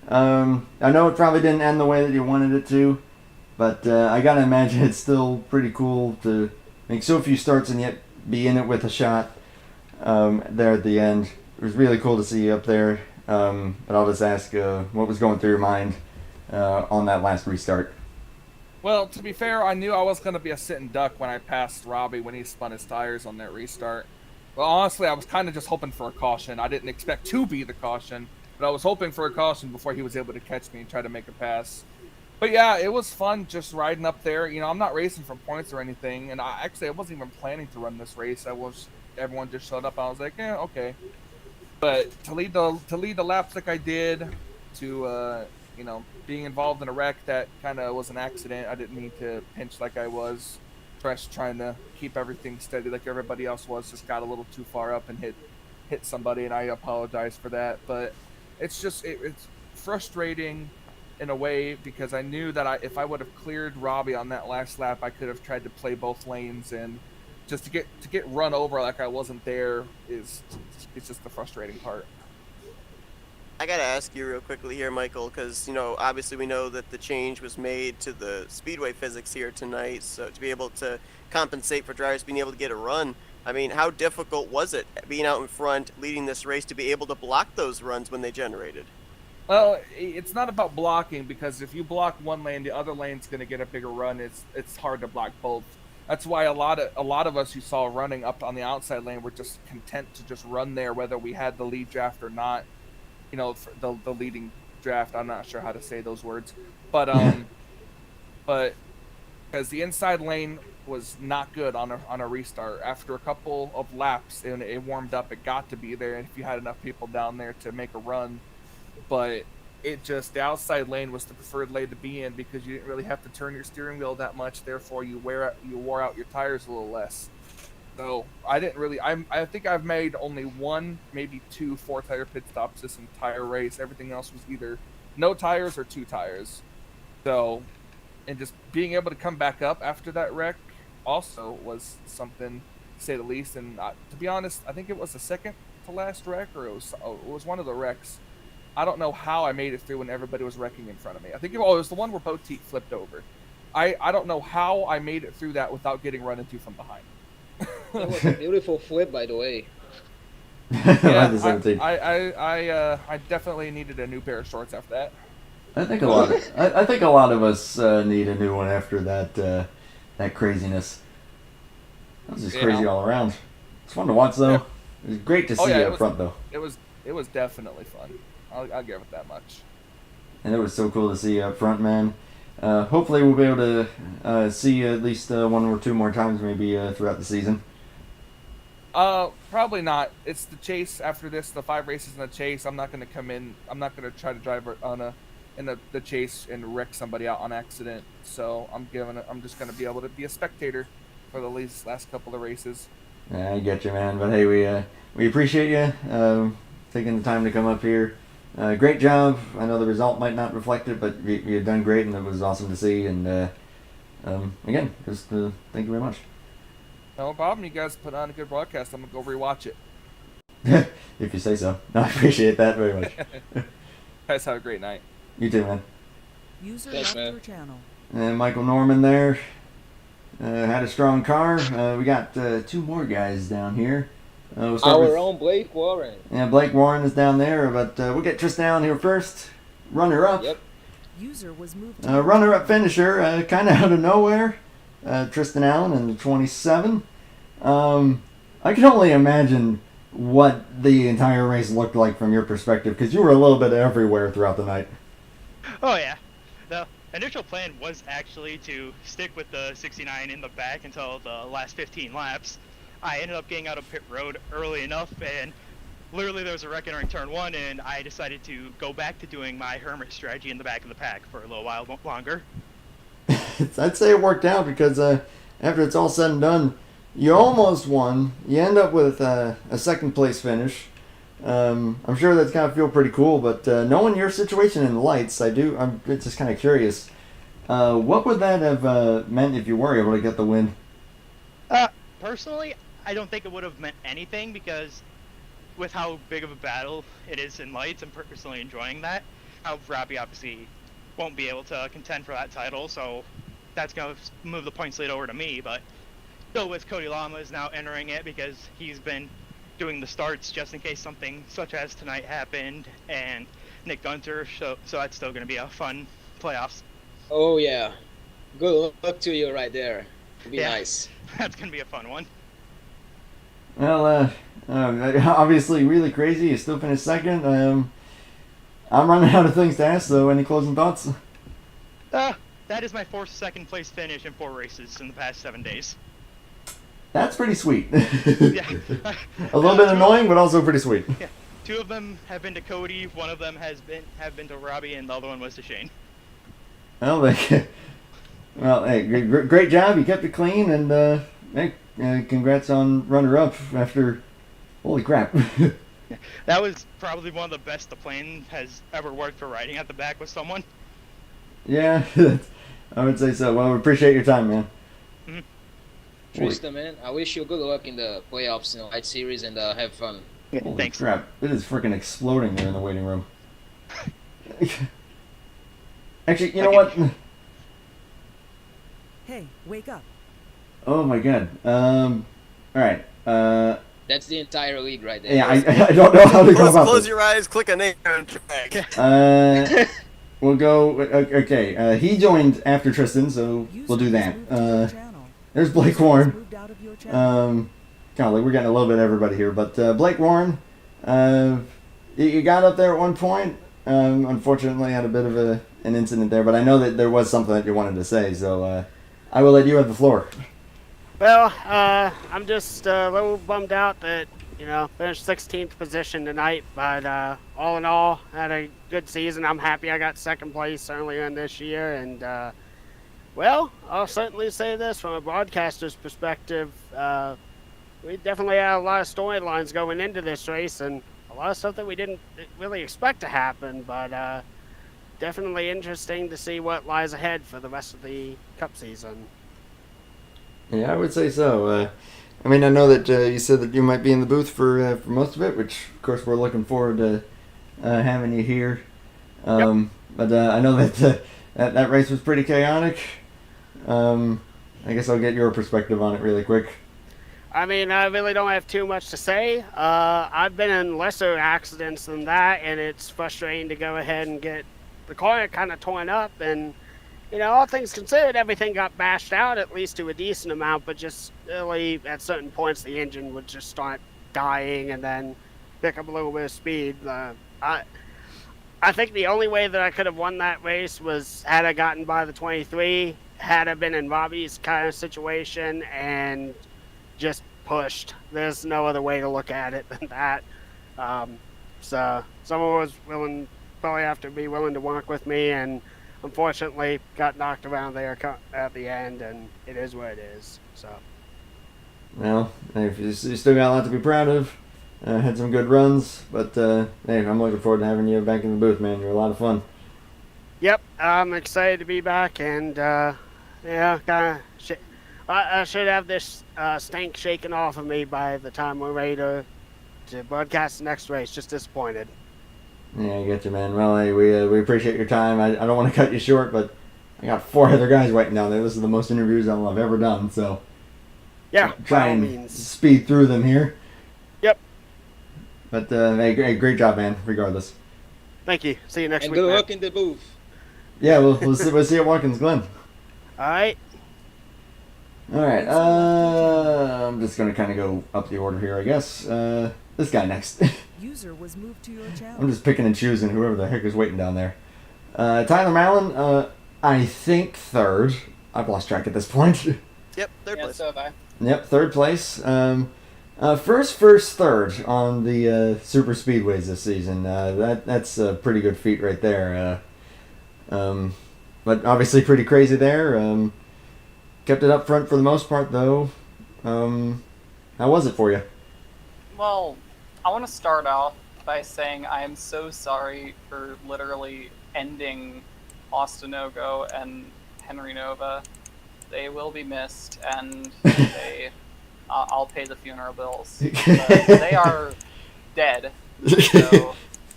I know it probably didn't end the way that you wanted it to, but I gotta imagine it's still pretty cool to make so few starts and yet be in it with a shot there at the end. It was really cool to see you up there. But I'll just ask what was going through your mind on that last restart. Well, to be fair, I knew I was going to be a sitting duck when I passed Robbie when he spun his tires on that restart. Well, honestly, I was kind of just hoping for a caution. I didn't expect to be the caution, but I was hoping for a caution before he was able to catch me and try to make a pass. But yeah, it was fun just riding up there. You know, I'm not racing for points or anything, and I wasn't even planning to run this race. Everyone just showed up. I was like, yeah, okay. But to lead the laps like I did, to being involved in a wreck that kind of was an accident. I didn't mean to pinch like I was. Trying to keep everything steady like everybody else was, just got a little too far up and hit somebody, and I apologize for that. But it's just it's frustrating in a way because I knew that if I would have cleared Robbie on that last lap, I could have tried to play both lanes, and just to get run over like I wasn't there it's just the frustrating part. I gotta ask you real quickly here, Michael, because, obviously we know that the change was made to the speedway physics here tonight, so to be able to compensate for drivers being able to get a run, I mean, how difficult was it being out in front, leading this race, to be able to block those runs when they generated? Well, it's not about blocking, because if you block one lane, the other lane's going to get a bigger run. It's hard to block both. That's why a lot of us you saw running up on the outside lane were just content to just run there, whether we had the lead draft or not. For the leading draft. I'm not sure how to say those words, but but because the inside lane was not good on a restart. After a couple of laps and it warmed up, it got to be there if you had enough people down there to make a run. But the outside lane was the preferred lane to be in because you didn't really have to turn your steering wheel that much. Therefore, you wore out your tires a little less. So I didn't really. I think I've made only one, maybe two 4-tire pit stops this entire race. Everything else was either no tires or 2 tires. So, and just being able to come back up after that wreck also was something, to say the least. And to be honest, I think it was the second to last wreck, or it was one of the wrecks. I don't know how I made it through when everybody was wrecking in front of me. I think it was the one where Poteet flipped over. I don't know how I made it through that without getting run into from behind. That was a beautiful flip, by the way. Yeah, The 17. I definitely needed a new pair of shorts after that. I think a lot of us need a new one after that craziness. That was just crazy all around. It's fun to watch though. Yeah. It was great to see you up front though. It was definitely fun. I'll give it that much. And it was so cool to see you up front, man. Hopefully we'll be able to see you at least 1 or 2 more times maybe throughout the season. Probably not. It's the chase after this, the 5 races in the chase. I'm not going to come in. I'm not going to try to drive in the chase and wreck somebody out on accident. So I'm just going to be able to be a spectator for the last couple of races. Yeah, I get you, man. But hey, we appreciate you taking the time to come up here. Great job. I know the result might not reflect it, but you've done great, and it was awesome to see. And again, just thank you very much. No problem. You guys put on a good broadcast. I'm going to go rewatch it. If you say so. No, I appreciate that very much. Guys, have a great night. You too, man. User Thanks, left man. your channel. And Michael Norman there had a strong car. We got 2 more guys down here. We'll start with, Our own Blake Warren. yeah, Blake Warren is down there, but we'll get Tristan Allen here first. Runner-up. Yep. User was moved to Runner-up finisher, kind of out of nowhere. Tristan Allen in the 27. I can only imagine what the entire race looked like from your perspective, because you were a little bit everywhere throughout the night. Oh yeah. The initial plan was actually to stick with the 69 in the back until the last 15 laps. I ended up getting out of pit road early enough, and literally there was a wreck entering turn 1, and I decided to go back to doing my hermit strategy in the back of the pack for a little while longer. I'd say it worked out because after it's all said and done, you almost won. You end up with a second place finish. I'm sure that's got to feel pretty cool, but knowing your situation in lights, I'm just kind of curious. What would that have meant if you were able to get the win? Personally, I don't think it would have meant anything because with how big of a battle it is in lights, I'm personally enjoying that. Robbie obviously won't be able to contend for that title, so that's going to move the points lead over to me, but still with Cody Llamas now entering it because he's been doing the starts just in case something such as tonight happened, and Nick Gunter, so that's still going to be a fun playoffs. Oh yeah. Good luck to you right there. It'll be Yeah. nice. That's going to be a fun one. Well, obviously really crazy. You still finished second. I'm running out of things to ask, though. Any closing thoughts? That is my 4th second place finish in 4 races in the past 7 days. That's pretty sweet. Yeah. A little bit annoying, but also pretty sweet. Yeah. 2 of them have been to Cody, 1 of them have been to Robbie, and the other one was to Shane. Well, hey, great job. You kept it clean, and hey, congrats on runner-up after. Holy crap! That was probably one of the best the plane has ever worked for riding at the back with someone. Yeah, I would say so. Well, we appreciate your time, man. Mm-hmm. Tristan, man, I wish you good luck in the playoffs in the Light Series and have fun. Holy Thanks. crap! It is freaking exploding there in the waiting room. Actually, you know what? Hey, wake up. Oh my god. All right. That's the entire league right there. Yeah, I don't know how to go about Close this. your eyes, click a name on track. We'll go. Okay. He joined after Tristan, so User we'll do was that. moved to your channel. There's Blake User was Warren. moved out of your channel. Golly, we're getting a little bit of everybody here, but Blake Warren, you got up there at one point. Unfortunately, had a bit of an incident there, but I know that there was something that you wanted to say, so I will let you have the floor. Well, I'm just a little bummed out that finished 16th position tonight. But all in all, had a good season. I'm happy I got second place earlier in this year. And, well, I'll certainly say this from a broadcaster's perspective. We definitely had a lot of storylines going into this race and a lot of stuff that we didn't really expect to happen. But definitely interesting to see what lies ahead for the rest of the Cup season. Yeah, I would say so. I mean, I know that you said that you might be in the booth for most of it, which, of course, we're looking forward to having you here. Yep. But I know that that race was pretty chaotic. I guess I'll get your perspective on it really quick. I mean, I really don't have too much to say. I've been in lesser accidents than that, and it's frustrating to go ahead and get the car kind of torn up. And, all things considered, everything got bashed out, at least to a decent amount, but just really at certain points the engine would just start dying and then pick up a little bit of speed. I think the only way that I could have won that race was had I gotten by the 23, had I been in Robbie's kind of situation and just pushed. There's no other way to look at it than that. So someone was probably have to be willing to work with me, and unfortunately got knocked around there at the end, and it is what it is. So. Well, you still got a lot to be proud of. Had some good runs, but hey, I'm looking forward to having you back in the booth, man. You're a lot of fun. Yep, I'm excited to be back, and I should have this stank shaken off of me by the time we're ready to broadcast the next race. Just disappointed. Yeah, I get you, man. Well, hey, we appreciate your time. I don't want to cut you short, but I got 4 other guys waiting down there. This is the most interviews I've ever done, so yeah, try and speed through them here. Yep. But hey, great job, man. Regardless. Thank you. See you next And week. good man. luck in the booth. Yeah, we'll see you at Watkins Glen. All right. All right. I'm just gonna kind of go up the order here, I guess. This guy next. User was moved to your channel. I'm just picking and choosing whoever the heck is waiting down there. Tyler Mallon, I think third. I've lost track at this point. Yep, third place. So have I. Yep, third place. First, third on the super speedways this season. That's a pretty good feat right there. But obviously pretty crazy there. Kept it up front for the most part, though. How was it for you? Well, I want to start off by saying I am so sorry for literally ending Austinogo and Henry Nova. They will be missed, and I'll pay the funeral bills. But they are dead, so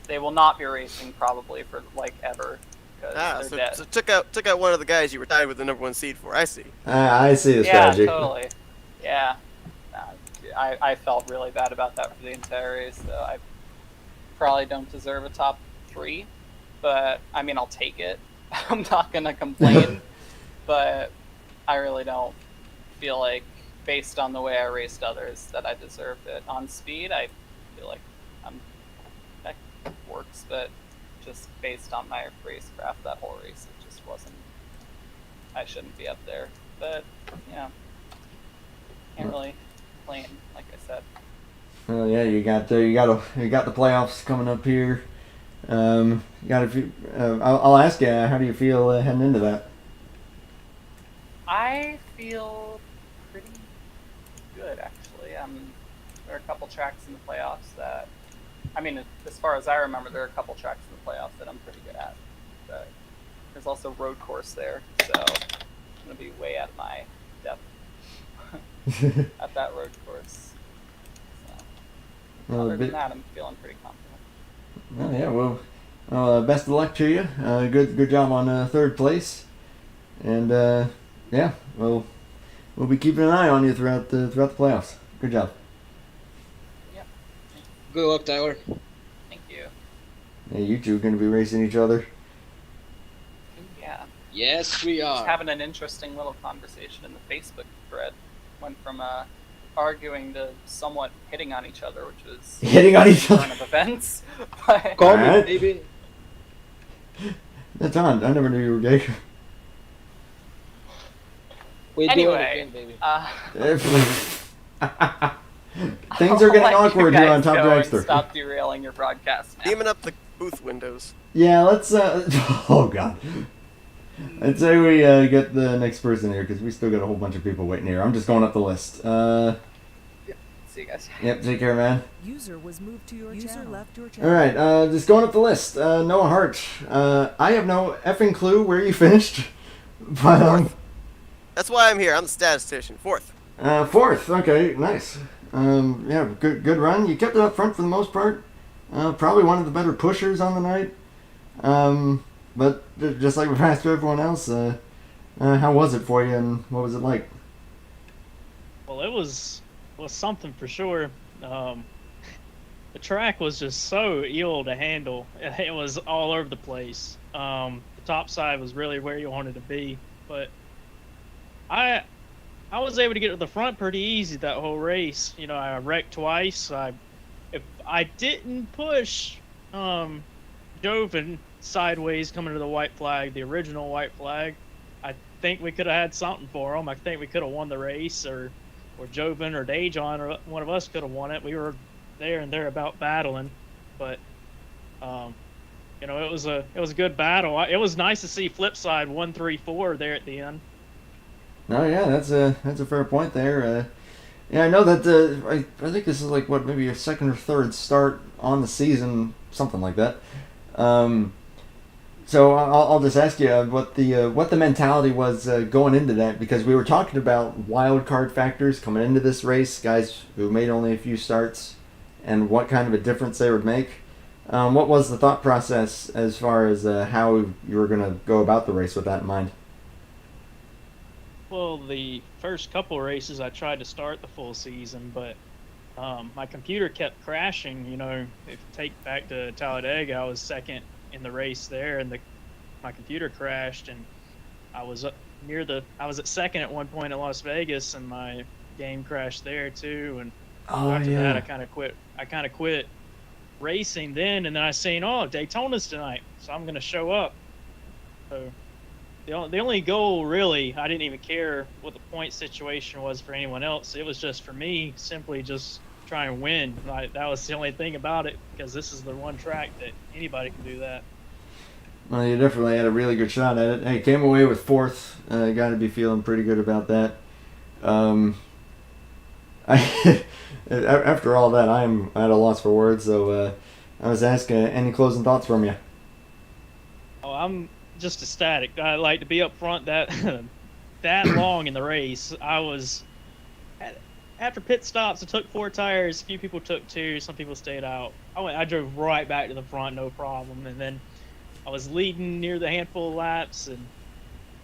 they will not be racing probably for ever. So took out one of the guys you were tied with the #1 seed for. I see. I see the strategy. Yeah, totally. Yeah. I felt really bad about that for the entire race, so I probably don't deserve a top 3, but I mean, I'll take it. I'm not gonna complain, but I really don't feel like, based on the way I raced others, that I deserved it. On speed, I feel like that works, but just based on my racecraft, that whole race, it just wasn't. I shouldn't be up there, but can't really complain, like I said. Well, yeah, you got the playoffs coming up here. You got a few. I'll ask you, how do you feel heading into that? I feel pretty good, actually. There are a couple tracks in the playoffs that, I mean, as far as I remember, there are a couple tracks in the playoffs that I'm pretty good at. But there's also road course there, so I'm gonna be way out of my depth at that road course. So, other than that, I'm feeling pretty confident. Well, yeah, well, best of luck to you. Good job on third place, and yeah, we'll be keeping an eye on you throughout the playoffs. Good job. Yep. Good luck, Tyler. Thank you. Hey, you two are going to be racing each other. Yeah. Yes, we Just are. having an interesting little conversation in the Facebook thread. Went from arguing to somewhat hitting on each other, which was Hitting on each other? turn of events. But Call me, Alright. baby. That's on. I never knew you were gay. We do it Anyway, again, baby. Things are getting I'll let you awkward here guys on Top go and Dragster. Stop derailing your broadcast now. Demon up the booth windows. Yeah, let's. Oh God. I'd say we get the next person here because we still got a whole bunch of people waiting here. I'm just going up the list. See you guys. Yep, take care, man. User was moved to your channel. Left your All channel. right, just going up the list. Noah Hart. I have no effing clue where you finished, but Fourth. That's why I'm here. I'm the statistician. Fourth. fourth. Okay, nice. Yeah, good run. You kept it up front for the most part. Probably one of the better pushers on the night. But just like we've asked everyone else, how was it for you, and what was it like? Well, it was something for sure. The track was just so ill to handle. It was all over the place. The top side was really where you wanted to be, but I was able to get to the front pretty easy that whole race. You know, I wrecked twice. If I didn't push Joven sideways coming to the white flag, the original white flag, I think we could have had something for him. I think we could have won the race, or Joven or Dajon or one of us could have won it. We were there and about battling, but you know, it was a good battle. It was nice to see Flipside 1-3-4 there at the end. Oh yeah, that's a fair point there. Yeah, I know that I think this is like maybe your second or third start on the season, something like that. So I'll just ask you what the mentality was going into that, because we were talking about wild card factors coming into this race, guys who made only a few starts, and what kind of a difference they would make. What was the thought process as far as how you were going to go about the race with that in mind? Well, the first couple races I tried to start the full season, but my computer kept crashing. You know, if you take back to Talladega, I was second in the race there, and my computer crashed, and I was at second at one point at Las Vegas, and my game crashed there too. And after that, I kind of quit racing then, and then I seen, Daytona's tonight, so I'm gonna show up. So the only goal, really, I didn't even care what the point situation was for anyone else. It was just for me, simply just try and win. That was the only thing about it, because this is the one track that anybody can do that. Well, you definitely had a really good shot at it. Hey, came away with fourth. Got to be feeling pretty good about that. After all that, I'm at a loss for words. So I was asking, any closing thoughts from you? Oh, I'm just ecstatic. I like to be up front that long in the race. I was after pit stops. I took 4 tires. A few people took 2. Some people stayed out. I drove right back to the front, no problem. And then I was leading near the handful of laps, and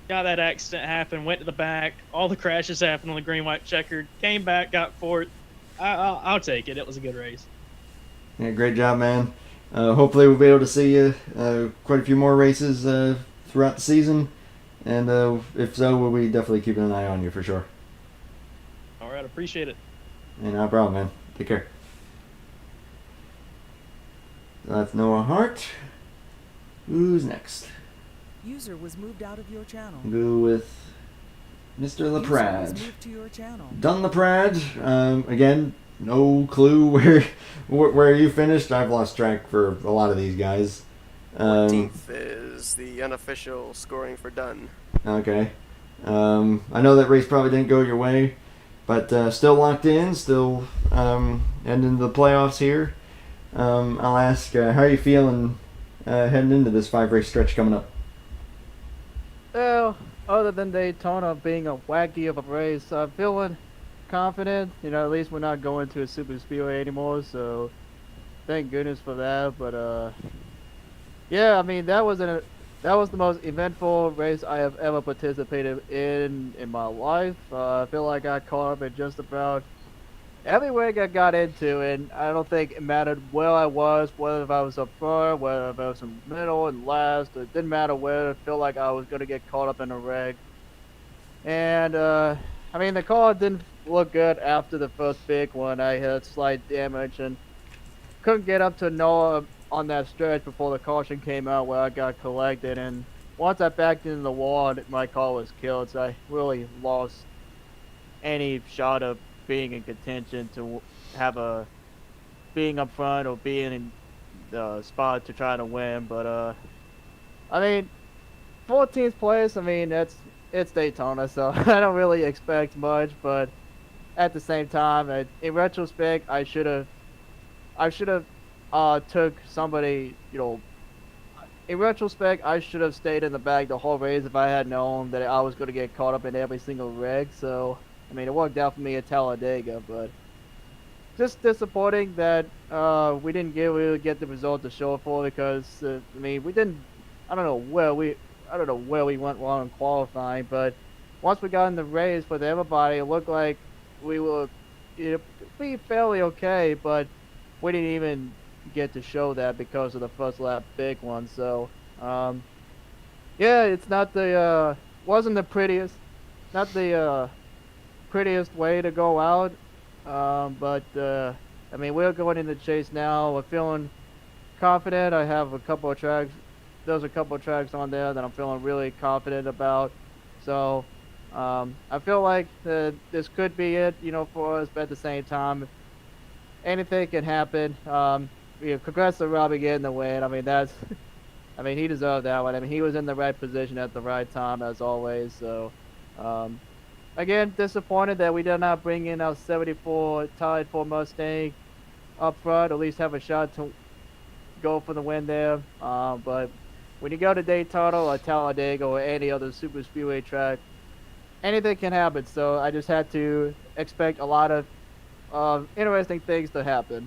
got that accident happen. Went to the back. All the crashes happened on the green, white, checkered. Came back, got 4th. I'll take it. It was a good race. Yeah, great job, man. Hopefully we'll be able to see you quite a few more races throughout the season, and if so, we'll be definitely keeping an eye on you for sure. All right, appreciate it. Yeah, no problem, man. Take care. So that's Noah Hart. Who's next? User was moved out of your channel. Go with Mr. User was LaPrade. moved to your channel. Done LaPrade. Again, no clue where you finished. I've lost track for a lot of these guys. 14th is the unofficial scoring for Dunn. Okay. I know that race probably didn't go your way, but still locked in, still heading into the playoffs here. I'll ask, how are you feeling heading into this 5-race stretch coming up? Well, other than Daytona being a wacky of a race, I'm feeling confident. You know, at least we're not going to a super speedway anymore, so thank goodness for that. But yeah, I mean, that was the most eventful race I have ever participated in my life. I feel like I caught up at just about every rig I got into, and I don't think it mattered where I was, whether if I was up front, whether if I was in the middle and last. It didn't matter where. I felt like I was going to get caught up in a rig. And I mean, the car didn't look good after the first big one. I had slight damage and couldn't get up to Noah on that stretch before the caution came out where I got collected. And once I backed into the wall, my car was killed, so I really lost any shot of being in contention to have a being up front or being in the spot to try to win. But I mean, 14th place. I mean, it's Daytona, so I don't really expect much. But at the same time, in retrospect, I should have took somebody. In retrospect, I should have stayed in the back the whole race if I had known that I was going to get caught up in every single wreck. So, I mean, it worked out for me at Talladega, but just disappointing that we didn't really get the result to show for, because I mean, we didn't. I don't know where we went wrong in qualifying, but once we got in the race with everybody, it looked like we were be fairly okay, but we didn't even get to show that because of the first lap big one. So yeah, it's not the wasn't the prettiest way to go out, but I mean, we're going in the chase now. We're feeling confident. I have a couple of tracks. There's a couple of tracks on there that I'm feeling really confident about. So I feel like this could be it, for us. But at the same time, anything can happen. Congrats to Robbie getting the win. I mean, he deserved that one. I mean, he was in the right position at the right time, as always. So, again, disappointed that we did not bring in our 74 tied for Mustang up front, at least have a shot to go for the win there. But when you go to Daytona or Talladega or any other super speedway track, anything can happen. So I just had to expect a lot of interesting things to happen.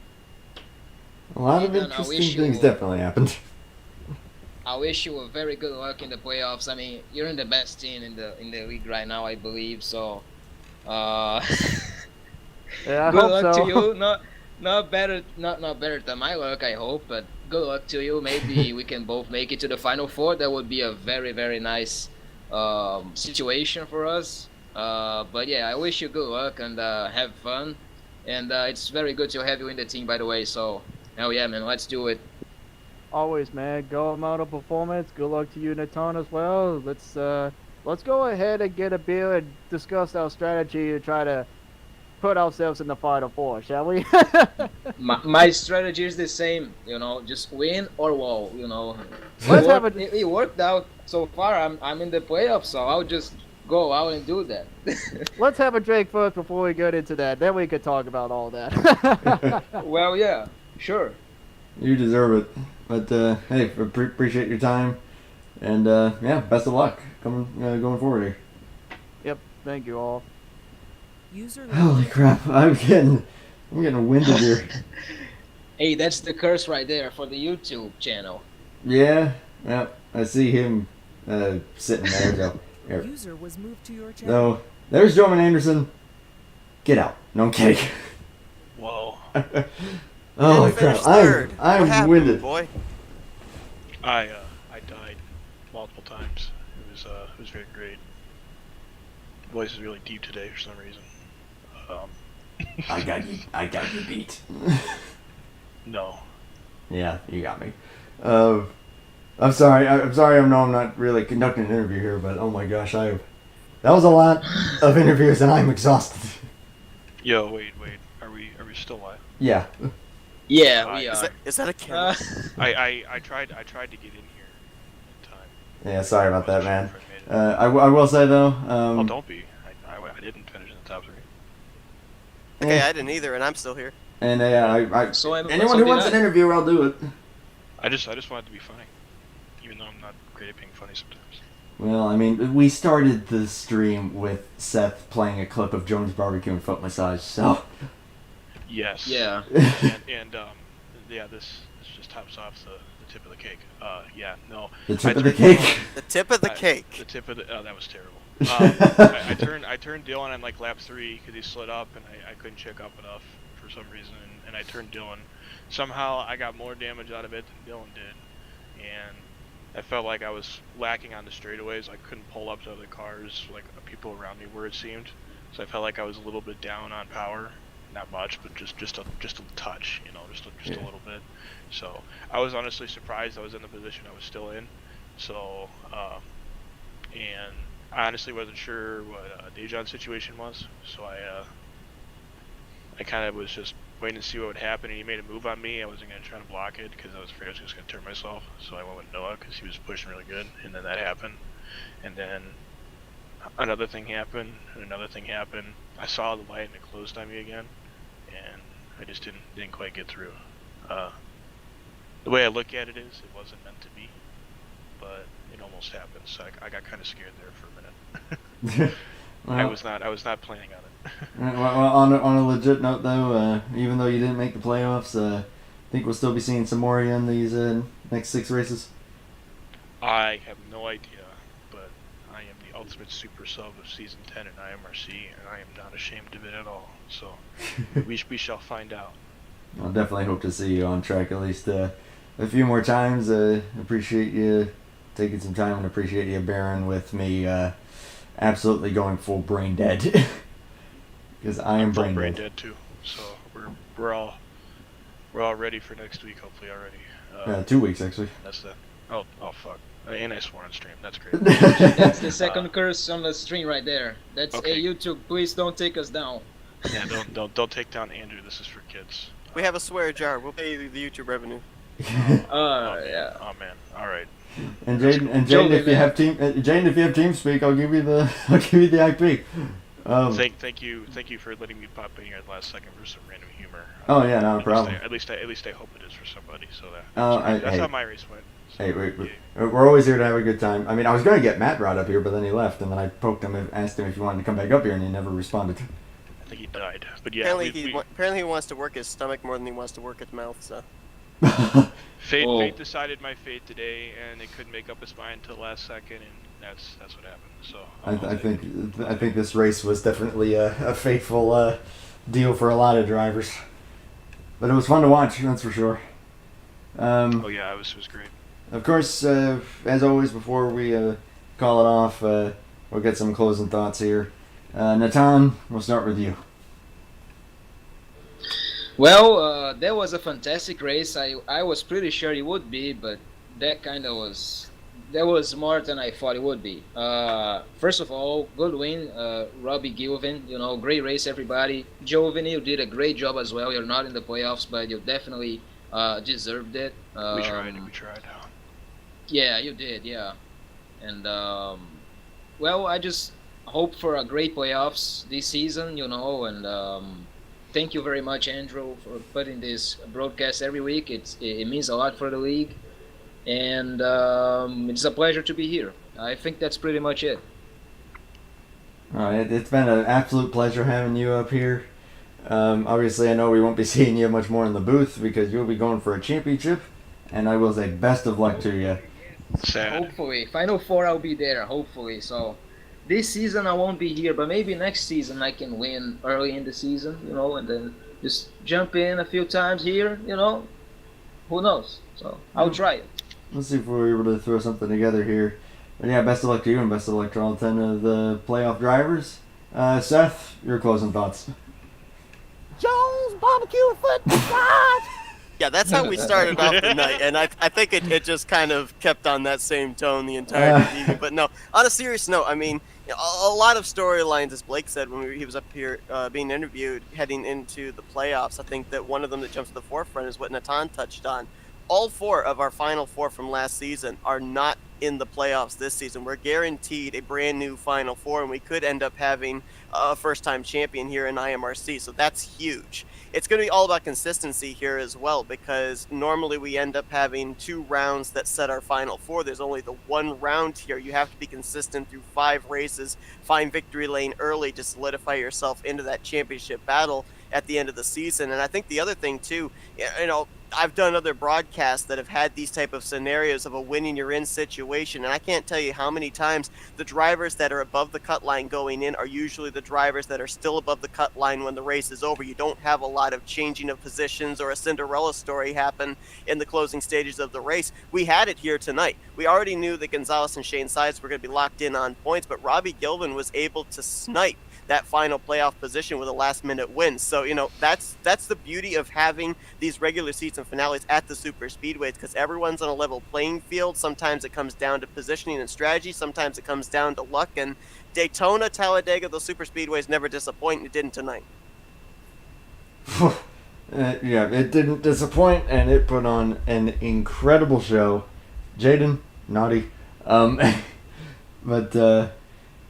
A lot of interesting things definitely happened. I wish you very good luck in the playoffs. I mean, you're in the best team in the league right now, I believe. So, Yeah, I good hope luck so. to you. Not better than my luck, I hope. But good luck to you. Maybe we can both make it to the final four. That would be a very, very nice situation for us. But yeah, I wish you good luck and have fun. And it's very good to have you in the team, by the way. So, hell yeah, man, let's do it. Always, man. Go model performance. Good luck to you, Nathan, as well. Let's go ahead and get a beer and discuss our strategy to try to put ourselves in the final four, shall we? My strategy is the same, just win or wall, It worked out so far. I'm in the playoffs, so I'll just go out and do that. Let's have a drink first before we get into that. Then we could talk about all that. Well, yeah, sure. You deserve it. But hey, appreciate your time, and yeah, best of luck going forward here. Yep, thank you all. Holy crap! I'm getting winded here. Hey, that's the curse right there for the YouTube channel. Yeah, I see him sitting there. So here. User was moved to your channel. So there's Roman Anderson. Get out! No, I'm kidding. Whoa. Oh crap! I'm winded. Boy. I died multiple times. It was very great. Voice is really deep today for some reason. I got you beat. No. Yeah, you got me. I'm sorry. I'm not really conducting an interview here, but oh my gosh, that was a lot of interviews, and I'm exhausted. Yo, wait. Are we still live? Yeah. Yeah, we are. Is that a camera? I tried to get in here in time. Yeah, sorry about that, man. I will say though. Oh, don't be. I didn't finish in the top 3. Okay, I didn't either, and I'm still here. And anyone who wants an interview, I'll do it. I just wanted to be funny, even though I'm not great at being funny sometimes. Well, I mean, we started the stream with Seth playing a clip of Jones Barbecue and foot massage, so. Yes. Yeah. and yeah, this just tops off the tip of the cake. Yeah, no. The tip of the cake. The tip of the cake. The tip of the. Oh, that was terrible. I turned Dylan on like lap 3 because he slid up and I couldn't check up enough for some reason, and I turned Dylan. Somehow I got more damage out of it than Dylan did, and I felt like I was lacking on the straightaways. I couldn't pull up to other cars like people around me were, it seemed. So I felt like I was a little bit down on power. Not much, but just a touch, just a little bit. So I was honestly surprised I was in the position I was still in. So and I honestly wasn't sure what Dejan's situation was. So I kind of was just waiting to see what would happen, and he made a move on me. I wasn't going to try to block it because I was afraid I was just going to turn myself. So I went with Noah because he was pushing really good, and then that happened. And then another thing happened, and another thing happened. I saw the light and it closed on me again, and I just didn't quite get through. The way I look at it is, it wasn't meant to be, but it almost happened. So I got kind of scared there for a minute. Well, I was not planning on it. well, on a legit note, though, even though you didn't make the playoffs, I think we'll still be seeing some more of you in these next 6 races. I have no idea, but I am the ultimate super sub of season 10 in IMRC, and I am not ashamed of it at all. So we shall find out. I'll definitely hope to see you on track at least a few more times. Appreciate you taking some time and appreciate you bearing with me absolutely going full brain dead. Because I am full brain dead too. So we're all ready for next week, hopefully already. 2 weeks actually. That's the oh fuck. And I swore on stream. That's great. That's the second curse on the stream right there. That's okay. Hey YouTube, please don't take us down. Yeah, don't take down Andrew. This is for kids. We have a swear jar. We'll pay you the YouTube revenue. Yeah. Oh man. All right. And Jaden, if you have TeamSpeak, I'll give you the IP. Thank you for letting me pop in here at the last second for some random humor. Oh yeah, not a problem. At least I hope it is for somebody. So that's how my race went. So, hey, we're always here to have a good time. I mean, I was going to get Matt brought up here, but then he left, and then I poked him and asked him if he wanted to come back up here, and he never responded. I think he died. But yeah, apparently he wants to work his stomach more than he wants to work his mouth. So. Fate decided my fate today, and they couldn't make up his mind until the last second, and that's what happened. So I think this race was definitely a fateful deal for a lot of drivers, but it was fun to watch. That's for sure. Oh yeah, it was great. Of course, as always, before we call it off, we'll get some closing thoughts here. Natan, we'll start with you. Well, that was a fantastic race. I was pretty sure it would be, but that was more than I thought it would be. First of all, good win, Robbie Gilvin. Great race, everybody. Joven, you did a great job as well. You're not in the playoffs, but you definitely deserved it. We tried. Yeah, you did. Yeah, and well, I just hope for a great playoffs this season. And thank you very much, Andrew, for putting this broadcast every week. It means a lot for the league, and it's a pleasure to be here. I think that's pretty much it. All right, it's been an absolute pleasure having you up here. Obviously, I know we won't be seeing you much more in the booth because you'll be going for a championship, and I will say best of luck to you. Sad. Hopefully, Final Four I'll be there. Hopefully, so. This season I won't be here, but maybe next season I can win early in the season, and then just jump in a few times here, who knows? So I'll try it. Let's see if we're able to throw something together here. But yeah, best of luck to you and best of luck to all 10 of the playoff drivers. Seth, your closing thoughts. Jones barbecue foot fries. Yeah, that's how we started off the night, and I think it just kind of kept on that same tone the entire evening. But no, on a serious note, I mean, a lot of storylines, as Blake said when he was up here being interviewed heading into the playoffs. I think that one of them that jumps to the forefront is what Natan touched on. All 4 of our Final 4 from last season are not in the playoffs this season. We're guaranteed a brand new Final 4, and we could end up having a first-time champion here in IMRC, so that's huge. It's going to be all about consistency here as well, because normally we end up having 2 rounds that set our Final 4. There's only the 1 round here. You have to be consistent through 5 races, find victory lane early to solidify yourself into that championship battle at the end of the season. And I think the other thing too, I've done other broadcasts that have had these type of scenarios of a winning you're in situation, and I can't tell you how many times the drivers that are above the cut line going in are usually the drivers that are still above the cut line when the race is over. You don't have a lot of changing of positions or a Cinderella story happen in the closing stages of the race. We had it here tonight. We already knew that Gonzalez and Shane Sides were going to be locked in on points, but Robbie Gilvin was able to snipe that final playoff position with a last-minute win. So, that's the beauty of having these regular season finales at the super speedways, because everyone's on a level playing field. Sometimes it comes down to positioning and strategy. Sometimes it comes down to luck. And Daytona, Talladega, the super speedways never disappoint, and it didn't tonight. Yeah, it didn't disappoint, and it put on an incredible show. Jaden, naughty. But that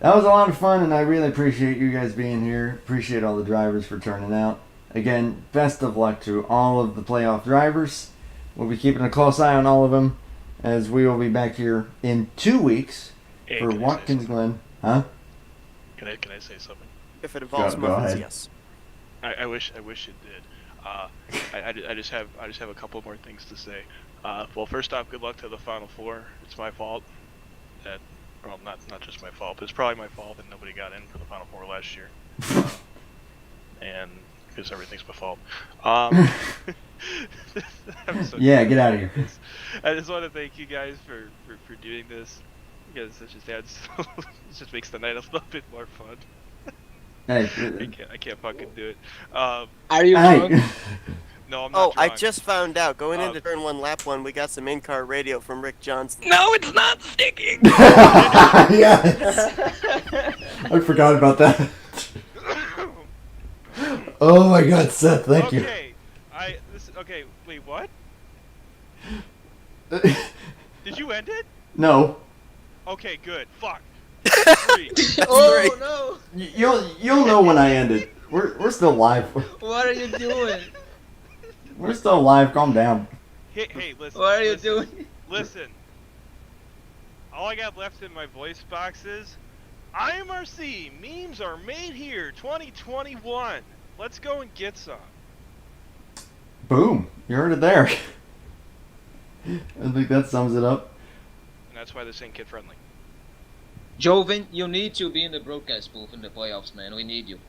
was a lot of fun, and I really appreciate you guys being here. Appreciate all the drivers for turning out. Again, best of luck to all of the playoff drivers. We'll be keeping a close eye on all of them, as we will be back here in 2 weeks Hey, for can I say Watkins something? Glen. Huh? Can I say something? If it involves Go muffins, ahead. yes. I wish it did. I just have a couple more things to say. Well, first off, good luck to the Final Four. It's my fault that, well, not just my fault, but it's probably my fault that nobody got in for the Final Four last year. And because everything's my fault. I'm so Yeah, get out of here. I just want to thank you guys for doing this, because it just makes the night a little bit more fun. Hey, I can't fucking do it. Are you hey. drunk? No, I'm not Oh, I drunk. just found out. Going into turn 1, lap 1, we got some in-car radio from Rick Johnson. No, it's not sticking. Yes. I forgot about that. Oh my God, Seth, thank you. Okay, wait, what? Did you end it? No. Okay, good. Fuck. 3. Oh no! You'll know when I end it. We're still live. What are you doing? We're still live. Calm down. Hey, listen. What are you listen, doing? Listen. All I got left in my voice box is IMRC memes are made here 2021. Let's go and get some. Boom. You heard it there. I think that sums it up. And that's why this ain't kid friendly. Joven, you need to be in the broadcast booth in the playoffs, man. We need you.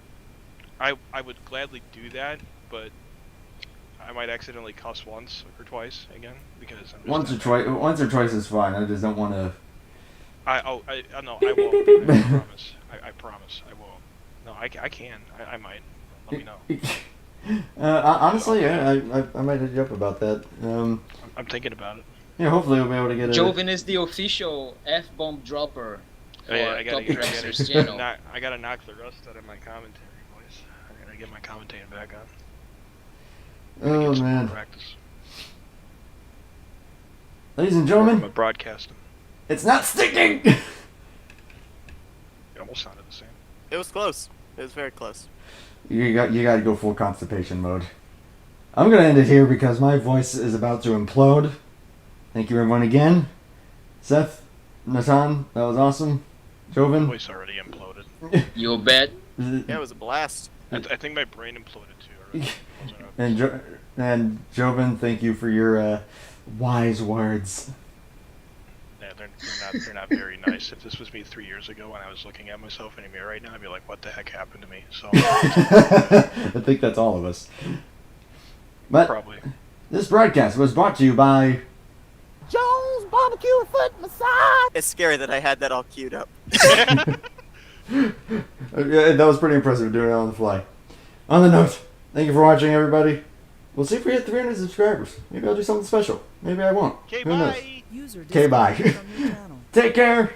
I would gladly do that, but I might accidentally cuss once or twice again because I'm just Once or twice is fine. I just don't want to. No, I won't. I promise. I promise I won't. No, I can. I might. Let me know. Honestly, yeah, I might hit you up about that. I'm thinking about it. Yeah, hopefully we'll be able to get Joven is the official F-bomb dropper for I Top Drivers channel. I gotta knock the rust out of my commentary voice. I gotta get my commentating back on. Oh Get some more man, practice. ladies and I'm gentlemen, broadcasting. it's not sticking. It almost sounded the same. It was close. It was very close. You got to go full constipation mode. I'm gonna end it here because my voice is about to implode. Thank you everyone again. Seth, Nathan, that was awesome. Joven. Voice already imploded. You bet. Yeah, it was a blast. I think my brain imploded too already. And Joven, thank you for your wise words. Yeah, they're not very nice. If this was me 3 years ago when I was looking at myself in a mirror right now, I'd be like, what the heck happened to me? So I think that's all of us. But probably. This broadcast was brought to you by Jones Barbecue Foot Massage. It's scary that I had that all queued up. Yeah, that was pretty impressive doing it on the fly. On the note, thank you for watching, everybody. We'll see if we hit 300 subscribers. Maybe I'll do something special. Maybe I won't. Okay, Who knows? bye. User Okay, bye. disconnected from your channel. Take care.